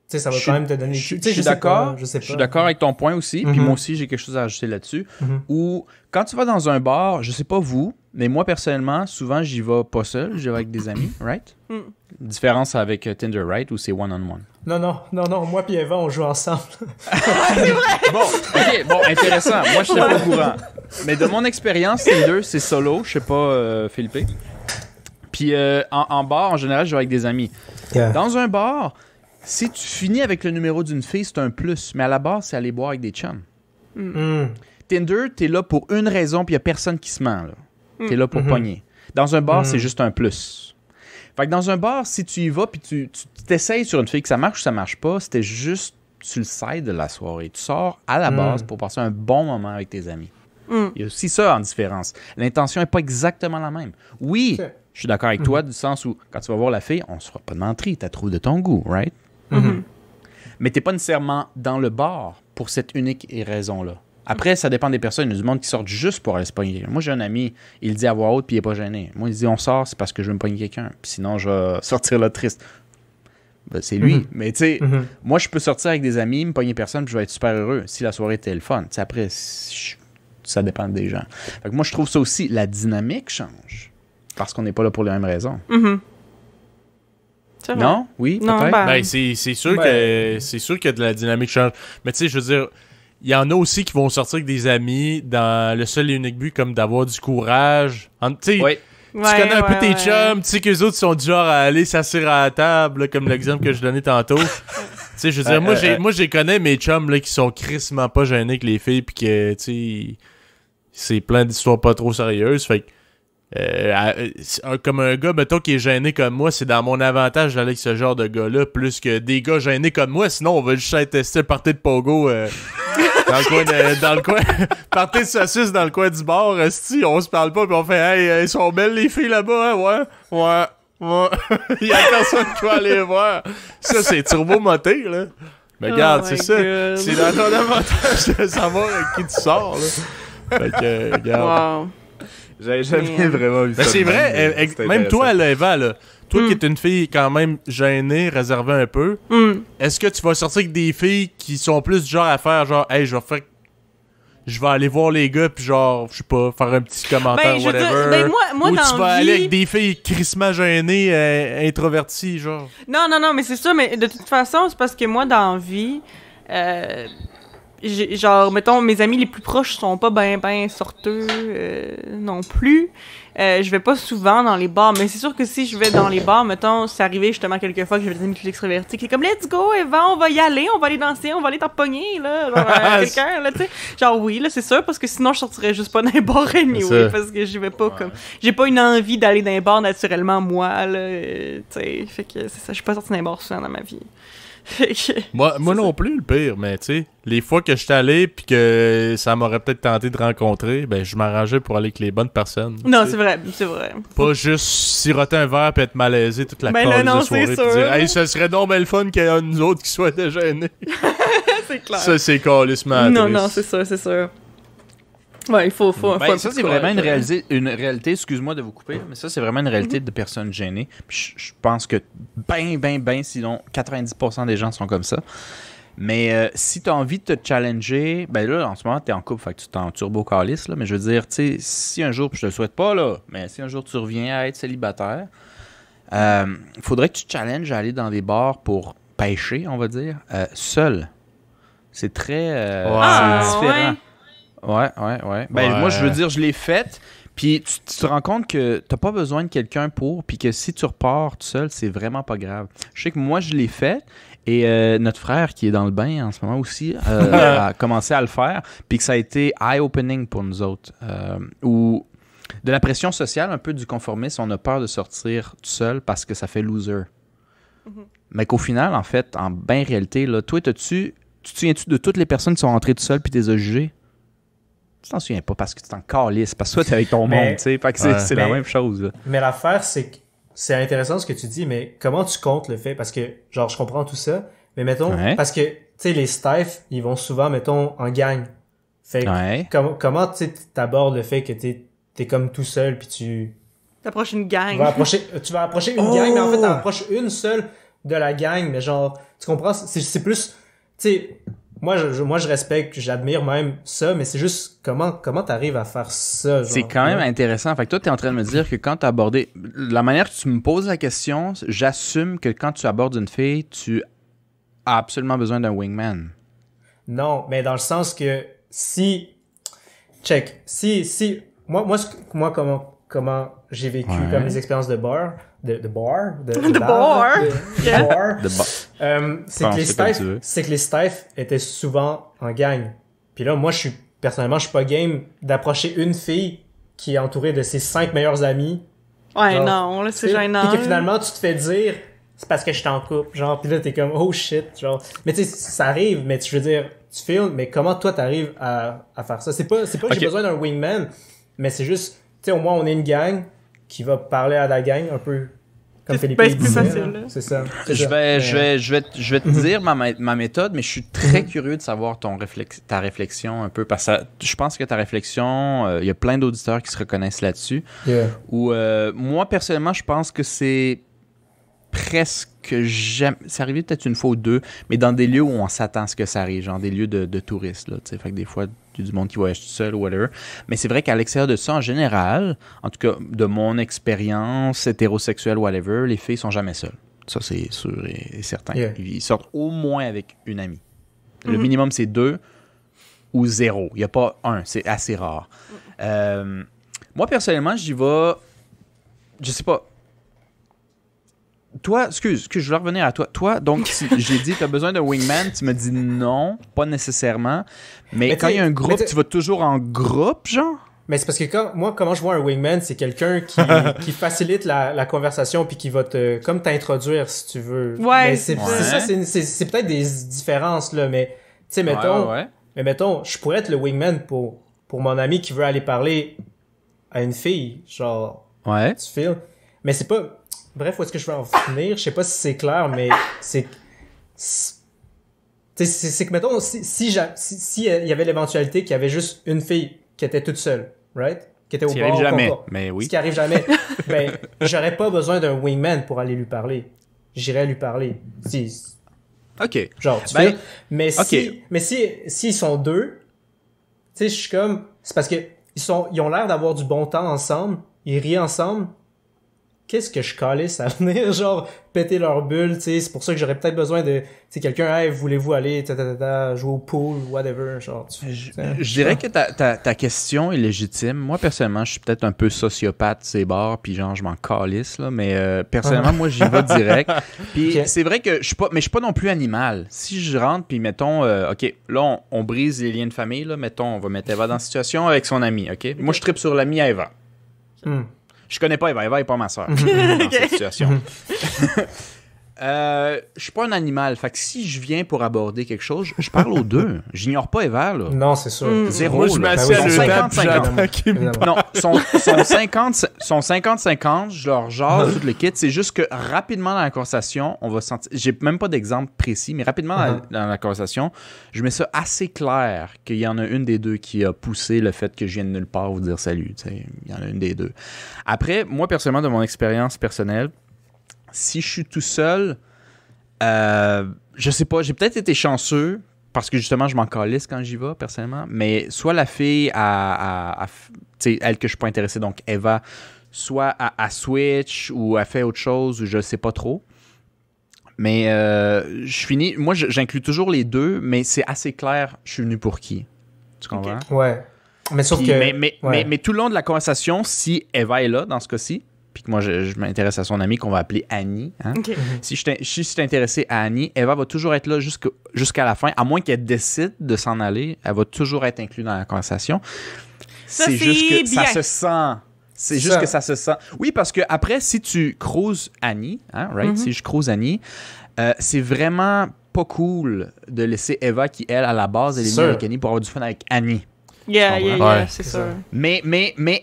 sais, ça va quand même te donner... Je tu sais, suis sais d'accord. pas, je sais pas. Je suis d'accord avec ton point aussi. Puis Mhm. moi aussi, j'ai quelque chose à ajouter là-dessus. Mhm. Où, quand tu vas dans un bar, je sais pas vous, mais moi, personnellement, souvent, j'y vais pas seul. J'y vais avec des amis, right? Mm. Différence avec Tinder, right? Où c'est one-on-one. Non, moi pis Eva, on joue ensemble. Bon, intéressant. Moi, je suis pas au courant. Mais de mon expérience, Tinder, c'est solo. Je sais pas, Philippe. Puis en bar, en général, je vais avec des amis. Yeah. Dans un bar, si tu finis avec le numéro d'une fille, c'est un plus. Mais à la base, c'est aller boire avec des chums. Mm. Tinder, t'es là pour une raison, puis il y a personne qui se ment. Là. T'es là pour Mhm. pogner. Dans un bar, Mm. c'est juste un plus. Fait que dans un bar, si tu y vas, puis tu t'essayes sur une fille que ça marche ou ça marche pas, c'était juste sur le side de la soirée. Tu sors à la base pour passer un bon moment avec tes amis. Mm. Il y a aussi ça en différence. L'intention n'est pas exactement la même. Oui, Ok. je suis d'accord avec toi, du sens où, quand tu vas voir la fille, on se fera pas de menterie, t'as trouvé de ton goût, right? Mhm. Mais t'es pas nécessairement dans le bar pour cette unique raison-là. Après, ça dépend des personnes. Il y a du monde qui sortent juste pour aller se pogner. Moi, j'ai un ami, il dit à voix haute, puis il est pas gêné. Moi, il dit, on sort, c'est parce que je veux me pogner quelqu'un. Puis sinon, je vais sortir là triste. Ben, c'est lui. Mhm. Mais tu sais, Mhm. moi, je peux sortir avec des amis, me pogner personne, puis je vais être super heureux si la soirée était le fun. Tu sais, après, ça dépend des gens. Fait que moi, je trouve ça aussi, la dynamique change. Parce qu'on n'est pas là pour les mêmes raisons. Mhm. C'est vrai. Non? Oui? Non, Peut-être? ben- Ben, c'est sûr que de la dynamique change. Mais tu sais, je veux dire, il y en a aussi qui vont sortir avec des amis dans le seul et unique but comme d'avoir du courage. Tu sais, Oui. tu connais un peu tes chums, tu sais qu'eux autres sont du genre à aller s'asseoir à la table, là, comme l'exemple que je donnais tantôt. Tu sais, je veux dire, moi, j'ai connais mes chums là, qui sont crissement pas gênés avec les filles, puis que, tu sais, c'est plein d'histoires pas trop sérieuses. Fait que, comme un gars, mettons, qui est gêné comme moi, c'est dans mon avantage d'aller avec ce genre de gars-là, plus que des gars gênés comme moi. Sinon, on va juste être testé party de pogo dans le coin, party de saucisse dans le coin du bar. Esti, on se parle pas, puis on fait « Hey, elles sont belles les filles là-bas, hein? Ouais. Il y a personne qui va aller voir. » Ça, c'est turbo-moté, là. Mais regarde, Oh c'est my ça. God. C'est dans ton avantage de savoir avec qui tu sors, là. Fait que, regarde. Wow. J'avais jamais vraiment vu Mais c'est vrai, même toi, là, Eva, là, toi qui es une fille quand même gênée, réservée un peu, est-ce que tu vas sortir avec des filles qui sont plus du genre à faire genre, hey, je vais aller voir les gars, puis genre, je sais pas, faire un petit commentaire, Ben, je veux whatever. dire, ben, moi, ou dans tu vas vie- aller avec des filles crissement gênées, introverties, genre. Non, mais c'est ça, mais de toute façon, c'est parce que moi, dans la vie, genre, mettons, mes amis les plus proches sont pas ben sorteux non plus. Je vais pas souvent dans les bars, mais c'est sûr que si je vais dans les bars, mettons, c'est arrivé justement quelques fois que j'avais des amis plus extravertis qui est comme let's go Eva, on va y aller, on va aller danser, on va aller t'empoigner là, genre, quelqu'un là, tu sais. Genre oui, là c'est sûr parce que sinon je sortirais juste pas dans les bars anyway, parce que je vais pas comme j'ai pas une envie d'aller dans les bars naturellement moi là, tu sais, fait que c'est ça, je suis pas sortie dans les bars souvent dans ma vie. Moi non plus, le pire, mais tu sais, les fois que j'étais allé pis que ça m'aurait peut-être tenté de rencontrer, ben je m'arrangeais pour aller avec les bonnes personnes. Non, tu sais. c'est vrai. Pas juste siroter un verre pis être malaisé toute la Ben là, cause non, de soirée c'est pis dire sûr. hey, ça serait donc bien le fun qu'il y ait un de nous autres qui soit déjà gêné. C'est clair. Ça, c'est calissement Non, triste. c'est sûr. Ouais, il faut Ben, un ça, peu c'est de vraiment courage. une réalité, excuse-moi de vous couper, mais ça, c'est vraiment une réalité de personnes gênées. Puis je pense que sinon 90% des gens sont comme ça. Mais si tu as envie de te challenger, ben là, en ce moment, tu es en couple, fait que tu t'en turbo-calice, là. Mais je veux dire, tu sais, si un jour, puis je te le souhaite pas, là, mais si un jour tu reviens à être célibataire, faudrait que tu te challenges à aller dans des bars pour pêcher, on va dire, seul. C'est très c'est différent. Ouais. Ouais. Ben, Ouais. moi, je veux dire, je l'ai faite. Puis tu te rends compte que t'as pas besoin de quelqu'un pour, puis que si tu repars tout seul, c'est vraiment pas grave. Je sais que moi, je l'ai fait. Et notre frère, qui est dans le bain en ce moment aussi, a commencé à le faire. Puis que ça a été eye-opening pour nous autres. Ou de la pression sociale, un peu du conformisme, on a peur de sortir tout seul parce que ça fait loser. Mais qu'au final, en fait, en ben réalité, là, toi, tu te souviens-tu de toutes les personnes qui sont rentrées tout seules puis t'es jugées? Tu t'en souviens pas parce que tu t'en calisses, parce que toi, t'es avec ton Mais- monde, tu sais. Fait que c'est la même chose. Là. Mais l'affaire, c'est que c'est intéressant ce que tu dis, mais comment tu comptes le fait? Parce que, genre, je comprends tout ça, mais mettons, parce que, tu sais, les staffs, ils vont souvent, mettons, en gang. Fait que, comment, tu sais, t'abordes le fait que t'es comme tout seul, puis tu... T'approches une gang. Tu vas approcher une gang, mais en fait, t'en approches une seule de la gang, mais genre, tu comprends? C'est plus, tu sais, moi, je respecte, j'admire même ça, mais c'est juste comment t'arrives à faire ça, genre. C'est quand même intéressant. Fait que toi, t'es en train de me dire que quand t'as abordé... La manière que tu me poses la question, j'assume que quand tu abordes une fille, tu as absolument besoin d'un wingman. Non, mais dans le sens que si comment j'ai vécu comme les expériences de bar, c'est que les staffs étaient souvent en gang. Puis là, moi, personnellement, je suis pas game d'approcher une fille qui est entourée de ses 5 meilleurs amis. Ouais, genre, non, là, c'est gênant. Puis que finalement, tu te fais dire, c'est parce que je suis en couple, genre, pis là, t'es comme, oh shit, genre. Mais tu sais, ça arrive, mais je veux dire, tu filmes, mais comment toi t'arrives à faire ça? C'est pas que j'ai besoin d'un wingman, mais c'est juste, tu sais, au moins, on est une gang qui va parler à la gang un peu comme Philippe disait. C'est ça. Je vais te dire ma méthode, mais je suis très curieux de savoir ta réflexion un peu, parce que je pense que ta réflexion, il y a plein d'auditeurs qui se reconnaissent là-dessus. Yeah. Moi, personnellement, je pense que c'est presque jamais... C'est arrivé peut-être une fois ou deux, mais dans des lieux où on s'attend à ce que ça arrive, genre des lieux de touristes, là, tu sais, fait que des fois, du monde qui voyage tout seul ou whatever. Mais c'est vrai qu'à l'extérieur de ça, en général, en tout cas, de mon expérience hétérosexuelle, whatever, les filles sont jamais seules. Ça, c'est sûr et certain. Yeah. Ils sortent au moins avec une amie. Le minimum, c'est 2 ou 0. Il n'y a pas 1. C'est assez rare. Moi, personnellement, j'y vais... Je sais pas. Toi, excuse, je voulais revenir à toi. Toi, donc, j'ai dit, tu as besoin d'un wingman. Tu me dis non, pas nécessairement. Mais quand il y a un groupe, tu vas toujours en groupe, genre? Mais c'est parce que comment je vois un wingman, c'est quelqu'un qui facilite la conversation puis qui va comme t'introduire, si tu veux. Ouais. Mais c'est ça, c'est peut-être des différences, là, mais, tu sais, mettons, mais mettons, je pourrais être le wingman pour mon ami qui veut aller parler à une fille, genre, tu filmes. Mais c'est pas... Bref, où est-ce que je veux en finir? Je sais pas si c'est clair, mais c'est que, mettons, si il y avait l'éventualité qu'il y avait juste une fille qui était toute seule, right? Qui était au bord. Ce qui arrive jamais, mais oui. Ce qui arrive jamais. Ben, j'aurais pas besoin d'un wingman pour aller lui parler. J'irais lui parler. OK. Genre, tu fais. Mais s'ils sont deux, tu sais, je suis comme, c'est parce que ils ont l'air d'avoir du bon temps ensemble, ils rient ensemble. Qu'est-ce que je calisse à venir, genre, péter leur bulle, tu sais, c'est pour ça que j'aurais peut-être besoin de, tu sais, quelqu'un, hey, voulez-vous aller, jouer au pool, whatever, genre, je dirais que ta question est légitime. Moi, personnellement, je suis peut-être un peu sociopathe, ces bars, puis genre, je m'en calisse, là, mais personnellement, moi, j'y vais direct. Puis c'est vrai que je suis pas non plus animal. Si je rentre, puis mettons, OK, là, on brise les liens de famille, là, mettons, on va mettre Eva dans la situation avec son ami, OK? Moi, je trippe sur l'ami à Eva. Je connais pas Eva. Eva est pas ma soeur dans cette situation. Je suis pas un animal. Fait que si je viens pour aborder quelque chose, je parle aux deux. J'ignore pas Eva, là. Non, c'est sûr. Zéro. Moi, je m'assieds à l'europe, 50-50. Non, sont 50-50. Je leur jase tout le kit. C'est juste que rapidement dans la conversation, on va sentir... J'ai même pas d'exemple précis, mais rapidement dans la conversation, je mets ça assez clair qu'il y en a une des deux qui a poussé le fait que je vienne de nulle part vous dire salut. T'sais. Il y en a une des deux. Après, moi, personnellement, de mon expérience personnelle, si je suis tout seul, je sais pas, j'ai peut-être été chanceux parce que justement, je m'en calisse quand j'y vais, personnellement. Mais soit la fille, tu sais, elle que je suis pas intéressé, donc Eva, soit à switch ou à fait autre chose, ou je sais pas trop. Mais je finis, moi, j'inclus toujours les deux, mais c'est assez clair, je suis venu pour qui. Tu comprends? Okay. Ouais. Mais sauf que... Mais tout le long de la conversation, si Eva est là, dans ce cas-ci, puis que moi, je m'intéresse à son amie qu'on va appeler Annie. Hein? Okay. Si je suis intéressé à Annie, Eva va toujours être là jusqu'à la fin, à moins qu'elle décide de s'en aller. Elle va toujours être inclue dans la conversation. C'est juste que ça se sent. C'est juste que ça se sent. Oui, parce que après, si tu croises Annie, hein, right? Si je croise Annie, c'est vraiment pas cool de laisser Eva, qui, elle, à la base, elle est venue avec Annie pour avoir du fun avec Annie. Yeah, c'est sûr. Mais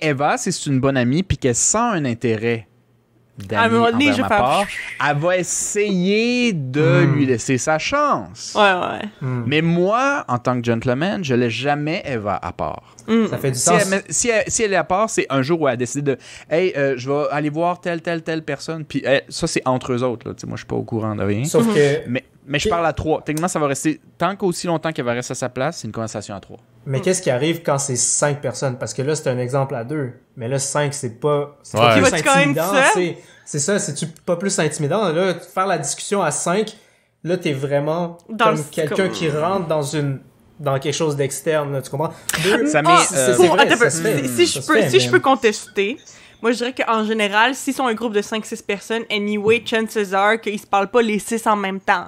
Eva, si c'est une bonne amie puis qu'elle sent un intérêt À un moment donné, envers je ma vais faire- part, elle va essayer de lui laisser sa chance. Ouais. Mais moi, en tant que gentleman, je laisse jamais Eva à part. Ça fait du Si sens. si elle est à part, c'est un jour où elle a décidé de hey, je vais aller voir telle personne. Puis ça, c'est entre eux autres. Là. Moi, je suis pas au courant de rien. Sauf que... Mais je parle à 3. Techniquement, ça va rester. Tant qu'aussi longtemps qu'elle va rester à sa place, c'est une conversation à 3. Mais qu'est-ce qui arrive quand c'est 5 personnes? Parce que là, c'est un exemple à 2. Mais là, 5, c'est pas... C'est Ouais. pas plus Vas-tu quand même intimidant. seul? C'est ça, c'est-tu pas plus intimidant? Là, faire la discussion à 5, là, t'es vraiment Dans comme le- quelqu'un comme- qui rentre dans quelque chose d'externe, là, tu comprends? 2, Ça met, c'est Pour- vrai, attends, ça se fait. si Ça je se peux, fait, si je mais- peux contester, moi je dirais qu'en général, s'ils sont un groupe de 5-6 personnes, anyway, chances are qu'ils se parlent pas les 6 en même temps.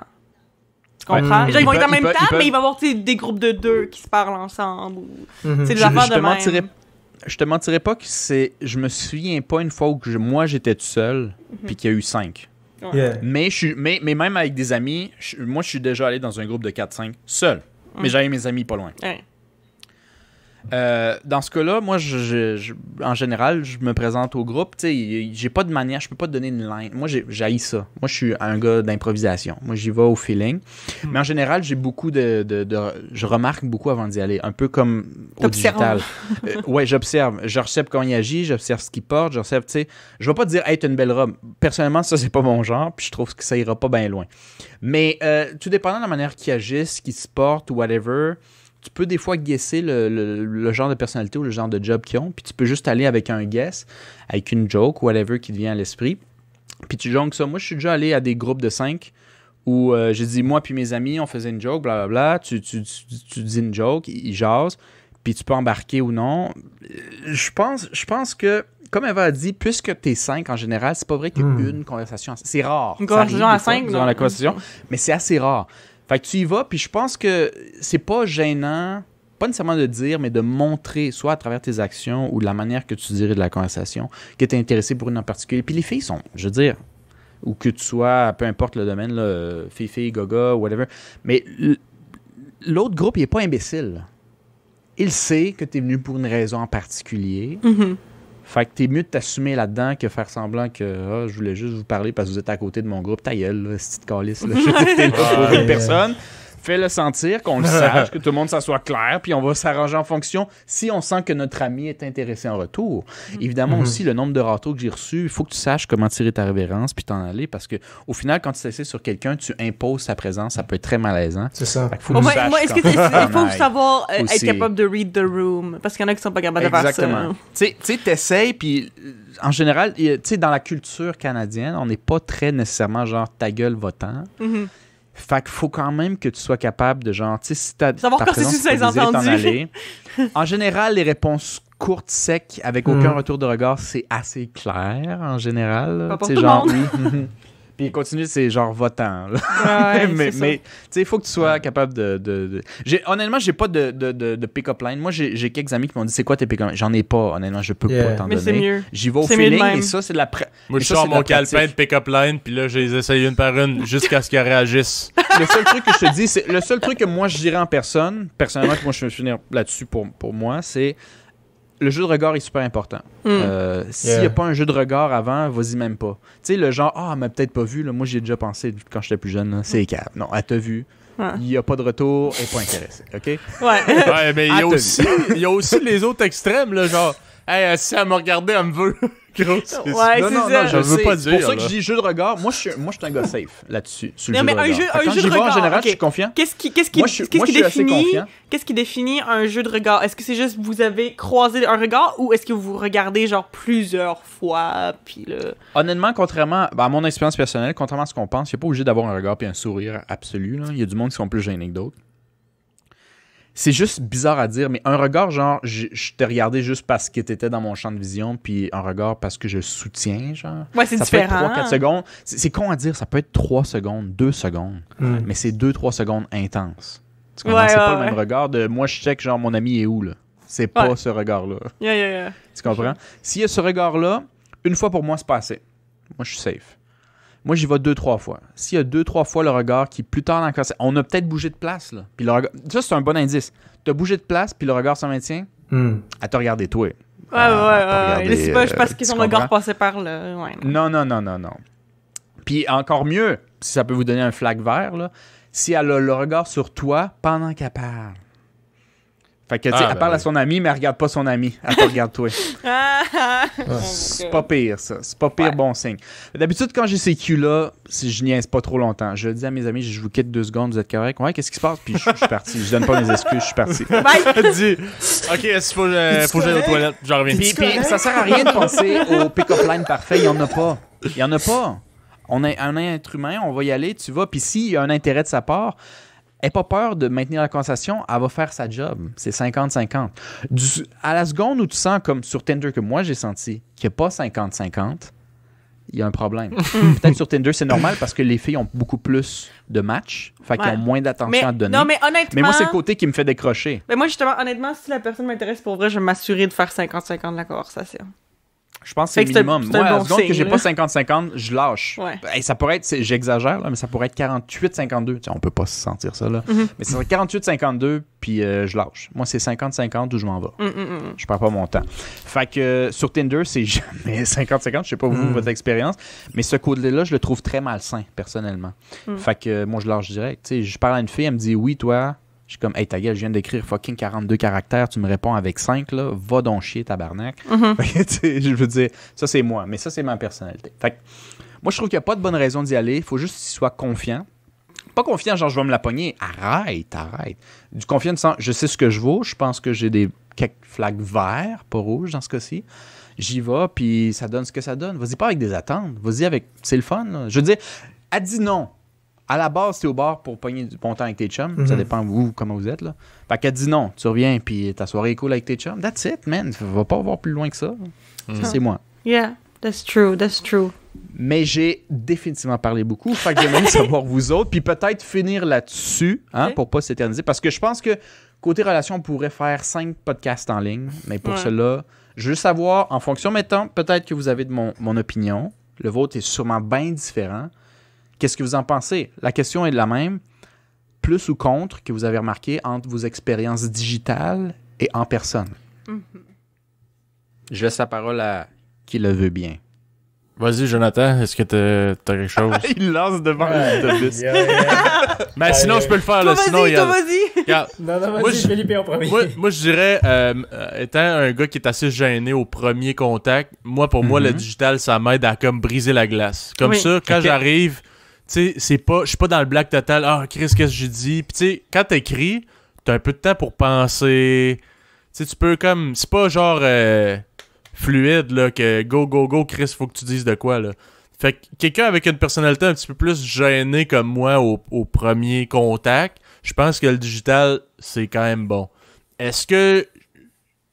Tu comprends? Ouais. Genre, ils vont Ils être en peuvent- même ils peuvent- temps, ils peuvent- mais il va y avoir tu sais, des groupes de 2 qui se parlent ensemble. Ou... Mhm. C'est des Je affaires de te mentirais, même. je te mentirais pas que c'est. Je me souviens pas une fois où moi j'étais tout seul, puis qu'il y a eu 5. Yeah. Mais même avec des amis, moi je suis déjà allé dans un groupe de 4-5 seul. Mais j'avais mes amis pas loin. Ouais. Dans ce cas-là, moi, en général, je me présente au groupe. Tu sais, j'ai pas de manière, je peux pas te donner une line. Moi, j'haïs ça. Moi, je suis un gars d'improvisation. Moi, j'y vais au feeling. Mais en général, j'ai beaucoup je remarque beaucoup avant d'y aller. Un peu comme au T'observes. digital. Ouais, j'observe. J'observe comment il agit, j'observe ce qu'il porte, j'observe, tu sais. Je vais pas te dire, hey, t'as une belle robe. Personnellement, ça, c'est pas mon genre, puis je trouve que ça ira pas bien loin. Mais tout dépendant de la manière qu'il agisse, qu'il se porte ou whatever, tu peux des fois guesser le genre de personnalité ou le genre de job qu'ils ont, puis tu peux juste aller avec un guess, avec une joke ou whatever qui te vient à l'esprit, puis tu jongles ça. Moi, je suis déjà allé à des groupes de 5 où j'ai dit, moi puis mes amis, on faisait une joke, blablabla, tu dis une joke, ils jasent, puis tu peux embarquer ou non. Je pense que, comme Eva a dit, puisque t'es 5 en général, c'est pas vrai qu'il y a une conversation. C'est rare. Une Ça arrive conversation à des fois, 5, dans non. la conversation, mais c'est assez rare. Fait que tu y vas, puis je pense que c'est pas gênant, pas nécessairement de dire, mais de montrer, soit à travers tes actions ou de la manière que tu dirais de la conversation, que tu es intéressé pour une en particulier. Puis les filles sont, je veux dire, ou que tu sois, peu importe le domaine, là, fille, gaga, whatever, mais l'autre groupe, il est pas imbécile. Il sait que tu es venu pour une raison en particulier. Mhm. Fait que t'es mieux de t'assumer là-dedans que faire semblant que je voulais juste vous parler parce que vous êtes à côté de mon groupe. Ta gueule, là, cette calice, là. Je veux dire, t'es là pour une personne. Fais-le sentir, qu'on le sache, que tout le monde, ça soit clair, puis on va s'arranger en fonction si on sent que notre ami est intéressé en retour. Évidemment aussi, le nombre de râteaux que j'ai reçus, il faut que tu saches comment tirer ta révérence puis t'en aller, parce que au final, quand tu t'assieds sur quelqu'un, tu imposes sa présence, ça peut être très malaisant. C'est ça. Fait que faut Au que tu moins, saches est-ce que quand il faut aille. savoir être Aussi. capable de read the room? Parce qu'il y en a qui sont pas capables de faire Exactement. ça. Tu sais, t'essayes, puis en général, tu sais, dans la culture canadienne, on n'est pas très nécessairement genre ta gueule va-t'en. Mhm. Fait qu'il faut quand même que tu sois capable de genre, tu sais, si ta Savoir ta quand c'est présence, sur tu ses désires t'en entendus. aller. En général, les réponses courtes, secs, avec aucun retour de regard, c'est assez clair en général. Pas pour Tu sais, tout le genre, monde. oui. Puis continue, c'est genre votant. là. Ouais, mais c'est ça. tu sais, il faut que tu sois capable de... Honnêtement, j'ai pas de pick-up line. Moi, j'ai quelques amis qui m'ont dit, c'est quoi tes pick-up lines? J'en ai pas, honnêtement, je peux Yeah. pas t'en Mais c'est donner. mieux. J'y vais au C'est mieux de feeling, même. et ça, c'est de la... Moi, je ça, sors c'est de mon la calepin de pratique. pick-up line, puis là, je les essaye une par une jusqu'à ce qu'ils réagissent. Le seul truc que je te dis, c'est le seul truc que moi je dirais en personne, personnellement, que moi je vais finir là-dessus pour moi, c'est le jeu de regard est super important. S'il n'y a pas un jeu de regard avant, vas-y même pas. Tu sais, le genre, elle m'a peut-être pas vu, là, moi j'y ai déjà pensé quand j'étais plus jeune, là, c'est cap. Non, elle t'a vu, Ouais. il n'y a pas de retour, elle n'est pas intéressée, OK? Ouais. Ouais, mais il y, Ah, a t'as aussi, il y a aussi les autres extrêmes, là, genre, hey, si elle me regardait, elle me veut. Gros, c'est Ouais, non, c'est non, ça. non, Je veux sais. pas C'est dire, pour ça que là. je dis jeu de regard. Moi, je suis un gars safe là-dessus, sur le Non, jeu mais de un regard. jeu- Fait que un quand jeu j'y de vais, en regard, général, ok. je suis confiant. Qu'est-ce qui Moi, je suis assez définit confiant. qu'est-ce qui définit un jeu de regard? Est-ce que c'est juste vous avez croisé un regard ou est-ce que vous regardez genre plusieurs fois puis là Honnêtement, contrairement à mon expérience personnelle, contrairement à ce qu'on pense, il n'y a pas obligé d'avoir un regard et un sourire absolu. Là. Il y a du monde qui sont plus gênés que d'autres. C'est juste bizarre à dire, mais un regard, genre, je t'ai regardé juste parce que t'étais dans mon champ de vision, puis un regard parce que je soutiens, genre. Ouais, c'est ça différent. peut être 3-4 secondes. C'est con à dire, ça peut être 3 secondes, 2 secondes, mais c'est 2-3 secondes intenses. Tu comprends? Ouais, C'est pas ouais, le même regard de moi, je check, genre, mon ami est où, là. C'est pas Ouais. ce regard-là. Yeah. Tu comprends? S'il y a ce regard-là, une fois pour moi, c'est pas assez. Moi, je suis safe. Moi, j'y vais 2-3 fois. S'il y a 2-3 fois le regard qui, plus tard dans la conversation, on a peut-être bougé de place, là. Puis le regard... Ça, c'est un bon indice. Tu as bougé de place, puis le regard se maintient, elle t'a regardé, toi. Ouais. C'est pas parce que tu son regard comprends? passait par là. Ouais. Non. Puis encore mieux, si ça peut vous donner un flag vert, là, si elle a le regard sur toi pendant qu'elle parle. Fait que, tu sais, elle parle à son ami, mais elle regarde pas son ami. Elle te regarde toi. C'est pas pire, ça. C'est pas pire, bon signe. D'habitude, quand j'ai ces culs-là, si je niaise pas trop longtemps, je dis à mes amis, je vous quitte 2 secondes, vous êtes correct? Ouais, qu'est-ce qui se passe? Puis je suis parti. Je donne pas mes excuses, je suis parti. Dis, ok, est-ce qu'il faut que j'aille aux toilettes? J'en reviens. Puis ça sert à rien de penser au pick-up line parfait. Il y en a pas. Il y en a pas. On est un être humain, on va y aller, tu vas. Puis s'il y a un intérêt de sa part, n'aie pas peur de maintenir la conversation, elle va faire sa job. C'est 50-50. À la seconde où tu sens, comme sur Tinder, que moi j'ai senti, qu'il n'y a pas 50-50, il y a un problème. Peut-être sur Tinder, c'est normal parce que les filles ont beaucoup plus de matchs, fait qu'ils ont moins d'attention à te donner. Non, mais honnêtement... Mais moi, c'est le côté qui me fait décrocher. Mais moi, justement, honnêtement, si la personne m'intéresse pour vrai, je vais m'assurer de faire 50-50 de la conversation. Je pense que c'est Fait que c'est minimum. un Moi, à la bon seconde que signe, j'ai là. pas 50-50, je lâche. Ouais. Hey, ça pourrait être, j'exagère, là, mais ça pourrait être 48-52. Tu sais, on peut pas se sentir ça, là. Mais ça serait 48-52, puis je lâche. Moi, c'est 50-50 où je m'en vais. Je perds pas mon temps. Fait que sur Tinder, c'est jamais 50-50. Je sais pas vous, votre expérience. Mais ce côté-là, je le trouve très malsain, personnellement. Fait que moi, je lâche direct. Tu sais, je parle à une fille, elle me dit oui, toi. Je suis comme, hey, ta gueule, je viens d'écrire fucking 42 caractères, tu me réponds avec 5, là, va donc chier, tabarnak. Fait que, tu sais, je veux dire, ça c'est moi, mais ça c'est ma personnalité. Fait que, moi je trouve qu'il n'y a pas de bonne raison d'y aller, il faut juste qu'il soit confiant. Pas confiant, genre je vais me la pogner, arrête. Du confiant de sens, je sais ce que je vaux, je pense que j'ai quelques flags verts, pas rouges dans ce cas-ci. J'y vais, puis ça donne ce que ça donne. Vas-y pas avec des attentes, vas-y avec, c'est le fun, là. Je veux dire, elle dit non. À la base, t'es au bar pour pogner du bon temps avec tes chums. Ça dépend vous, comment vous êtes, là. Fait qu'elle dit non, tu reviens, puis ta soirée est cool avec tes chums. That's it, man. Va pas voir plus loin que ça. Ça, c'est moi. Yeah, that's true. Mais j'ai définitivement parlé beaucoup. Fait que j'aimerais savoir vous autres, puis peut-être finir là-dessus, hein, pour pas s'éterniser. Parce que je pense que côté relation, on pourrait faire 5 podcasts en ligne. Mais pour cela, je veux savoir, en fonction, mettons, peut-être que vous avez de mon opinion. Le vôtre est sûrement bien différent. Qu'est-ce que vous en pensez? La question est la même. Plus ou contre que vous avez remarqué entre vos expériences digitales et en personne? Je laisse la parole à qui le veut bien. Vas-y, Jonathan, est-ce que t'as quelque chose? Il lance devant l'autobus. Mais sinon, je peux le faire. Là, sinon, Vas-y. Regarde, Non, Moi, vas-y, Philippe en premier. moi, je dirais, étant un gars qui est assez gêné au premier contact, pour moi, le digital, ça m'aide à comme briser la glace. Comme ça, quand j'arrive... Tu sais, je suis pas dans le black total. Ah, Chris, qu'est-ce que j'ai dit? Puis tu sais, quand t'écris, t'as un peu de temps pour penser. Tu sais, tu peux comme... C'est pas genre fluide, là, que go, Chris, faut que tu dises de quoi, là. Fait que quelqu'un avec une personnalité un petit peu plus gênée comme moi au premier contact, je pense que le digital, c'est quand même bon. Est-ce que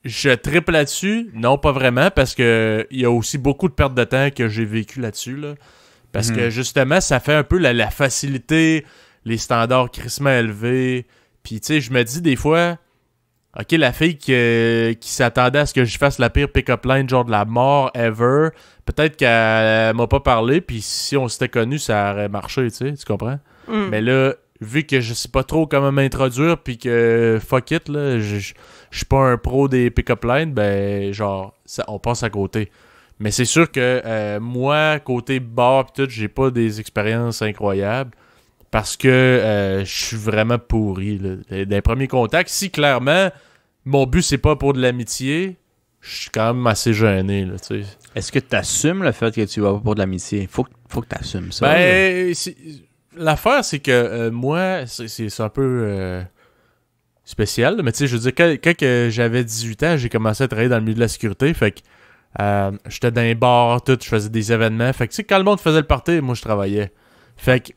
je trippe là-dessus? Non, pas vraiment, parce que il y a aussi beaucoup de pertes de temps que j'ai vécu là-dessus, là. Parce que justement, ça fait un peu la facilité, les standards crissement élevés. Puis tu sais, je me dis des fois, ok, la fille qui s'attendait à ce que je fasse la pire pick-up line, genre de la mort ever, peut-être qu'elle m'a pas parlé, puis si on s'était connus, ça aurait marché, tu comprends? Mais là, vu que je sais pas trop comment m'introduire, puis que fuck it, là, je suis pas un pro des pick-up lines, ben genre, on passe à côté. Mais c'est sûr que moi, côté bar pis tout, j'ai pas des expériences incroyables parce que je suis vraiment pourri. Là. Des premiers contacts, si clairement, mon but c'est pas pour de l'amitié, je suis quand même assez gêné. Là, tu sais. Est-ce que tu assumes le fait que tu vas pas pour de l'amitié? Faut que tu assumes ça. Ben, l'affaire, c'est que moi, c'est un peu spécial. Là, mais tu sais, je veux dire, quand j'avais 18 ans, j'ai commencé à travailler dans le milieu de la sécurité. Fait que j'étais dans les bars, tout, je faisais des événements. Fait que tu sais, quand le monde faisait le party, moi je travaillais. Fait que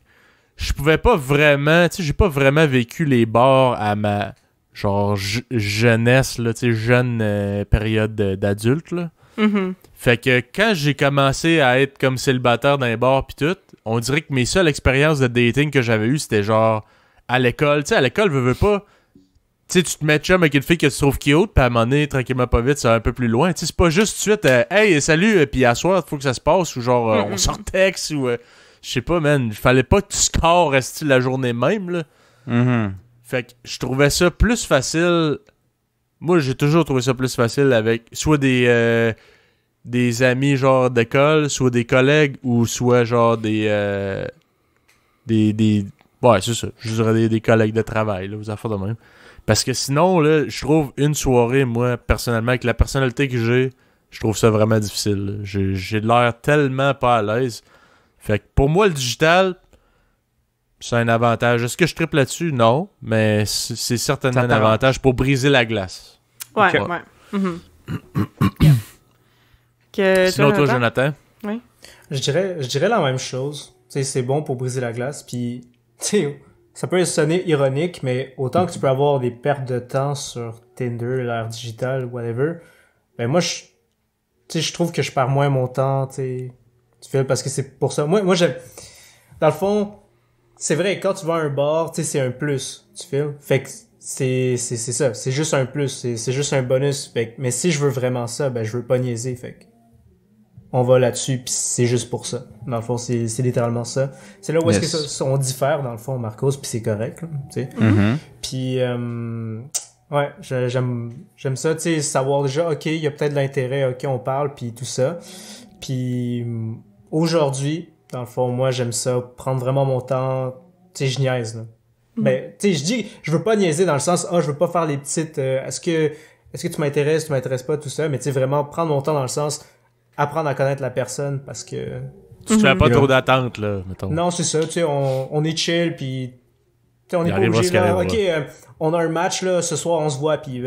je pouvais pas vraiment, tu sais, j'ai pas vraiment vécu les bars à ma genre jeunesse, là, tu sais, jeune période d'adulte, là. Fait que quand j'ai commencé à être comme célibataire dans les bars pis tout, on dirait que mes seules expériences de dating que j'avais eues, c'était genre à l'école. Tu sais, à l'école, veux pas. Tu sais, tu te mets chum avec une fille que tu trouves cute, puis à un moment donné, tranquillement pas vite, ça va un peu plus loin. Tu sais, c'est pas juste tout de suite, hey, salut, puis à soir, faut que ça se passe, ou genre, on sort texte, ou je sais pas, man, il fallait pas que tu scores rester la journée même, là. Fait que je trouvais ça plus facile, moi, j'ai toujours trouvé ça plus facile avec soit des amis genre d'école, soit des collègues, ou soit genre des ouais, c'est ça. Je dirais des collègues de travail, là, aux affaires de même. Parce que sinon, là, je trouve une soirée, moi, personnellement, avec la personnalité que j'ai, je trouve ça vraiment difficile. Là. J'ai l'air tellement pas à l'aise. Fait que pour moi, le digital, c'est un avantage. Est-ce que je triple là-dessus? Non. Mais c'est certainement un avantage pour briser la glace. Ouais, Ok. ouais. Mhm. Que Sinon, toi, Jonathan? Oui. Je dirais la même chose. Tu sais, c'est bon pour briser la glace. Puis, tu sais, ça peut sonner ironique, mais autant que tu peux avoir des pertes de temps sur Tinder, l'ère digitale, whatever, ben moi, tu sais, je trouve que je perds moins mon temps, tu sais, parce que c'est pour ça. Moi, j'aime, dans le fond, c'est vrai, quand tu vas à un bar, tu sais, c'est un plus, tu fais. Fait que c'est ça, c'est juste un plus, c'est juste un bonus. Fait que, mais si je veux vraiment ça, ben je veux pas niaiser, fait que on va là-dessus, puis c'est juste pour ça. Dans le fond, c'est littéralement ça. C'est là où est-ce que on diffère, dans le fond, Marcos, puis c'est correct, là, tu sais. Mhm. Puis, ouais, j'aime ça, tu sais, savoir déjà, OK, il y a peut-être de l'intérêt, OK, on parle, puis tout ça. Puis, aujourd'hui, dans le fond, moi, j'aime ça, prendre vraiment mon temps, tu sais, je niaise, là. Ben, tu sais, je veux pas niaiser dans le sens, je veux pas faire les petites, est-ce que tu m'intéresses pas, tout ça, mais tu sais, vraiment prendre mon temps dans le sens, apprendre à connaître la personne, parce que... Tu te fais pas trop d'attente, là, mettons. Non, c'est ça, tu sais, on est chill, puis tu sais, on est Il pas arrivera obligé, ce là, qu'il ok, on a un match, là, ce soir, on se voit, puis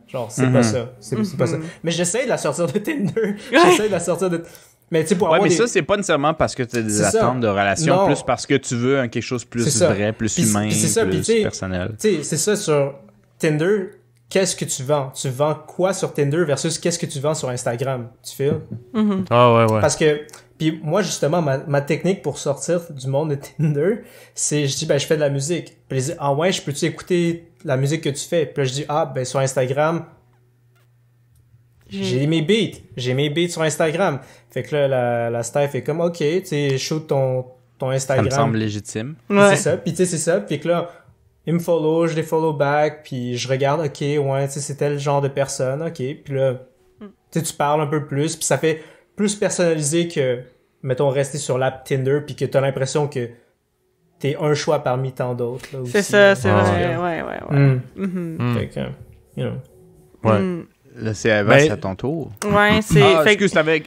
genre, c'est pas ça, c'est pas ça. Mais j'essaie de la sortir de Tinder, j'essaie de la sortir de... Mais tu sais, pour Ouais, avoir mais des... ça, c'est pas nécessairement parce que tu as des C'est ça. attentes de relation, Non. plus parce que tu veux quelque chose de plus C'est ça. vrai, plus Puis- humain, puis c'est ça, puis plus tu sais, personnel. Tu sais, c'est ça, sur Tinder, qu'est-ce que tu vends? Tu vends quoi sur Tinder versus qu'est-ce que tu vends sur Instagram? Tu fais? Ah ouais. Parce que, puis moi, justement, ma technique pour sortir du monde de Tinder, c'est, je dis, ben, je fais de la musique. Puis je dis, ah ouais, je peux-tu écouter la musique que tu fais? Puis là, je dis, ah, ben, sur Instagram, j'ai mes beats sur Instagram. Fait que là, la staff est comme, ok, tu sais, shoot ton Ça Instagram. me semble légitime. Ouais. C'est ça, puis tu sais, c'est ça. Puis que là, ils me follow, je les follow back, puis je regarde, ok, ouais, tu sais, c'est tel genre de personne, ok. Puis là, tu sais, tu parles un peu plus, puis ça fait plus personnalisé que, mettons, rester sur l'app Tinder, puis que t'as l'impression que t'es un choix parmi tant d'autres. Là, C'est aussi, ça, là. c'est Ah, vrai. Ouais. Mhm. Fait que, you know. Ouais. Mm. Là, c'est Ben- à ton tour. Ouais, c'est. Ah, fait que-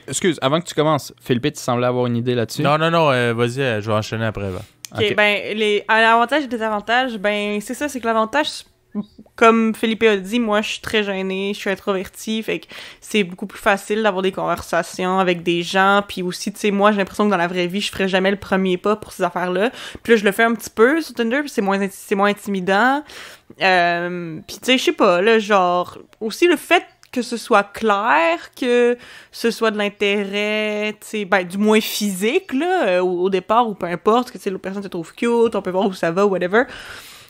excuse, avant que tu commences, Philippe, tu semblais avoir une idée là-dessus? Non, vas-y, je vais enchaîner après. Va. Ok, Ok. ben, à l'avantage et désavantages, ben, c'est ça, c'est que l'avantage, comme Philippe a dit, moi, je suis très gênée, je suis introvertie, fait que c'est beaucoup plus facile d'avoir des conversations avec des gens, puis aussi, tu sais, moi, j'ai l'impression que dans la vraie vie, je ferais jamais le premier pas pour ces affaires-là. Puis là, je le fais un petit peu sur Tinder, puis c'est moins intimidant. Puis, tu sais, je sais pas, là, genre, aussi le fait que ce soit clair, que ce soit de l'intérêt, tu sais, ben, du moins physique, là, au départ, ou peu importe, que, tu sais, l'autre personne te trouve cute, on peut voir où ça va, whatever.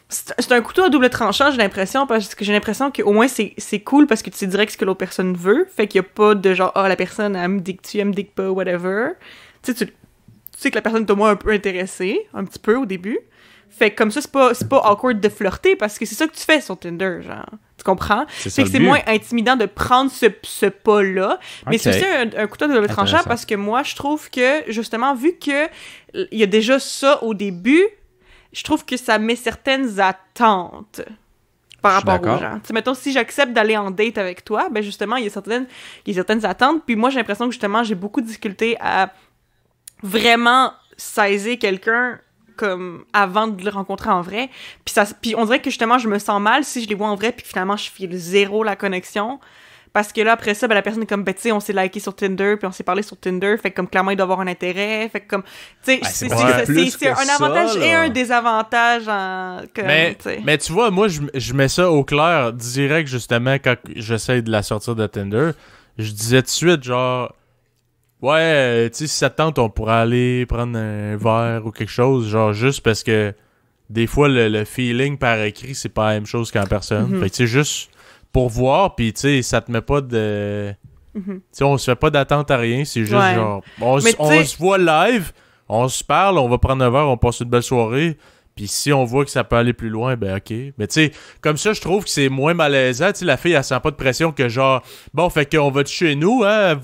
C'est un couteau à double tranchant, j'ai l'impression, parce que j'ai l'impression qu'au moins c'est cool parce que tu sais direct ce que l'autre personne veut, fait qu'il y a pas de genre, la personne, elle me dit que elle me dit que pas, whatever. Tu sais que la personne est au moins un peu intéressée, un petit peu au début. Fait que comme ça, c'est pas awkward de flirter parce que c'est ça que tu fais sur Tinder, genre. Tu comprends? C'est ça Fait que le c'est but. moins intimidant de prendre ce pas-là. Mais Ok. c'est aussi un couteau de double tranchant Intéressant. parce que moi, je trouve que, justement, vu que il y a déjà ça au début, je trouve que ça met certaines attentes par Je suis rapport aux d'accord. gens. Tu sais, mettons, si j'accepte d'aller en date avec toi, ben justement, il y a certaines attentes. Puis moi, j'ai l'impression que, justement, j'ai beaucoup de difficulté à vraiment saisir quelqu'un comme avant de le rencontrer en vrai. Puis on dirait que justement je me sens mal si je les vois en vrai puis que finalement je file zéro la connexion parce que là après ça ben la personne est comme ben tu sais on s'est liké sur Tinder puis on s'est parlé sur Tinder fait que comme clairement il doit avoir un intérêt fait que comme tu sais c'est c'est un que ça, avantage et là. un désavantage comme, Mais, tu sais. mais tu vois, moi, je mets ça au clair direct, justement, quand j'essaie de la sortir de Tinder. Je disais tout de suite, genre, ouais, tu sais, si ça te tente, on pourrait aller prendre un verre ou quelque chose, genre, juste parce que des fois, le feeling par écrit, c'est pas la même chose qu'en personne. Mhm. Fait que, tu sais, juste pour voir, puis tu sais, ça te met pas de... Mhm. Tu sais, on se fait pas d'attente à rien, c'est juste Ouais. genre, on Mais se tu sais- voit live, on se parle, on va prendre un verre, on passe une belle soirée, Puis si on voit que ça peut aller plus loin, ben ok. Mais tu sais, comme ça, je trouve que c'est moins malaisant. Tu sais, la fille, elle sent pas de pression que genre, bon, fait qu'on va chez nous, hein?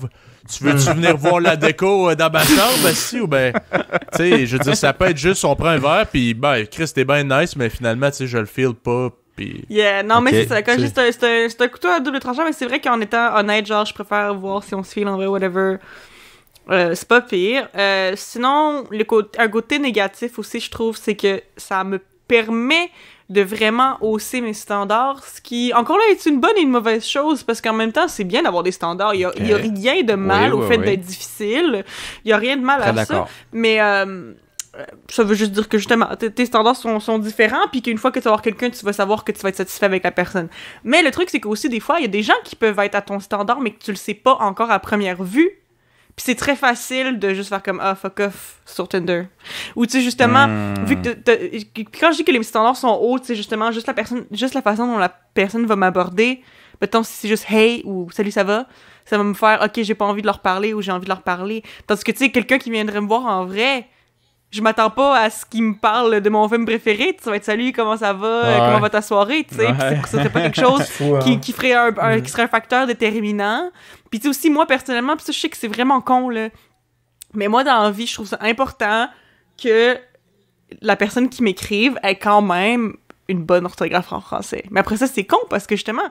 Tu veux-tu venir voir la déco dans ma chambre, si, ou ben... Tu sais, je veux dire, ça peut être juste, on prend un verre, puis ben, Chris, t'es bien nice, mais finalement, tu sais, je le feel pas, puis... Yeah, non, mais Ok, c'est ça. Quand c'est un couteau à double tranchant, mais c'est vrai qu'en étant honnête, genre, je préfère voir si on se file en vrai, whatever. C'est pas pire. Sinon, un côté négatif aussi, je trouve, c'est que ça me permet de vraiment hausser mes standards, ce qui, encore là, est une bonne et une mauvaise chose, parce qu'en même temps, c'est bien d'avoir des standards. Il y a rien de mal au fait d'être difficile. Il y a rien de mal à ça. Mais ça veut juste dire que, justement, tes standards sont différents, puis qu'une fois que tu vas voir quelqu'un, tu vas savoir que tu vas être satisfait avec la personne. Mais le truc, c'est qu'aussi, des fois, il y a des gens qui peuvent être à ton standard, mais que tu le sais pas encore à première vue. Puis c'est très facile de juste faire comme « Ah, fuck off » sur Tinder. Ou tu sais, justement, vu que quand je dis que les standards sont hauts, tu sais, justement, juste la façon dont la personne va m'aborder, mettons, si c'est juste « Hey » ou « Salut, ça va », ça va me faire « Ok, j'ai pas envie de leur parler » ou « J'ai envie de leur parler ». Tandis que, tu sais, quelqu'un qui viendrait me voir en vrai, je m'attends pas à ce qu'il me parle de mon film préféré. Ça va être « Salut, comment ça va? Comment va ta soirée? » Tu sais, ça serait pas quelque chose qui ferait qui serait un facteur déterminant. Puis tu sais aussi, moi, personnellement, pis ça, je sais que c'est vraiment con, là, mais moi, dans la vie, je trouve ça important que la personne qui m'écrive ait quand même une bonne orthographe en français. Mais après ça, c'est con, parce que justement,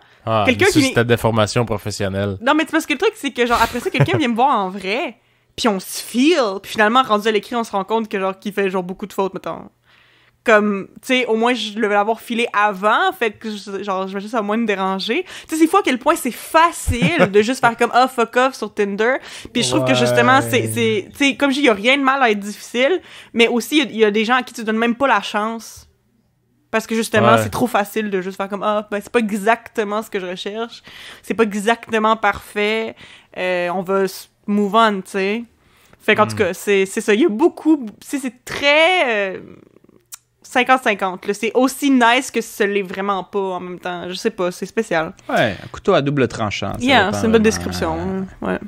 quelqu'un qui... c'est ta déformation professionnelle. Non, mais parce que le truc, c'est que, genre, après ça, quelqu'un vient me voir en vrai, puis on se feel, puis finalement, rendu à l'écrit, on se rend compte que, genre, qu'il fait, genre, beaucoup de fautes, mettons. Comme, tu sais, au moins, je devais l'avoir filé avant, fait que, genre, je vais juste à moins me déranger. Tu sais, c'est fou à quel point c'est facile de juste faire comme « Ah, fuck off » sur Tinder. Puis je trouve que, justement, tu sais, comme je dis, il y a rien de mal à être difficile, mais aussi, il y a des gens à qui tu donnes même pas la chance. Parce que, justement, c'est trop facile de juste faire comme « Ah, ben, c'est pas exactement ce que je recherche. C'est pas exactement parfait. On va move on, tu sais. » Fait qu'en tout cas, c'est ça. Il y a beaucoup... c'est très... 50-50, là. C'est aussi nice que ce l'est vraiment pas en même temps. Je sais pas, c'est spécial. Ouais, un couteau à double tranchant. C'est une bonne description. Ouais.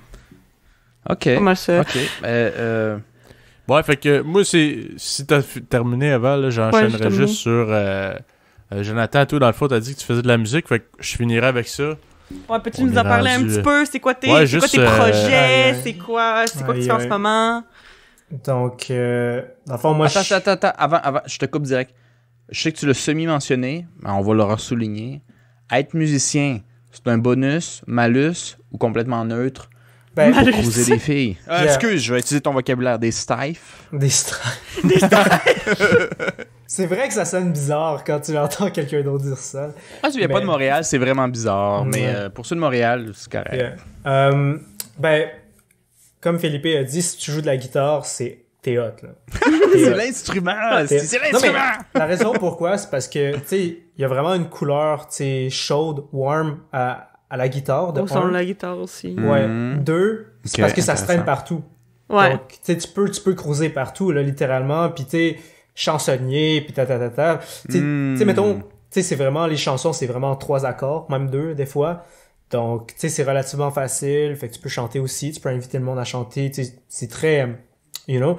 OK. Comment ça? OK. Ouais, fait que moi, si t'as terminé avant, là, j'enchaînerais juste sur Jonathan. Toi, dans le fond, t'as dit que tu faisais de la musique, fait que je finirais avec ça. Ouais, peux-tu nous en parler un petit peu? C'est quoi tes projets? C'est quoi que tu fais en ce moment? Donc, dans le fond, moi... Attends, avant, je te coupe direct. Je sais que tu l'as semi-mentionné, mais on va le ressouligner. Être musicien, c'est un bonus, malus ou complètement neutre pour cruiser des filles? Excuse, je vais utiliser ton vocabulaire. Des stifs. Des stifs. C'est vrai que ça sonne bizarre quand tu entends quelqu'un d'autre dire ça. Ah, tu viens pas de Montréal, c'est vraiment bizarre. Mais pour ceux de Montréal, c'est correct. Comme Philippe a dit, si tu joues de la guitare, t'es hot, là. C'est l'instrument! C'est l'instrument! La raison pourquoi, c'est parce que, tu sais, il y a vraiment une couleur, tu sais, chaude, warm à la guitare. Au son de la guitare aussi. Ouais. 2, c'est parce que ça se traîne partout. Ouais. Donc, tu sais, tu peux cruiser partout, là, littéralement, pis tu sais, chansonnier, pis Tu sais, mettons, tu sais, c'est vraiment, les chansons, c'est vraiment 3 accords, même 2, des fois. Donc, tu sais, c'est relativement facile, fait que tu peux chanter aussi, tu peux inviter le monde à chanter, tu sais, c'est très, you know.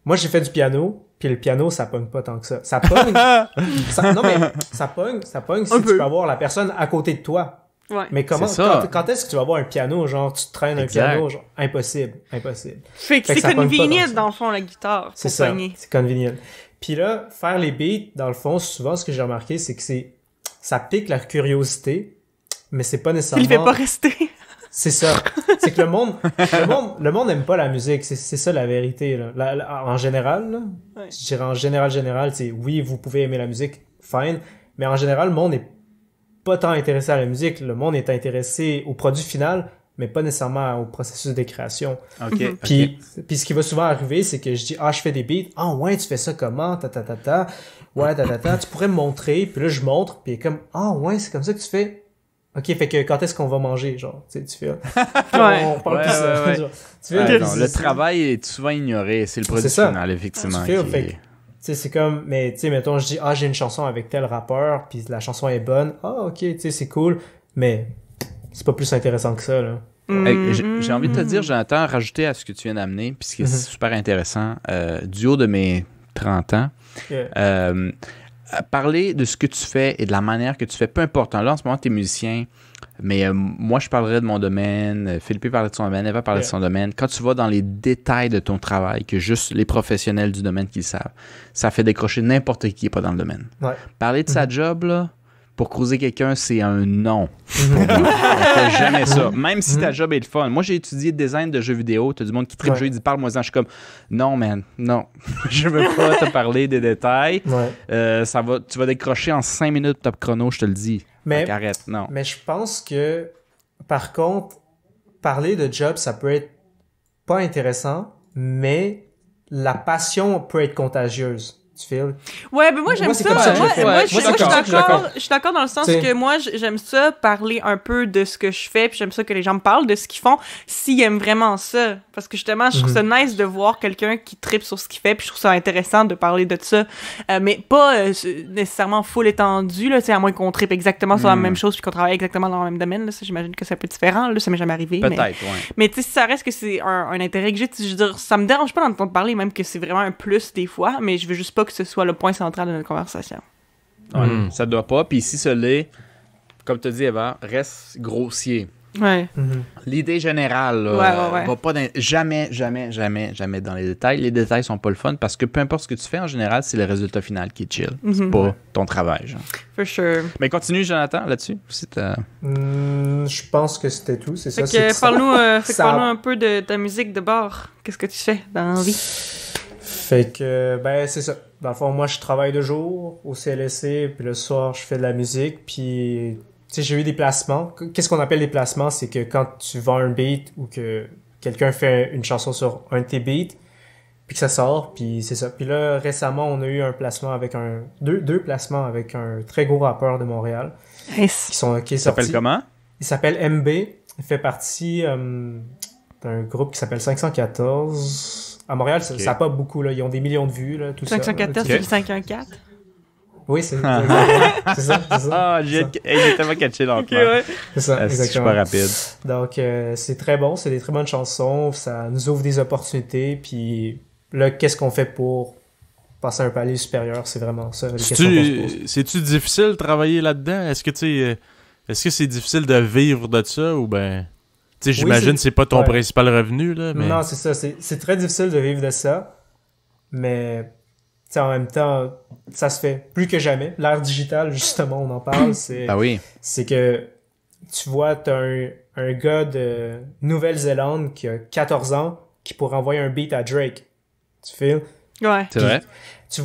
Moi, j'ai fait du piano, puis le piano, ça pogne pas tant que ça. Ça pogne, non mais, ça pogne si tu peux avoir la personne à côté de toi. Ouais. Mais quand est-ce que tu vas avoir un piano, genre, tu te traînes un piano, genre, impossible. Fait que c'est convenient, dans le fond, la guitare. C'est ça, c'est convenient. Puis là, faire les beats, dans le fond, souvent, ce que j'ai remarqué, c'est que ça pique la curiosité, mais c'est pas nécessairement... Il fait pas rester. C'est ça. C'est que le monde aime pas la musique. C'est ça la vérité, là. En général, là, je dirais en général, c'est oui, vous pouvez aimer la musique, fine, mais en général, le monde est pas tant intéressé à la musique. Le monde est intéressé au produit final, mais pas nécessairement au processus de création. OK. Puis ce qui va souvent arriver, c'est que je dis, je fais des beats. Ah ouais, tu fais ça comment? Ouais, tu pourrais me montrer. Puis là, je montre. Puis comme, ouais, c'est comme ça que tu fais. OK, fait que quand est-ce qu'on va manger, genre, tu sais, tu fais... On parle plus ça. Ouais. Genre, tu fais, non, le travail est souvent ignoré, c'est le produit final, effectivement. Tu sais, c'est comme, mais tu sais, mettons, je dis, j'ai une chanson avec tel rappeur, puis la chanson est bonne. OK, tu sais, c'est cool, mais c'est pas plus intéressant que ça, là. J'ai envie de te dire, Jonathan, rajouter à ce que tu viens d'amener, puis ce qui est super intéressant, du haut de mes 30 ans. Yeah. Parler de ce que tu fais et de la manière que tu fais, peu importe. Là, en ce moment, tu es musicien, mais moi, je parlerais de mon domaine. Philippe parlait de son domaine, Eva parlait de son domaine. Quand tu vas dans les détails de ton travail, que juste les professionnels du domaine qui le savent, ça fait décrocher n'importe qui n'est pas dans le domaine. Ouais. Parler de sa job, là, pour cruiser quelqu'un, c'est un non. Pour moi. On fait jamais ça. Même si ta job est le fun. Moi, j'ai étudié le design de jeux vidéo. Tu as du monde qui tripe jeu, il dit parle-moi-en. Je suis comme non, man, non. Je veux pas te parler des détails. Ouais. Tu vas décrocher en 5 minutes top chrono, je te le dis. Mais, donc, arrête, non. Mais je pense que, par contre, parler de job, ça peut être pas intéressant, mais la passion peut être contagieuse. Tu files? Ouais, mais moi j'aime ça. Je suis d'accord dans le sens que moi j'aime ça parler un peu de ce que je fais, puis j'aime ça que les gens me parlent de ce qu'ils font s'ils aiment vraiment ça. Parce que justement, je trouve ça nice de voir quelqu'un qui tripe sur ce qu'il fait, puis je trouve ça intéressant de parler de ça. Mais pas nécessairement full étendu, là, à moins qu'on tripe exactement sur la même chose puis qu'on travaille exactement dans le même domaine. Là, ça, j'imagine que c'est un peu différent. Là, ça m'est jamais arrivé. Peut-être, ouais. Mais tu sais, si ça reste que c'est un intérêt que j'ai, je veux dire, ça me dérange pas d'entendre parler, même que c'est vraiment un plus des fois, mais je veux juste pas que ce soit le point central de notre conversation. Ouais, ça doit pas. Puis si ce l'est, comme tu as dit, Eva, reste grossier. Ouais. L'idée générale, là, va pas jamais dans les détails. Les détails sont pas le fun parce que peu importe ce que tu fais, en général, c'est le résultat final qui est chill. C'est pas ton travail. Genre. For sure. Mais continue, Jonathan, là-dessus. Je pense que c'était tout, c'est ça. Parle-nous un peu de ta musique de bar. Qu'est-ce que tu fais dans la vie? Fait que, ben, c'est ça. Dans le fond, moi, je travaille de jour au CLSC, puis le soir, je fais de la musique, puis, tu sais, j'ai eu des placements. Qu'est-ce qu'on appelle des placements? C'est que quand tu vends un beat ou que quelqu'un fait une chanson sur un de tes beats, puis que ça sort, puis c'est ça. Puis là, récemment, on a eu un placement avec deux placements avec un très gros rappeur de Montréal. Nice. Qui est sorti. Il s'appelle comment? Il s'appelle MB. Il fait partie d'un groupe qui s'appelle 514. À Montréal, ça n'a pas beaucoup, là. Ils ont des millions de vues, là, tout 514, ça. c'est le 514? Oui, c'est ça. Ah, j'ai tellement catché dans le ouais. C'est ça, exactement. C'est super rapide. Donc, c'est très bon. C'est des très bonnes chansons. Ça nous ouvre des opportunités. Puis là, qu'est-ce qu'on fait pour passer à un palier supérieur? C'est vraiment ça, les questions qu'on se pose. C'est-tu difficile de travailler là-dedans? Est-ce que c'est difficile de vivre de ça ou ben... Tu sais, j'imagine que c'est pas ton principal revenu, là, mais... Non, c'est ça. C'est très difficile de vivre de ça. Mais, tu sais, en même temps, ça se fait plus que jamais. L'ère digitale, justement, on en parle. C'est que, tu vois, t'as un gars de Nouvelle-Zélande qui a 14 ans qui pourrait envoyer un beat à Drake. Tu files? Ouais. C'est vrai. Tu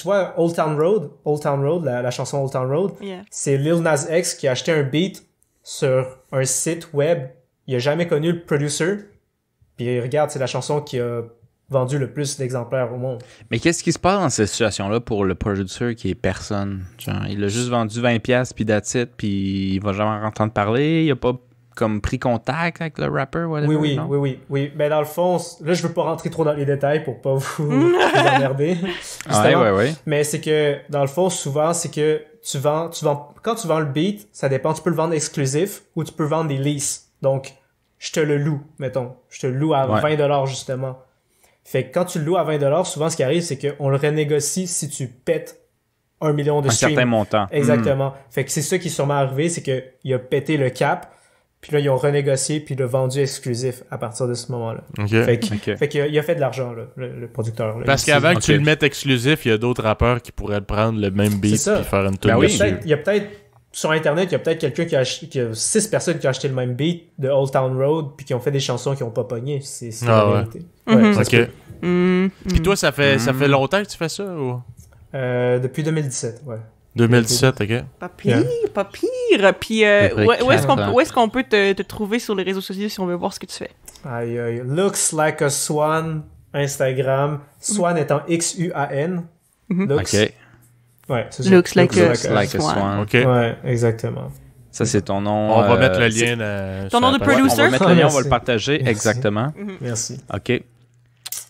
vois Old Town Road, la chanson Old Town Road, c'est Lil Nas X qui a acheté un beat sur un site web. Il a jamais connu le producer. Puis regarde, c'est la chanson qui a vendu le plus d'exemplaires au monde. Mais qu'est-ce qui se passe dans cette situation-là pour le producer qui est personne? Genre, il a juste vendu 20$ puis that's it, puis il va jamais entendre parler. Il a pas comme pris contact avec le rapper, whatever, oui. Mais dans le fond, là, je veux pas rentrer trop dans les détails pour pas vous emmerder. Ouais. Mais c'est que, dans le fond, souvent, c'est que quand tu vends le beat, ça dépend, tu peux le vendre exclusif ou tu peux vendre des leases. Donc, je te le loue, mettons. Je te le loue à 20$, justement. Fait que quand tu le loues à 20$, souvent, ce qui arrive, c'est qu'on le renégocie si tu pètes 1 million de streams. Un certain montant. Exactement. Fait que c'est ça qui est sûrement arrivé, c'est qu'il a pété le cap, puis là, ils ont renégocié, puis il a vendu exclusif à partir de ce moment-là. Okay. Fait qu'il a fait de l'argent, là, le producteur. Là. Parce qu'avant que tu le mettes exclusif, il y a d'autres rappeurs qui pourraient prendre le même beat et faire une tune dessus. Il y a peut-être sur Internet, il y a peut-être quelqu'un qui a 6 personnes qui ont acheté le même beat de Old Town Road puis qui ont fait des chansons qui n'ont pas pogné. C'est la vérité. Ok. Puis toi, ça fait longtemps que tu fais ça ou? Depuis 2017, ouais. 2017, ok. Pas pire. Puis où est-ce qu'on peut te trouver sur les réseaux sociaux si on veut voir ce que tu fais? Looks Like a Swan, Instagram. Swan étant X-U-A-N. Looks. Ok. Ouais, c'est ça. Looks like a Swan. Ok. Ouais, exactement. Ça, c'est ton nom. On va mettre le lien. Ton nom de producer? On va mettre le lien, on va le partager. Merci. Exactement. Merci. OK.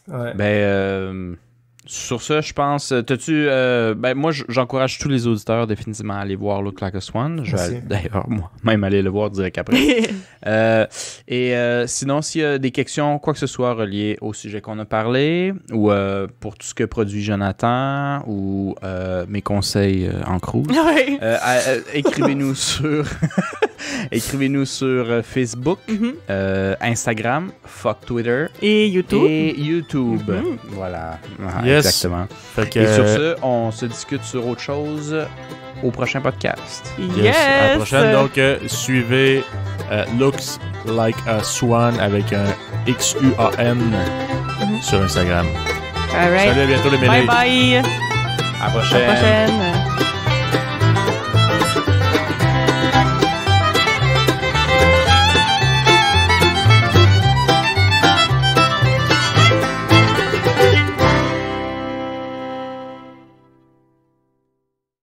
Ouais. Ben, sur ça, je pense. Moi, j'encourage tous les auditeurs définitivement à aller voir Look Like a Swan. Je vais d'ailleurs moi-même aller le voir direct après. Et sinon, s'il y a des questions, quoi que ce soit reliées au sujet qu'on a parlé, ou pour tout ce que produit Jonathan, ou mes conseils en cruise, Ouais. écrivez-nous sur écrivez-nous sur Facebook, Instagram, fuck Twitter Et YouTube. et YouTube. Voilà. Ah, Yes. Exactement. Fait que, Et sur ce, on se discute sur autre chose au prochain podcast. yes, à la prochaine. Donc, suivez Looks Like a Swan avec un XUAN sur Instagram. All right. Salut, à bientôt les Bye mêlés. bye. À la À prochaine. la prochaine.